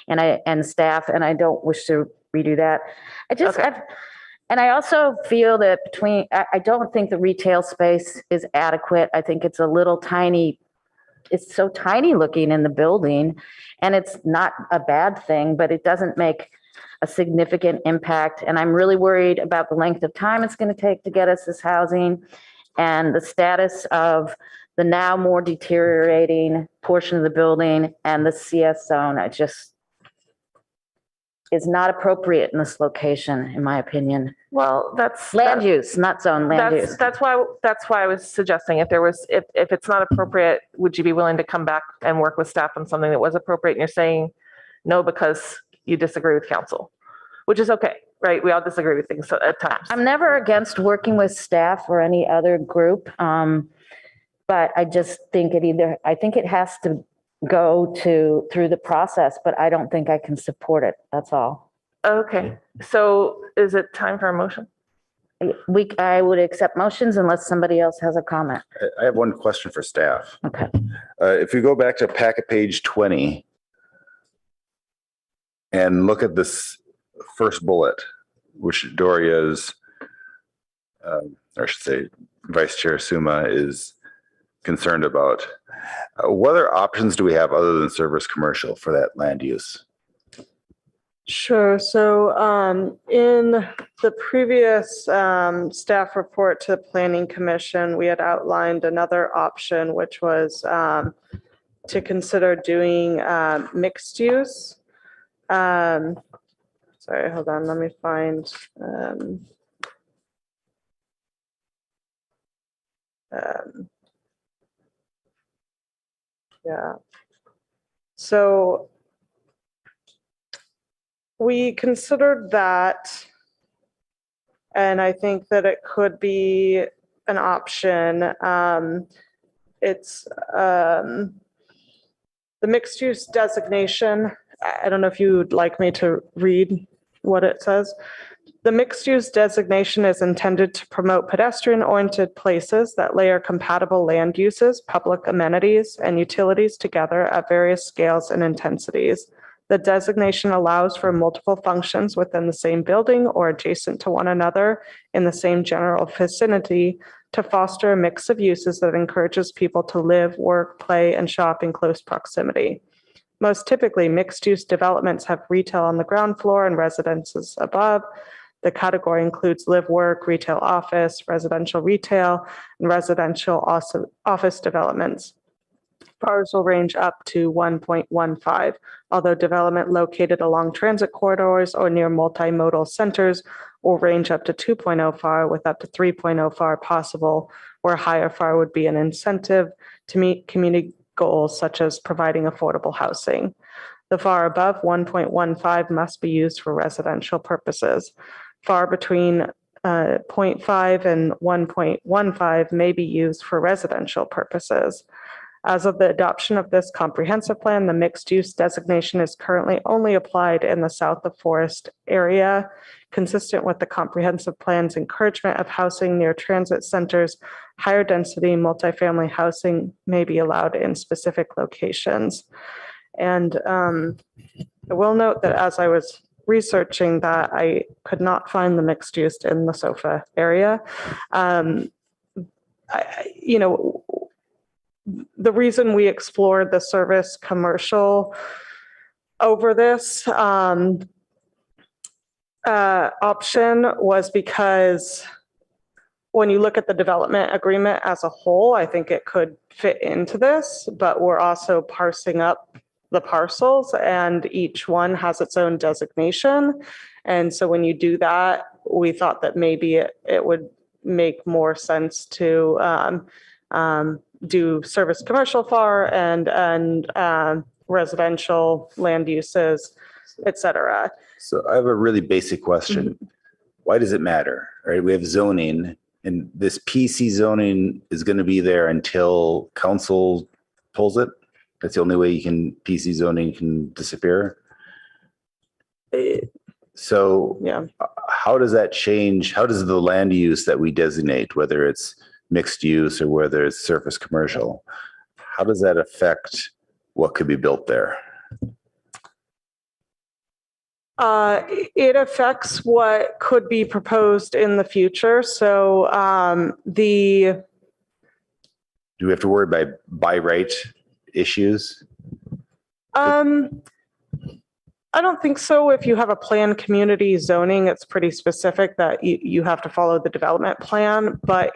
and staff, and I don't wish to redo that. And I also feel that I don't think the retail space is adequate. I think it's a little tiny, it's so tiny looking in the building, and it's not a bad thing, but it doesn't make a significant impact. And I'm really worried about the length of time it's going to take to get us this housing and the status of the now more deteriorating portion of the building and the CS zone. It just is not appropriate in this location, in my opinion. Well, that's land use, not zone, land use. That's why I was suggesting if it's not appropriate, would you be willing to come back and work with staff on something that was appropriate? And you're saying no because you disagree with council, which is okay, right? We all disagree with things at times. I'm never against working with staff or any other group, but I just think I think it has to go through the process, but I don't think I can support it. That's all. Okay, so is it time for a motion? I would accept motions unless somebody else has a comment. I have one question for staff. Okay. If we go back to packet page 20 and look at this first bullet, which Doria's, or I should say Vice Chair Suma is concerned about, what other options do we have other than service commercial for that land use? Sure. So in the previous staff report to the Planning Commission, we had outlined another option, which was to consider doing mixed use. Sorry, hold on. Let me find. Yeah. So we considered that, and I think that it could be an option. It's the mixed use designation. I don't know if you'd like me to read what it says. The mixed use designation is intended to promote pedestrian-oriented places that layer compatible land uses, public amenities, and utilities together at various scales and intensities. The designation allows for multiple functions within the same building or adjacent to one another in the same general vicinity to foster a mix of uses that encourages people to live, work, play, and shop in close proximity. Most typically, mixed-use developments have retail on the ground floor and residences above. The category includes live work, retail office, residential retail, and residential office developments. FARs will range up to 1.15, although development located along transit corridors or near multimodal centers will range up to 2.0 FAR, with up to 3.0 FAR possible, where higher FAR would be an incentive to meet community goals such as providing affordable housing. The FAR above 1.15 must be used for residential purposes. FAR between 0.5 and 1.15 may be used for residential purposes. As of the adoption of this comprehensive plan, the mixed-use designation is currently only applied in the south of Forest area. Consistent with the comprehensive plan's encouragement of housing near transit centers, higher density multifamily housing may be allowed in specific locations. And I will note that as I was researching that, I could not find the mixed use in the SOFA area. The reason we explored the service commercial over this option was because when you look at the development agreement as a whole, I think it could fit into this, but we're also parsing up the parcels and each one has its own designation. And so when you do that, we thought that maybe it would make more sense to do service commercial FAR and residential land uses, et cetera. So I have a really basic question. Why does it matter? Right? We have zoning, and this PC zoning is going to be there until council pulls it. That's the only way PC zoning can disappear. So yeah, how does that change? How does the land use that we designate, whether it's mixed use or whether it's surface commercial, how does that affect what could be built there? It affects what could be proposed in the future. So do we have to worry by right issues? I don't think so. If you have a planned community zoning, it's pretty specific that you have to follow the development plan, but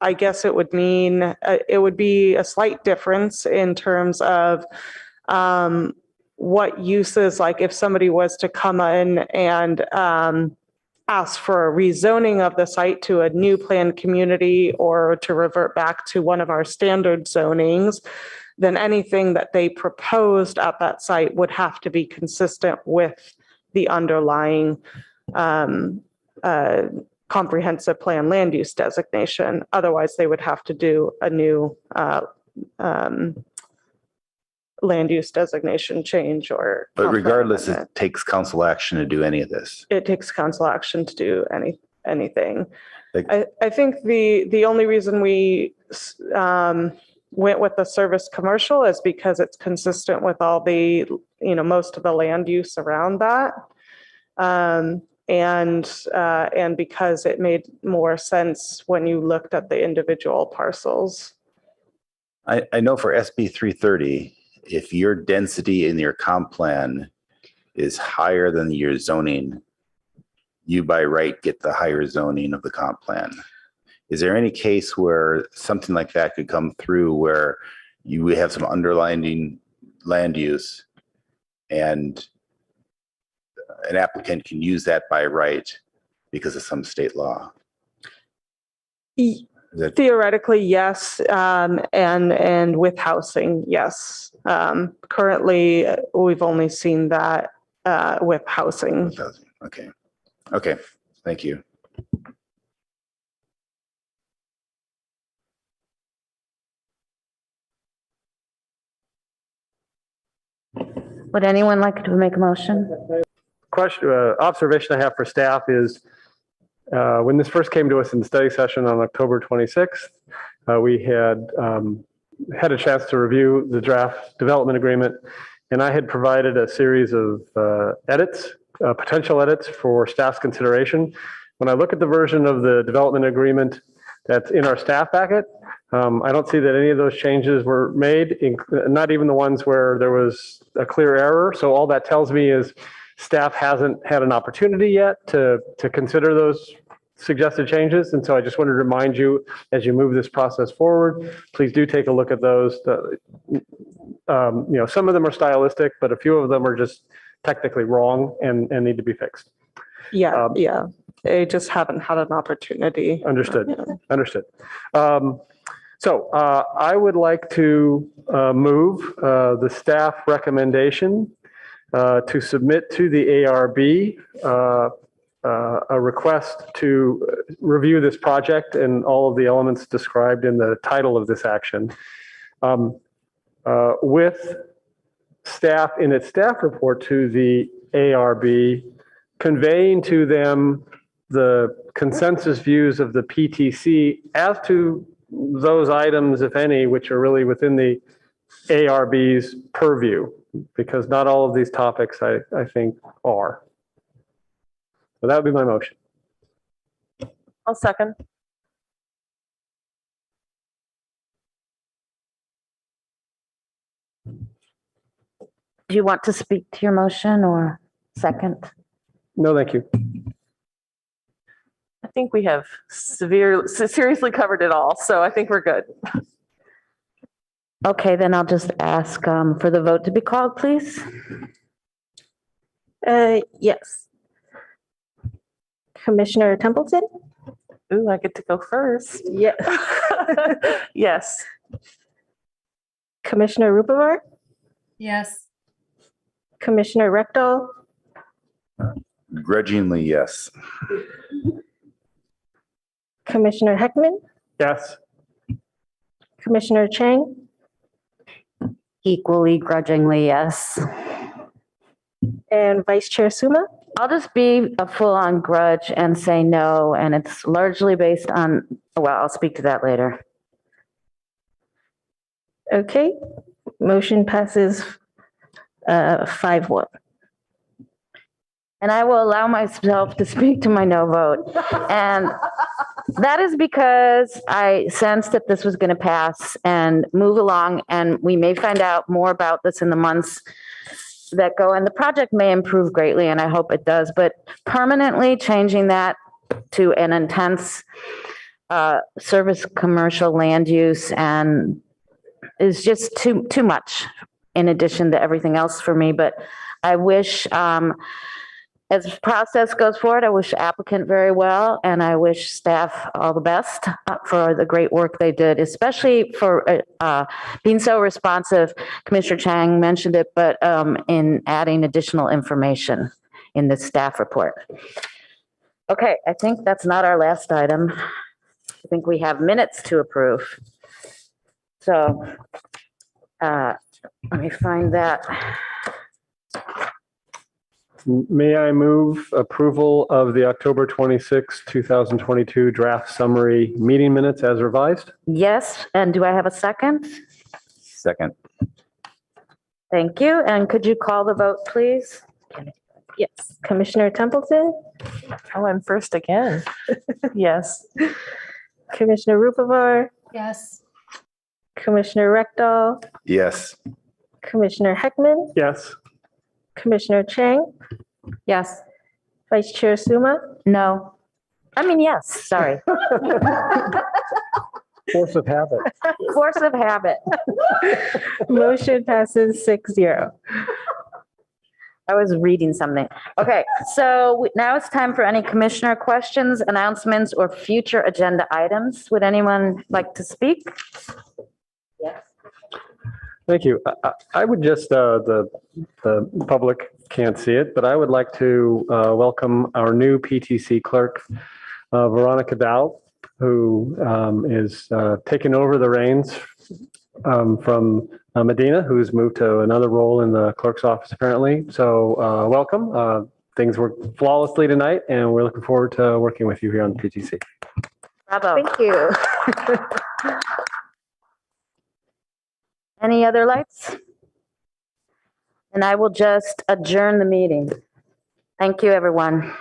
I guess it would mean it would be a slight difference in terms of what uses, like if somebody was to come in and ask for a rezoning of the site to a new planned community or to revert back to one of our standard zonings, then anything that they proposed at that site would have to be consistent with the underlying comprehensive plan land use designation. Otherwise, they would have to do a new land use designation change or. But regardless, it takes council action to do any of this. It takes council action to do anything. I think the only reason we went with the service commercial is because it's consistent with all the, most of the land use around that. And because it made more sense when you looked at the individual parcels. I know for SB 330, if your density in your comp plan is higher than your zoning, you by right get the higher zoning of the comp plan. Is there any case where something like that could come through where you would have some underlying land use and an applicant can use that by right because of some state law? Theoretically, yes. And with housing, yes. Currently, we've only seen that with housing. Okay. Okay. Thank you. Would anyone like to make a motion? Question, observation I have for staff is when this first came to us in the study session on October 26th, we had a chance to review the draft development agreement, and I had provided a series of edits, potential edits for staff's consideration. When I look at the version of the development agreement that's in our staff packet, I don't see that any of those changes were made, not even the ones where there was a clear error. So all that tells me is staff hasn't had an opportunity yet to consider those suggested changes. And so I just wanted to remind you, as you move this process forward, please do take a look at those. Some of them are stylistic, but a few of them are just technically wrong and need to be fixed. Yeah, yeah. They just haven't had an opportunity. Understood. Understood. So I would like to move the staff recommendation to submit to the ARB a request to review this project and all of the elements described in the title of this action. With staff in its staff report to the ARB, conveying to them the consensus views of the PTC as to those items, if any, which are really within the ARB's purview, because not all of these topics I think are. So that would be my motion. I'll second. Do you want to speak to your motion or second? No, thank you. I think we have seriously covered it all, so I think we're good. Okay, then I'll just ask for the vote to be called, please. Yes. Commissioner Templeton? Ooh, I get to go first. Yeah. Yes. Commissioner Rupavar? Yes. Commissioner Rectal? Grudgingly, yes. Commissioner Heckman? Yes. Commissioner Chang? Equally grudgingly, yes. And Vice Chair Suma? I'll just be a full-on grudge and say no, and it's largely based on, well, I'll speak to that later. Okay, motion passes 5-1. And I will allow myself to speak to my no vote. And that is because I sensed that this was going to pass and move along, and we may find out more about this in the months that go, and the project may improve greatly, and I hope it does, but permanently changing that to an intense service commercial land use and is just too much in addition to everything else for me. But I wish, as the process goes forward, I wish applicant very well, and I wish staff all the best for the great work they did, especially for being so responsive. Commissioner Chang mentioned it, but in adding additional information in the staff report. Okay, I think that's not our last item. I think we have minutes to approve. So let me find that. May I move approval of the October 26, 2022 draft summary meeting minutes as revised? Yes, and do I have a second? Second. Thank you, and could you call the vote, please? Yes. Commissioner Templeton? Oh, I'm first again. Yes. Commissioner Rupavar? Yes. Commissioner Rectal? Yes. Commissioner Heckman? Yes. Commissioner Chang? Yes. Vice Chair Suma? No. I mean, yes, sorry. Force of habit. Force of habit. Motion passes 6-0. I was reading something. Okay, so now it's time for any commissioner questions, announcements, or future agenda items. Would anyone like to speak? Yes. Thank you. I would just, the public can't see it, but I would like to welcome our new PTC clerk, Veronica Dow, who is taking over the reins from Medina, who's moved to another role in the clerk's office apparently. So welcome. Things worked flawlessly tonight, and we're looking forward to working with you here on the PTC. Bravo. Thank you. Any other lights? And I will just adjourn the meeting. Thank you, everyone.